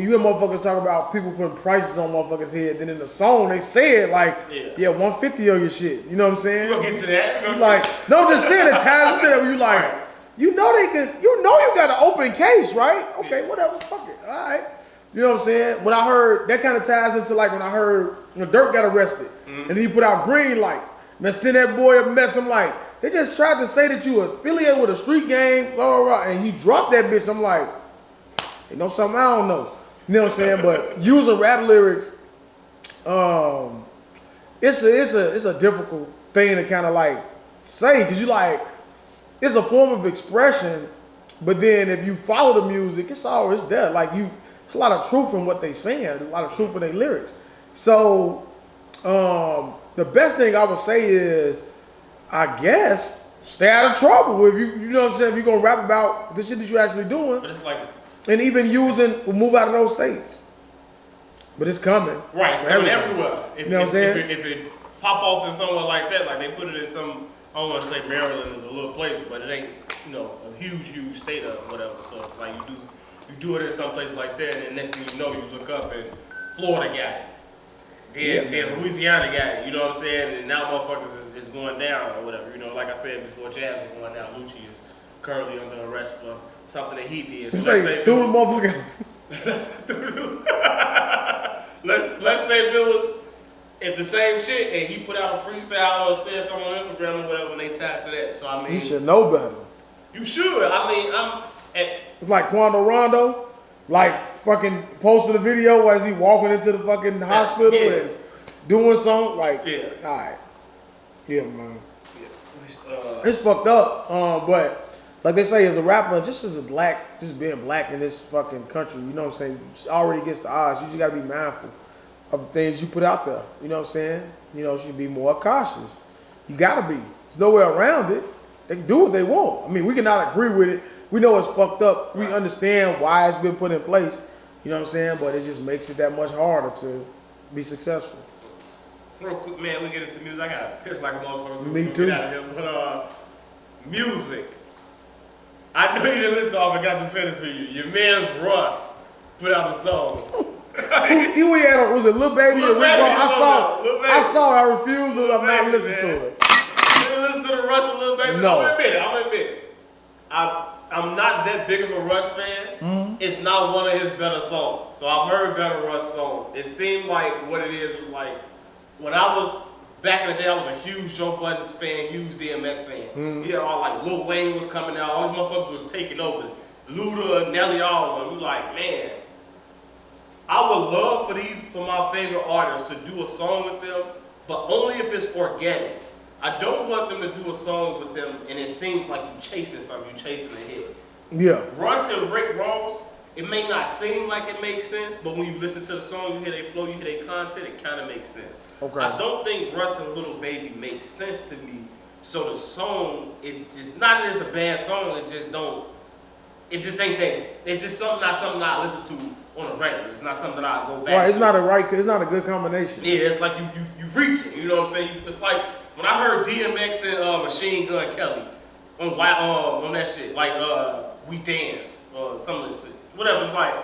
B: hear motherfuckers talk about people putting prices on motherfuckers' head, then in the song they say it like, yeah, 150 on your shit. You know what I'm saying?
A: We'll get to that.
B: Like, no, I'm just saying it ties into that where you like, you know they can, you know you got an open case, right? Okay, whatever, fuck it, all right. You know what I'm saying? When I heard, that kind of ties into like when I heard Dirk got arrested, and then he put out Green Light, and then send that boy a mess. I'm like, they just tried to say that you affiliated with a street gang, blah, blah, blah, and he dropped that bitch. I'm like, you know something I don't know. You know what I'm saying? But using rap lyrics, it's a difficult thing to kind of like say, because you like, it's a form of expression, but then if you follow the music, it's always there. Like it's a lot of truth in what they saying, a lot of truth in their lyrics. So the best thing I would say is, I guess, stay out of trouble. If you know what I'm saying, if you're gonna rap about the shit that you're actually doing,
A: but it's like,
B: and even move out of those states. But it's coming.
A: Right, it's coming everywhere.
B: You know what I'm saying?
A: If it pop off in somewhere like that, like they put it in some, I don't want to say Maryland is a little place, but it ain't, a huge state or whatever. So it's like you do it in some place like that, and then next thing you know, you look up and Florida got it. Then Louisiana got it. You know what I'm saying? And now motherfuckers is going down or whatever. Like I said before, Chaz was going down. Lucci is currently under arrest for something that he did. So let's say
B: through the motherfucker.
A: let's say if the same shit and he put out a freestyle or said something on Instagram or whatever, and they tied to that. So I mean,
B: you should know better.
A: You should. I mean,
B: it's like Quando Rondo, like fucking posted a video as he walking into the fucking hospital and doing something like, all right, man, it's fucked up. But like they say, as a rapper, just being black in this fucking country, you know what I'm saying, already against the odds. You just gotta be mindful of the things you put out there. You know what I'm saying? You should be more cautious. You gotta be. There's no way around it. They can do what they want. I mean, we cannot agree with it. We know it's fucked up. We understand why it's been put in place. You know what I'm saying? But it just makes it that much harder to be successful.
A: Real quick, man, we get into music. I got pissed like a motherfucker. So
B: Me too.
A: Get out of here. But music. I know you didn't listen to all, I got to send it to you. Your man's Russ put out a song.
B: He had was it Lil Baby or Rick Ross? I saw. I refused. I'm not listening to it.
A: You didn't listen to the Russ and Lil Baby?
B: No.
A: I'm gonna admit it. I'm not that big of a Russ fan. Mm-hmm. It's not one of his better songs. So I've heard better Russ songs. It seemed like what it is was like when I was back in the day, I was a huge Joe Budden fan, huge DMX fan. Mm-hmm. You had all like Lil Wayne was coming out, all these motherfuckers was taking over. Luda, Nelly, all of them. We like, man, I would love for my favorite artists to do a song with them, but only if it's organic. I don't want them to do a song with them and it seems like you're chasing something, you're chasing a hit.
B: Yeah.
A: Russ and Rick Ross, it may not seem like it makes sense, but when you listen to the song, you hear their flow, you hear their content, it kind of makes sense. Okay. I don't think Russ and Lil Baby makes sense to me. So the song, it just not that it's a bad song, it just ain't that. It's just not something I listen to on a regular. It's not something that I go back.
B: Right. It's not a good combination.
A: Yeah, it's like you reach it. You know what I'm saying? It's like when I heard DMX and Machine Gun Kelly on that shit, like We Dance or something, whatever. It's like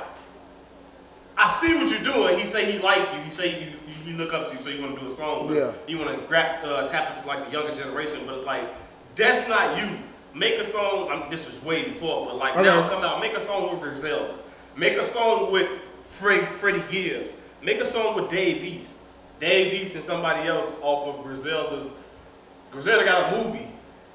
A: I see what you're doing. He say he like you. He say he look up to you, so you want to do a song with him. You want to tap into like the younger generation, but it's like that's not you. Make a song. This was way before, but like now come out. Make a song with Griselda. Make a song with Freddie Gibbs. Make a song with Dave East. Dave East and somebody else off of Griselda's. Griselda got a movie,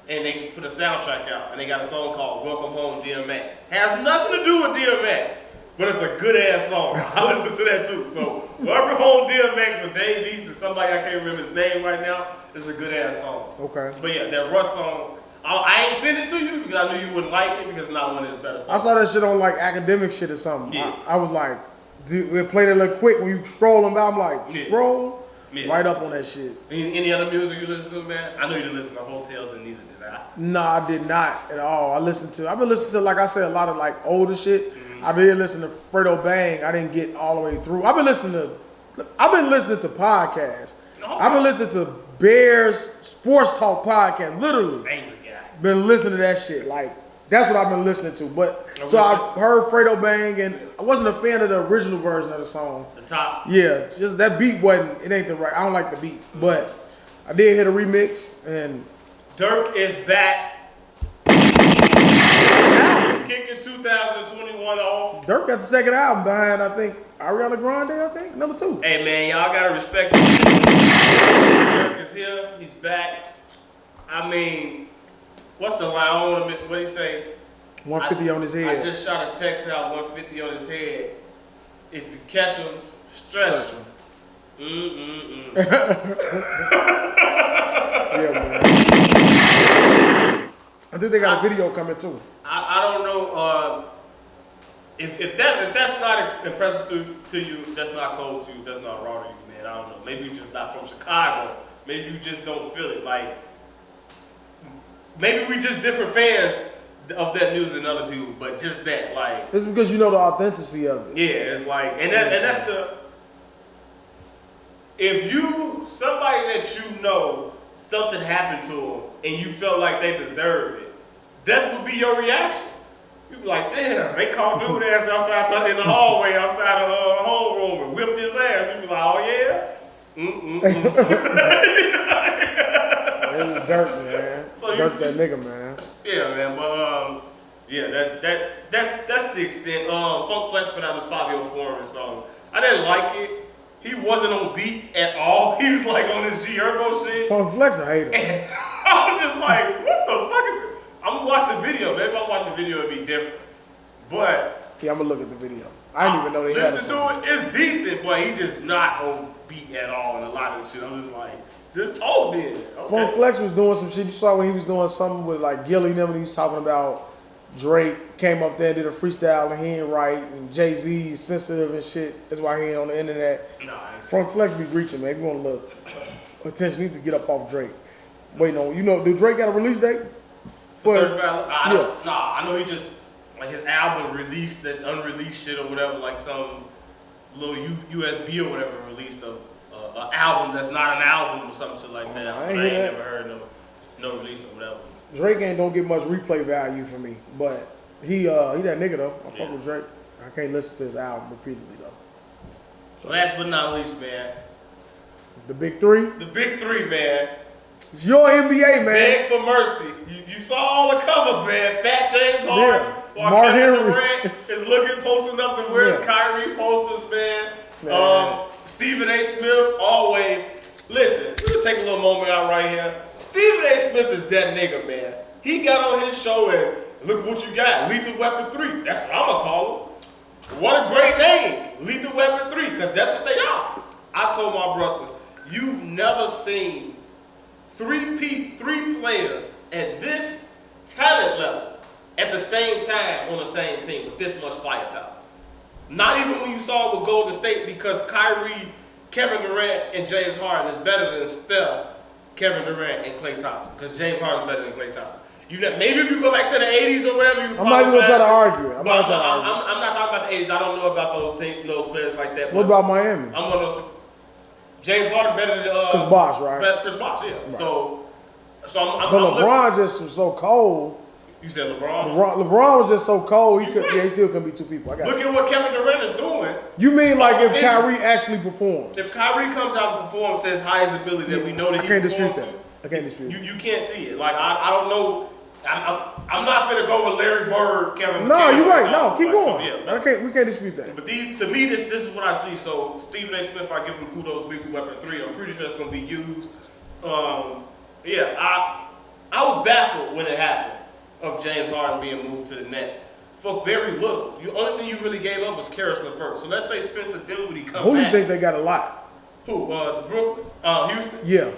A: and they put a soundtrack out, and they got a song called Welcome Home DMX. Has nothing to do with DMX, but it's a good ass song. I listen to that too. So Welcome Home DMX with Dave East and somebody I can't remember his name right now is a good ass song. Okay. But yeah, that Russ song. I ain't send it to you because I knew you wouldn't like it because it's not one of his better songs.
B: I saw that shit on like academic shit or something. Yeah. I was like, it played it a little quick when you scroll them by. I'm like, scroll right up on that shit.
A: Any other music you listen to, man? I know you didn't listen to Hotels and neither did I.
B: No, I did not at all. I've been listening to, like I said, a lot of like older shit. Mm-hmm. I did listen to Fredo Bang. I didn't get all the way through. I've been listening to podcasts. Oh. I've been listening to Bears Sports Talk podcast, literally. Angry guy. Been listening to that shit. Like, that's what I've been listening to. But so I heard Fredo Bang, and I wasn't a fan of the original version of the song.
A: The top.
B: Yeah, just that beat it ain't the right. I don't like the beat, but I did hit a remix, and
A: Dirk is back. Kicking 2021 off.
B: Dirk got the second album behind, I think, Ariana Grande, number 2.
A: Hey man, y'all gotta respect him. Dirk is here. He's back. I mean, what's the line? What do you say?
B: 150 on his head.
A: I just shot a text out, 150 on his head. If you catch him, stretch him.
B: Yeah, man. I think they got a video coming too.
A: I don't know if that's not impressive to you, that's not cold to you, that's not raw to you, man. I don't know. Maybe you're just not from Chicago. Maybe you just don't feel it. Like maybe we just different fans of that music than other people, but just that, like
B: it's because you know the authenticity of it.
A: Yeah, it's like and that's the if somebody that you know something happened to them and you felt like they deserved it, that would be your reaction. You be like, damn, they caught dude ass outside in the hallway outside of the homeroom and whipped his ass. You be like, oh yeah?
B: It was Dirk, man. So Dirk that nigga, man.
A: Yeah, man, but yeah, that's the extent. Funk Flex put out his 5-year foreign song. I didn't like it. He wasn't on beat at all. He was like on his G Herbo shit.
B: Funk Flex a hater.
A: And I was just like, what the fuck is it? I'm gonna watch the video. Maybe if I watch the video, it'd be different. But
B: yeah, I'm gonna look at the video. I didn't even know they had it.
A: Listen to it. It's decent, but he's just not on beat at all in a lot of the shit. I'm just like, just told then. Okay.
B: Funk Flex was doing some shit. You saw when he was doing something with like Gilly and them, and he was talking about Drake came up there and did a freestyle and he ain't right, and Jay-Z sensitive and shit. That's why he ain't on the internet. Funk Flex be reaching, man. If you want to look attention, you need to get up off Drake. waiting on. You know, do Drake got a release date?
A: For Certified? I know he just like his album released that unreleased shit or whatever, like some little USB or whatever released an album that's not an album or something shit like that. I ain't never heard no release or whatever.
B: Drake don't get much replay value for me, but he that nigga though. I fuck with Drake. I can't listen to his album repeatedly though.
A: So last but not least, man.
B: The big three?
A: The big three, man.
B: It's your NBA, man.
A: Beg for mercy. You saw all the covers, man. Fat James Harden. While Kevin Durant is posting up the where's Kyrie posters, man. Stephen A. Smith, always. Listen, we're gonna take a little moment out right here. Stephen A. Smith is that nigga, man. He got on his show and look at what you got. Lethal Weapon 3. That's what I'm gonna call him. What a great name. Lethal Weapon 3, because that's what they are. I told my brothers, you've never seen three players at this talent level at the same time on the same team with this much firepower. Not even when you saw it with Golden State, because Kyrie, Kevin Durant, and James Harden is better than Steph, Kevin Durant, and Klay Thompson, because James Harden is better than Klay Thompson. Maybe if you go back to the 80s or whatever,
B: I'm not even gonna try to argue it.
A: I'm not talking about the 80s. I don't know about those players like that.
B: What about Miami?
A: I'm one of those. James Harden better than
B: Chris Bosh, right?
A: Chris Bosh, yeah. Right. So
B: but LeBron just was so cold.
A: You said LeBron?
B: LeBron was just so cold. He still couldn't be two people.
A: Look at what Kevin Durant is doing.
B: You mean like if Kyrie actually performs?
A: If Kyrie comes out and performs to his highest ability that we know that he performs to,
B: I can't dispute that.
A: You can't see it. Like I don't know. I'm not finna go with Larry Bird, Kevin.
B: No, you're right. No, keep going.
A: So, yeah,
B: we can't dispute that.
A: But to me, this is what I see. So Stephen A. Smith, I give him kudos. Lethal Weapon 3. I'm pretty sure it's gonna be used. I was baffled when it happened of James Harden being moved to the Nets for very little. The only thing you really gave up was Karis LeVert. So let's say Spencer Dinwiddie comes back.
B: Who do you think they got a lot?
A: Who? Brooklyn? Houston?
B: Yeah.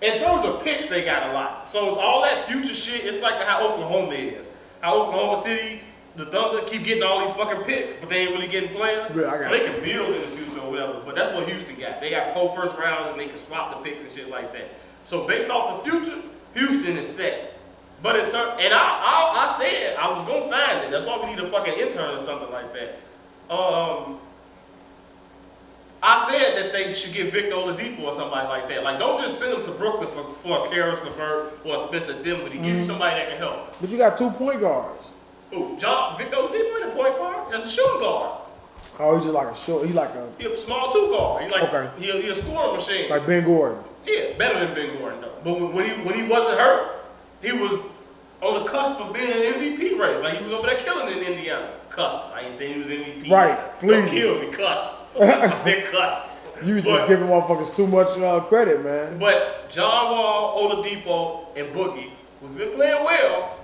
A: In terms of picks, they got a lot. So all that future shit, it's like how Oklahoma is. How Oklahoma City, the Thunder keep getting all these fucking picks, but they ain't really getting players. So they can build in the future or whatever. But that's what Houston got. They got 4 first rounds and they can swap the picks and shit like that. So based off the future, Houston is set. But in turn, and I said I was gonna find it. That's why we need a fucking intern or something like that. I said that they should get Victor Oladipo or somebody like that. Like, don't just send them to Brooklyn for a Karis LeVert or a Spencer Dinwiddie. Give you somebody that can help.
B: But you got 2 point guards.
A: Who? Victor Oladipo ain't a point guard. That's a shooting guard.
B: Oh, he's just like a short. He's like a.
A: He's a small 2 guard. He's like he a scoring machine.
B: Like Ben Gordon.
A: Yeah, better than Ben Gordon though. But when he wasn't hurt, he was on the cusp of being an MVP race. Like he was over there killing it in Indiana. Cusp. I ain't saying he was MVP.
B: Right. Please.
A: Don't kill me, cusp. I said cusp.
B: You was just giving motherfuckers too much credit, man.
A: But John Wall, Oladipo, and Boogie, who's been playing well.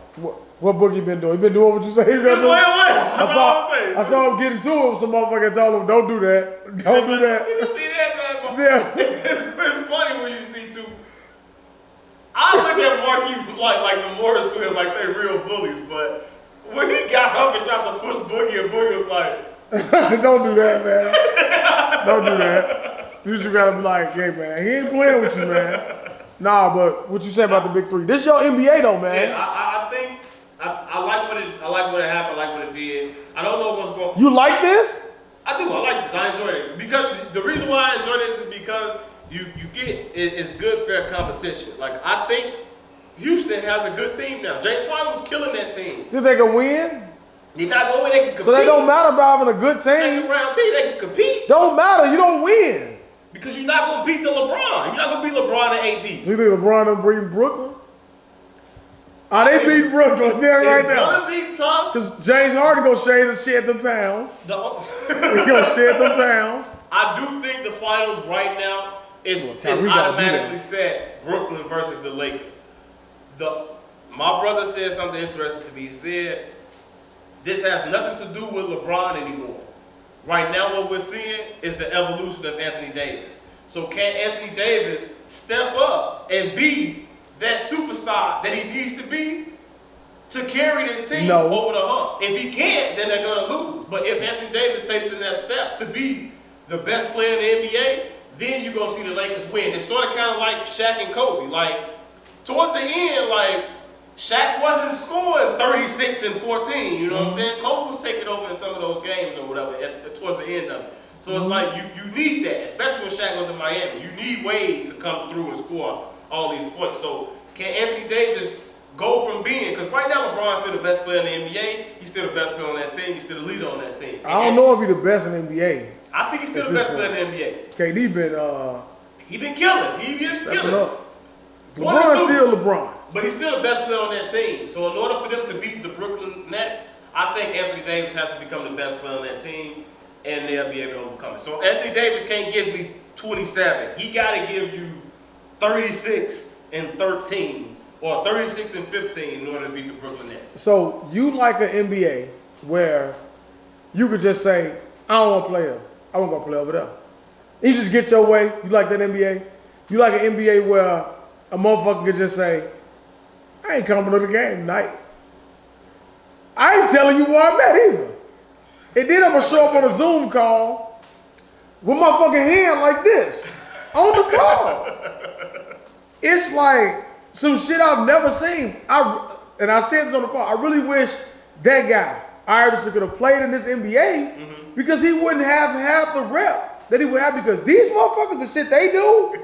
B: What Boogie been doing? He been doing what you say he's
A: been playing well.
B: I saw him getting to him. Some motherfucker told him, "Don't do that. Don't do that."
A: Did you see that, man?
B: Yeah.
A: It's funny when you see two. I look at Marquise like the Morris twins, like they real bullies. But when he got up and tried to push Boogie, and Boogie was like,
B: "Don't do that, man. Don't do that." You just gotta be like, "Hey, man, he ain't playing with you, man." Nah, but what you say about the big three? This your NBA though, man.
A: Yeah, I think I like what it. I like what it happened. I like what it did. I don't know what's going.
B: You like this?
A: I do. I like this. I enjoy this because the reason why I enjoy this is because you get it's good fair competition. Like I think Houston has a good team now. James Harden was killing that team.
B: Think they can win?
A: They not gonna win. They can compete.
B: So they don't matter about having a good team.
A: Second round team, they can compete.
B: Don't matter. You don't win.
A: Because you're not going to beat the LeBron. You're not going to beat LeBron and AD.
B: Do you think LeBron done beat Brooklyn? They beat Brooklyn there right now.
A: It's going to be tough.
B: Because James Harden going to shed them pounds. He going to shed them pounds.
A: I do think the finals right now is automatically set Brooklyn versus the Lakers. My brother said something interesting to me. He said, this has nothing to do with LeBron anymore. Right now what we're seeing is the evolution of Anthony Davis. So can Anthony Davis step up and be that superstar that he needs to be to carry this team over the hump? If he can't, then they're going to lose. But if Anthony Davis takes the next step to be the best player in the NBA, then you're going to see the Lakers win. It's sort of kind of like Shaq and Kobe. Like towards the end, like, Shaq wasn't scoring 36 and 14, you know what I'm saying? Kobe was taking over in some of those games or whatever towards the end of it. So it's like you need that, especially when Shaq went to Miami. You need Wade to come through and score all these points. So can Anthony Davis go from being, because right now LeBron's still the best player in the NBA, he's still the best player on that team, he's still the leader on that team.
B: I don't know if he's the best in the NBA.
A: I think he's still the best player in the NBA.
B: KD
A: been killing. He been killing.
B: Up. LeBron's still LeBron.
A: But he's still the best player on that team. So in order for them to beat the Brooklyn Nets, I think Anthony Davis has to become the best player on that team, and they'll be able to overcome it. So Anthony Davis can't give me 27. He got to give you 36 and 13 or 36 and 15 in order to beat the Brooklyn Nets.
B: So you like an NBA where you could just say, I don't want to play here. I won't go play over there. You just get your way. You like that NBA? You like an NBA where a motherfucker could just say, I ain't coming to the game tonight. I ain't telling you where I'm at either. And then I'm going to show up on a Zoom call with my fucking hand like this on the call. It's like some shit I've never seen. And I said this on the phone. I really wish that guy, Iverson, could have played in this NBA because he wouldn't have half the rep that he would have, because these motherfuckers, the shit they do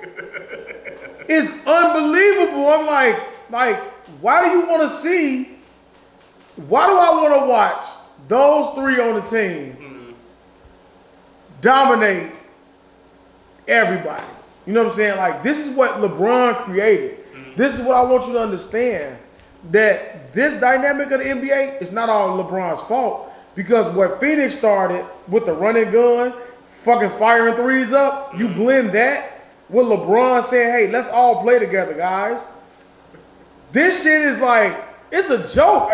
B: is unbelievable. I'm like, why do you want to see, why do I want to watch those three on the team dominate everybody? You know what I'm saying? Like, this is what LeBron created. This is what I want you to understand, that this dynamic of the NBA is not all LeBron's fault, because what Phoenix started with the running gun, fucking firing threes up, you blend that with LeBron saying, hey, let's all play together, guys. This shit is like, it's a joke.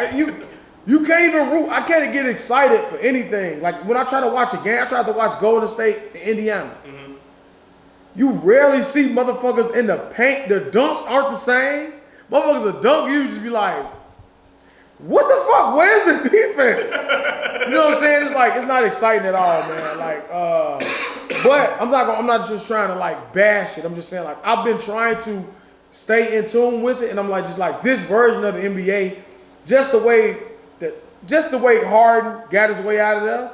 B: You can't even root. I can't get excited for anything. Like, when I try to watch a game, I tried to watch Golden State and Indiana. You rarely see motherfuckers in the paint. The dunks aren't the same. Motherfuckers a dunk, you just be like, what the fuck? Where's the defense? You know what I'm saying? It's like, it's not exciting at all, man. Like, but I'm not just trying to like bash it. I'm just saying, like, I've been trying to stay in tune with it, and I'm like, just like this version of the NBA, just the way Harden got his way out of there,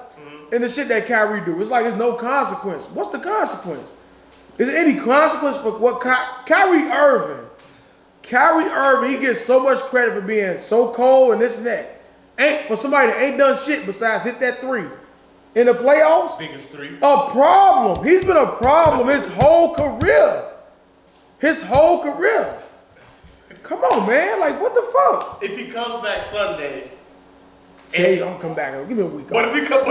B: and the shit that Kyrie do. It's like there's no consequence. What's the consequence? Is there any consequence for what Kyrie Irving, he gets so much credit for being so cold and this and that. For somebody that ain't done shit besides hit that three in the playoffs.
A: Biggest three.
B: A problem. He's been a problem his whole career. Come on, man. Like, what the fuck?
A: If he comes back Sunday,
B: Hey, don't come back. Give me a week.
A: But if he come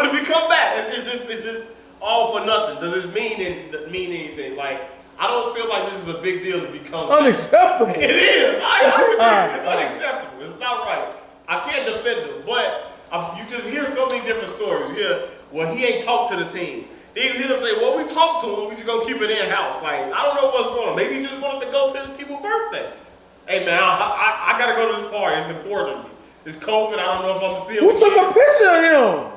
A: back, is this all for nothing? Does this mean anything? Like, I don't feel like this is a big deal if he comes back.
B: Unacceptable.
A: It is. I agree. It's unacceptable. It's not right. I can't defend him, but you just hear so many different stories. You hear, well, he ain't talked to the team. Then you hear them say, well, we talked to him, we just gonna keep it in-house. Like, I don't know what's going on. Maybe he just wanted to go to his people's birthday. Hey, man, I gotta go to this party. It's important to me. It's COVID. I don't know if I'm gonna see him.
B: Who took a picture of him?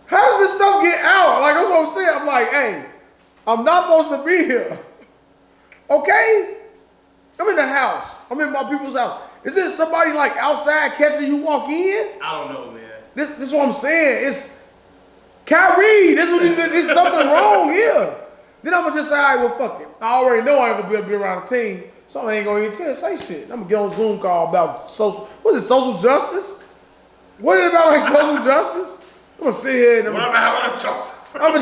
B: How does this stuff get out? Like, that's what I'm saying. I'm like, hey, I'm not supposed to be here. Okay? I'm in the house. I'm in my people's house. Is there somebody like outside catching you walk in?
A: I don't know, man.
B: This is what I'm saying. It's Kyrie. There's something wrong here. Then I'm gonna just say, all right, well, fuck it. I already know I ain't gonna be around the team, so I ain't gonna even say shit. I'm gonna get on a Zoom call about social justice? What is it about, like, social justice? I'm gonna sit here and
A: what about justice?
B: What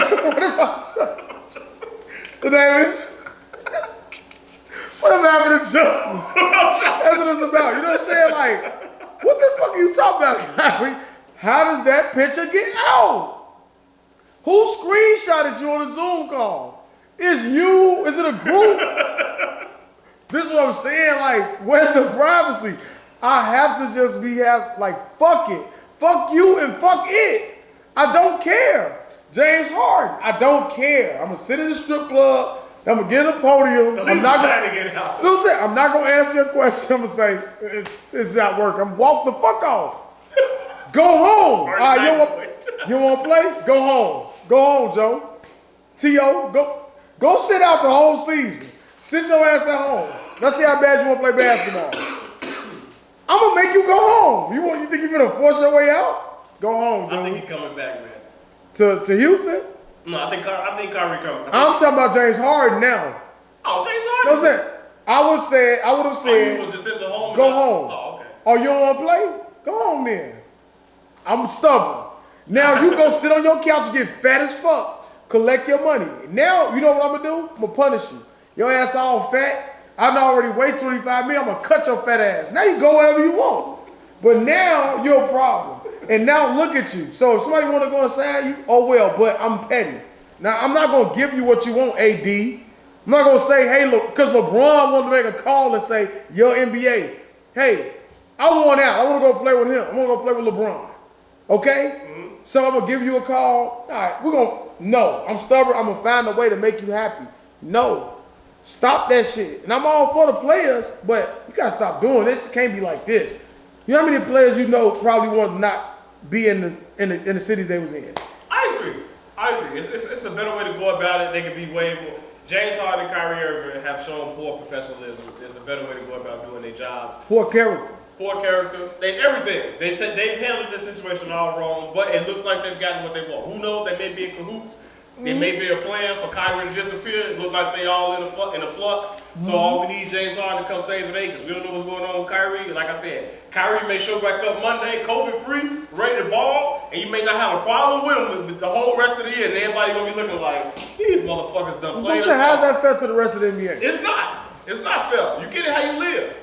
B: about justice? The name is what happened to justice? That's what it's about. You know what I'm saying? Like, what the fuck are you talking about, Kyrie? How does that picture get out? Who screenshotted you on a Zoom call? Is you? Is it a group? This is what I'm saying. Like, where's the privacy? I have to just like, fuck it. Fuck you and fuck it. I don't care. James Harden, I don't care. I'm gonna sit in the strip club. I'm gonna get in the podium. I'm not gonna get out. I'm not gonna answer your question. I'm gonna say this is not working. I'm gonna walk the fuck off. Go home. All right, you want to play? Go home. Go home, Joe. T.O., go sit out the whole season. Sit your ass at home. Let's see how bad you want to play basketball. I'm gonna make you go home. You think you're gonna force your way out? Go home, dude.
A: I think he's coming back, man.
B: To Houston?
A: No, I think Kyrie coming.
B: I'm talking about James Harden now.
A: Oh, James Harden.
B: Listen, I would have said,
A: you just sent the home.
B: go home.
A: Oh, okay.
B: Oh, you don't want to play? Go home then. I'm stubborn. Now you go sit on your couch and get fat as fuck. Collect your money. Now, you know what I'm going to do? I'm going to punish you. Your ass all fat. I done already weighed 25 million. I'm going to cut your fat ass. Now you go wherever you want. But now you're a problem. And now look at you. So if somebody want to go inside you, oh well, but I'm petty. Now I'm not going to give you what you want, AD. I'm not going to say, hey, look, because LeBron wanted to make a call and say, yo, NBA, hey, I want out. I want to go play with him. I want to go play with LeBron. Okay? Mm-hmm. So I'm going to give you a call. All right, we're going to, no. I'm stubborn. I'm going to find a way to make you happy. No. Stop that shit. And I'm all for the players, but you got to stop doing this. It can't be like this. You know how many players you know probably want to not be in the cities they was in?
A: I agree. It's a better way to go about it. They could be way more. James Harden and Kyrie Irving have shown poor professionalism. It's a better way to go about doing their jobs.
B: Poor character.
A: Everything. They've handled this situation all wrong, but it looks like they've gotten what they want. Who knows? They may be in cahoots. There may be a plan for Kyrie to disappear. It look like they all in a flux. So all we need James Harden to come save the day because we don't know what's going on with Kyrie. Like I said, Kyrie may show back up Monday, COVID-free, ready to ball, and you may not have a problem with him the whole rest of the year. And everybody gonna be looking like these motherfuckers done played us.
B: How's that fair to the rest of the NBA?
A: It's not. It's not fair. You get it how you live.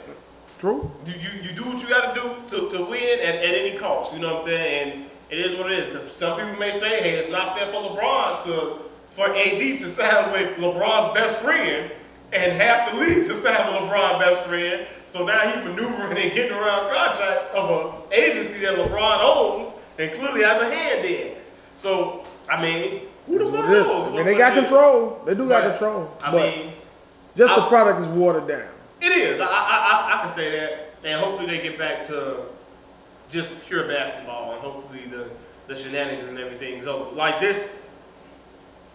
B: True.
A: You do what you got to do to win at any cost. You know what I'm saying? And it is what it is. Because some people may say, hey, it's not fair for AD to sign with LeBron's best friend and half the league to sign with LeBron's best friend. So now he's maneuvering and getting around contracts of an agency that LeBron owns and clearly has a hand in. So, I mean, who the fuck knows?
B: I mean, they got control. They do got control. The product is watered down.
A: It is. I can say that. And hopefully they get back to just pure basketball. And hopefully the shenanigans and everything is over. Like this,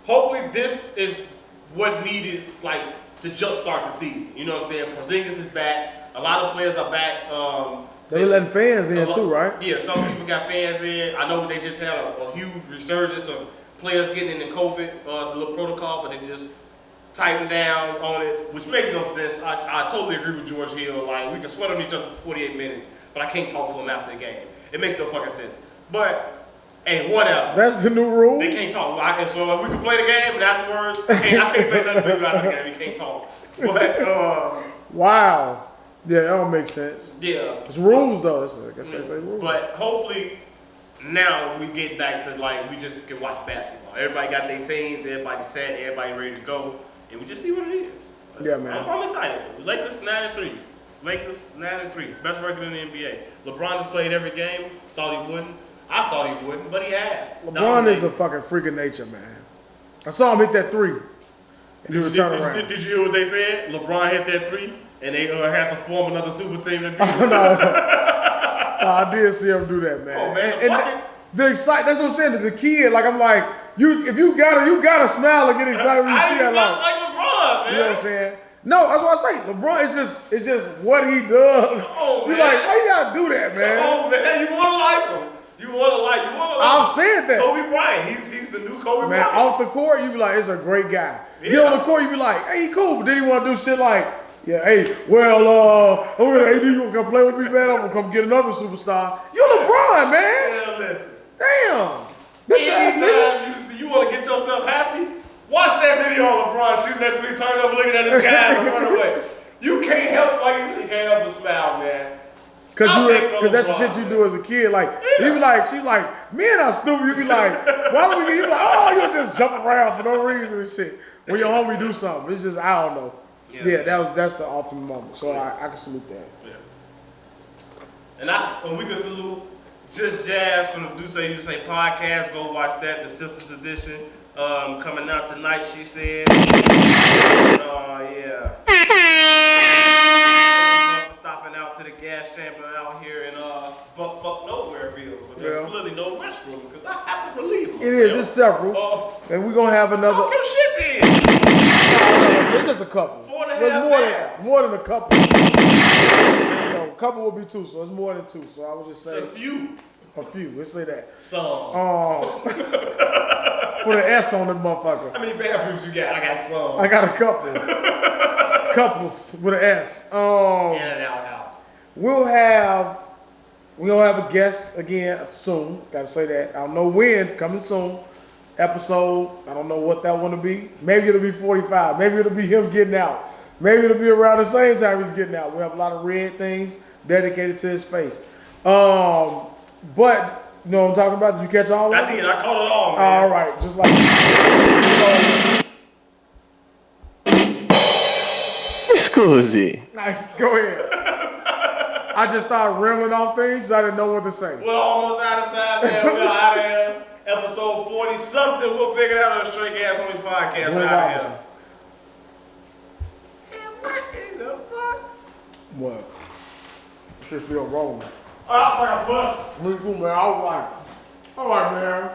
A: hopefully this is what needed to jumpstart the season. You know what I'm saying? Porzingis is back. A lot of players are back.
B: They're letting fans in too, right?
A: Yeah, some people got fans in. I know they just had a huge resurgence of players getting in the COVID, the little protocol, but they just tighten down on it, which makes no sense. I totally agree with George Hill. Like, we can sweat on each other for 48 minutes, but I can't talk to him after the game. It makes no fucking sense. But, hey, whatever.
B: That's the new rule?
A: They can't talk. So we can play the game, and afterwards, I can't say nothing to you after the game. You can't talk. But,
B: wow. Yeah, that don't make sense.
A: Yeah.
B: It's rules, though. I guess they say rules.
A: But hopefully, now we get back to, we just can watch basketball. Everybody got their teams. Everybody set. Everybody ready to go. And we just see what it is.
B: Yeah, man.
A: I'm excited. Lakers 9-3. Lakers 9-3. Best record in the NBA. LeBron has played every game. Thought he wouldn't. I thought he wouldn't, but he has.
B: LeBron is a fucking freak of nature, man. I saw him hit that three. And
A: did you hear what they said? LeBron hit that three, and they had to form another super team to beat him.
B: I did see him do that, man.
A: Oh, man.
B: That's what I'm saying. The kid, I'm like, if you gotta smile and get excited when you see that.
A: Like LeBron, man.
B: You know what I'm saying? No, that's what I say. LeBron is just what he does.
A: Oh, man.
B: You're like, why you gotta do that, man?
A: Come on, man. You wanna like him.
B: I've said that.
A: Kobe Bryant. He's the new Kobe Bryant.
B: Off the court, you be like, it's a great guy.
A: Yeah.
B: Get on the court, you be like, hey, he cool. But then you want to do shit like, yeah, hey, well, I'm gonna AD, you gonna come play with me, man? I'm gonna come get another superstar. You're LeBron, man.
A: Yeah, listen.
B: Damn.
A: Anytime you want to get yourself happy, watch that video of LeBron shooting that three, turn up, looking at his guys and run away. You can't help, like he said, you can't help but smile, man.
B: Because that's the shit you do as a kid. Like, you be like, she's like, men are stupid. You be like, why do we? You be like, oh, you're just jumping around for no reason and shit. When your homie do something, it's just, I don't know. Yeah, that's the ultimate moment. So I can salute that.
A: Yeah. And we can salute Just Jazz from the Do Say You Say podcast. Go watch that, the Sisters Edition. Coming out tonight, she said. Yeah. Stopping out to the gas chamber out here in buttfuck Nowhereville, but there's clearly no restrooms because I have to relieve them.
B: It is, it's several, and we're gonna have another.
A: Talk your shit then.
B: No, it's just a couple.
A: 4.5 half
B: more than a couple. So a couple will be 2, so it's more than 2. So I would just say
A: a few.
B: A few. Let's say that.
A: Some.
B: Put an S on the motherfucker.
A: How many bathrooms you got? I got some.
B: I got a couple. Couples with an S.
A: In and out house.
B: We'll have a guest again soon. Gotta say that. I don't know when. Coming soon. Episode. I don't know what that one will be. Maybe it'll be 45. Maybe it'll be him getting out. Maybe it'll be around the same time he's getting out. We have a lot of red things dedicated to his face. But you know what I'm talking about? Did you catch all of it?
A: I did. I caught it all, man.
B: All right. Just like
D: Scusi.
B: Go ahead. I just started rambling off things. I didn't know what to say.
A: We're almost out of time, man. We're out of here. Episode 40 something. We'll figure it out on the Straight Gas Only podcast. We're out of here. And what in the fuck?
B: What? Shit's still wrong.
A: I'll take a bus.
B: Me too, man. All right, man.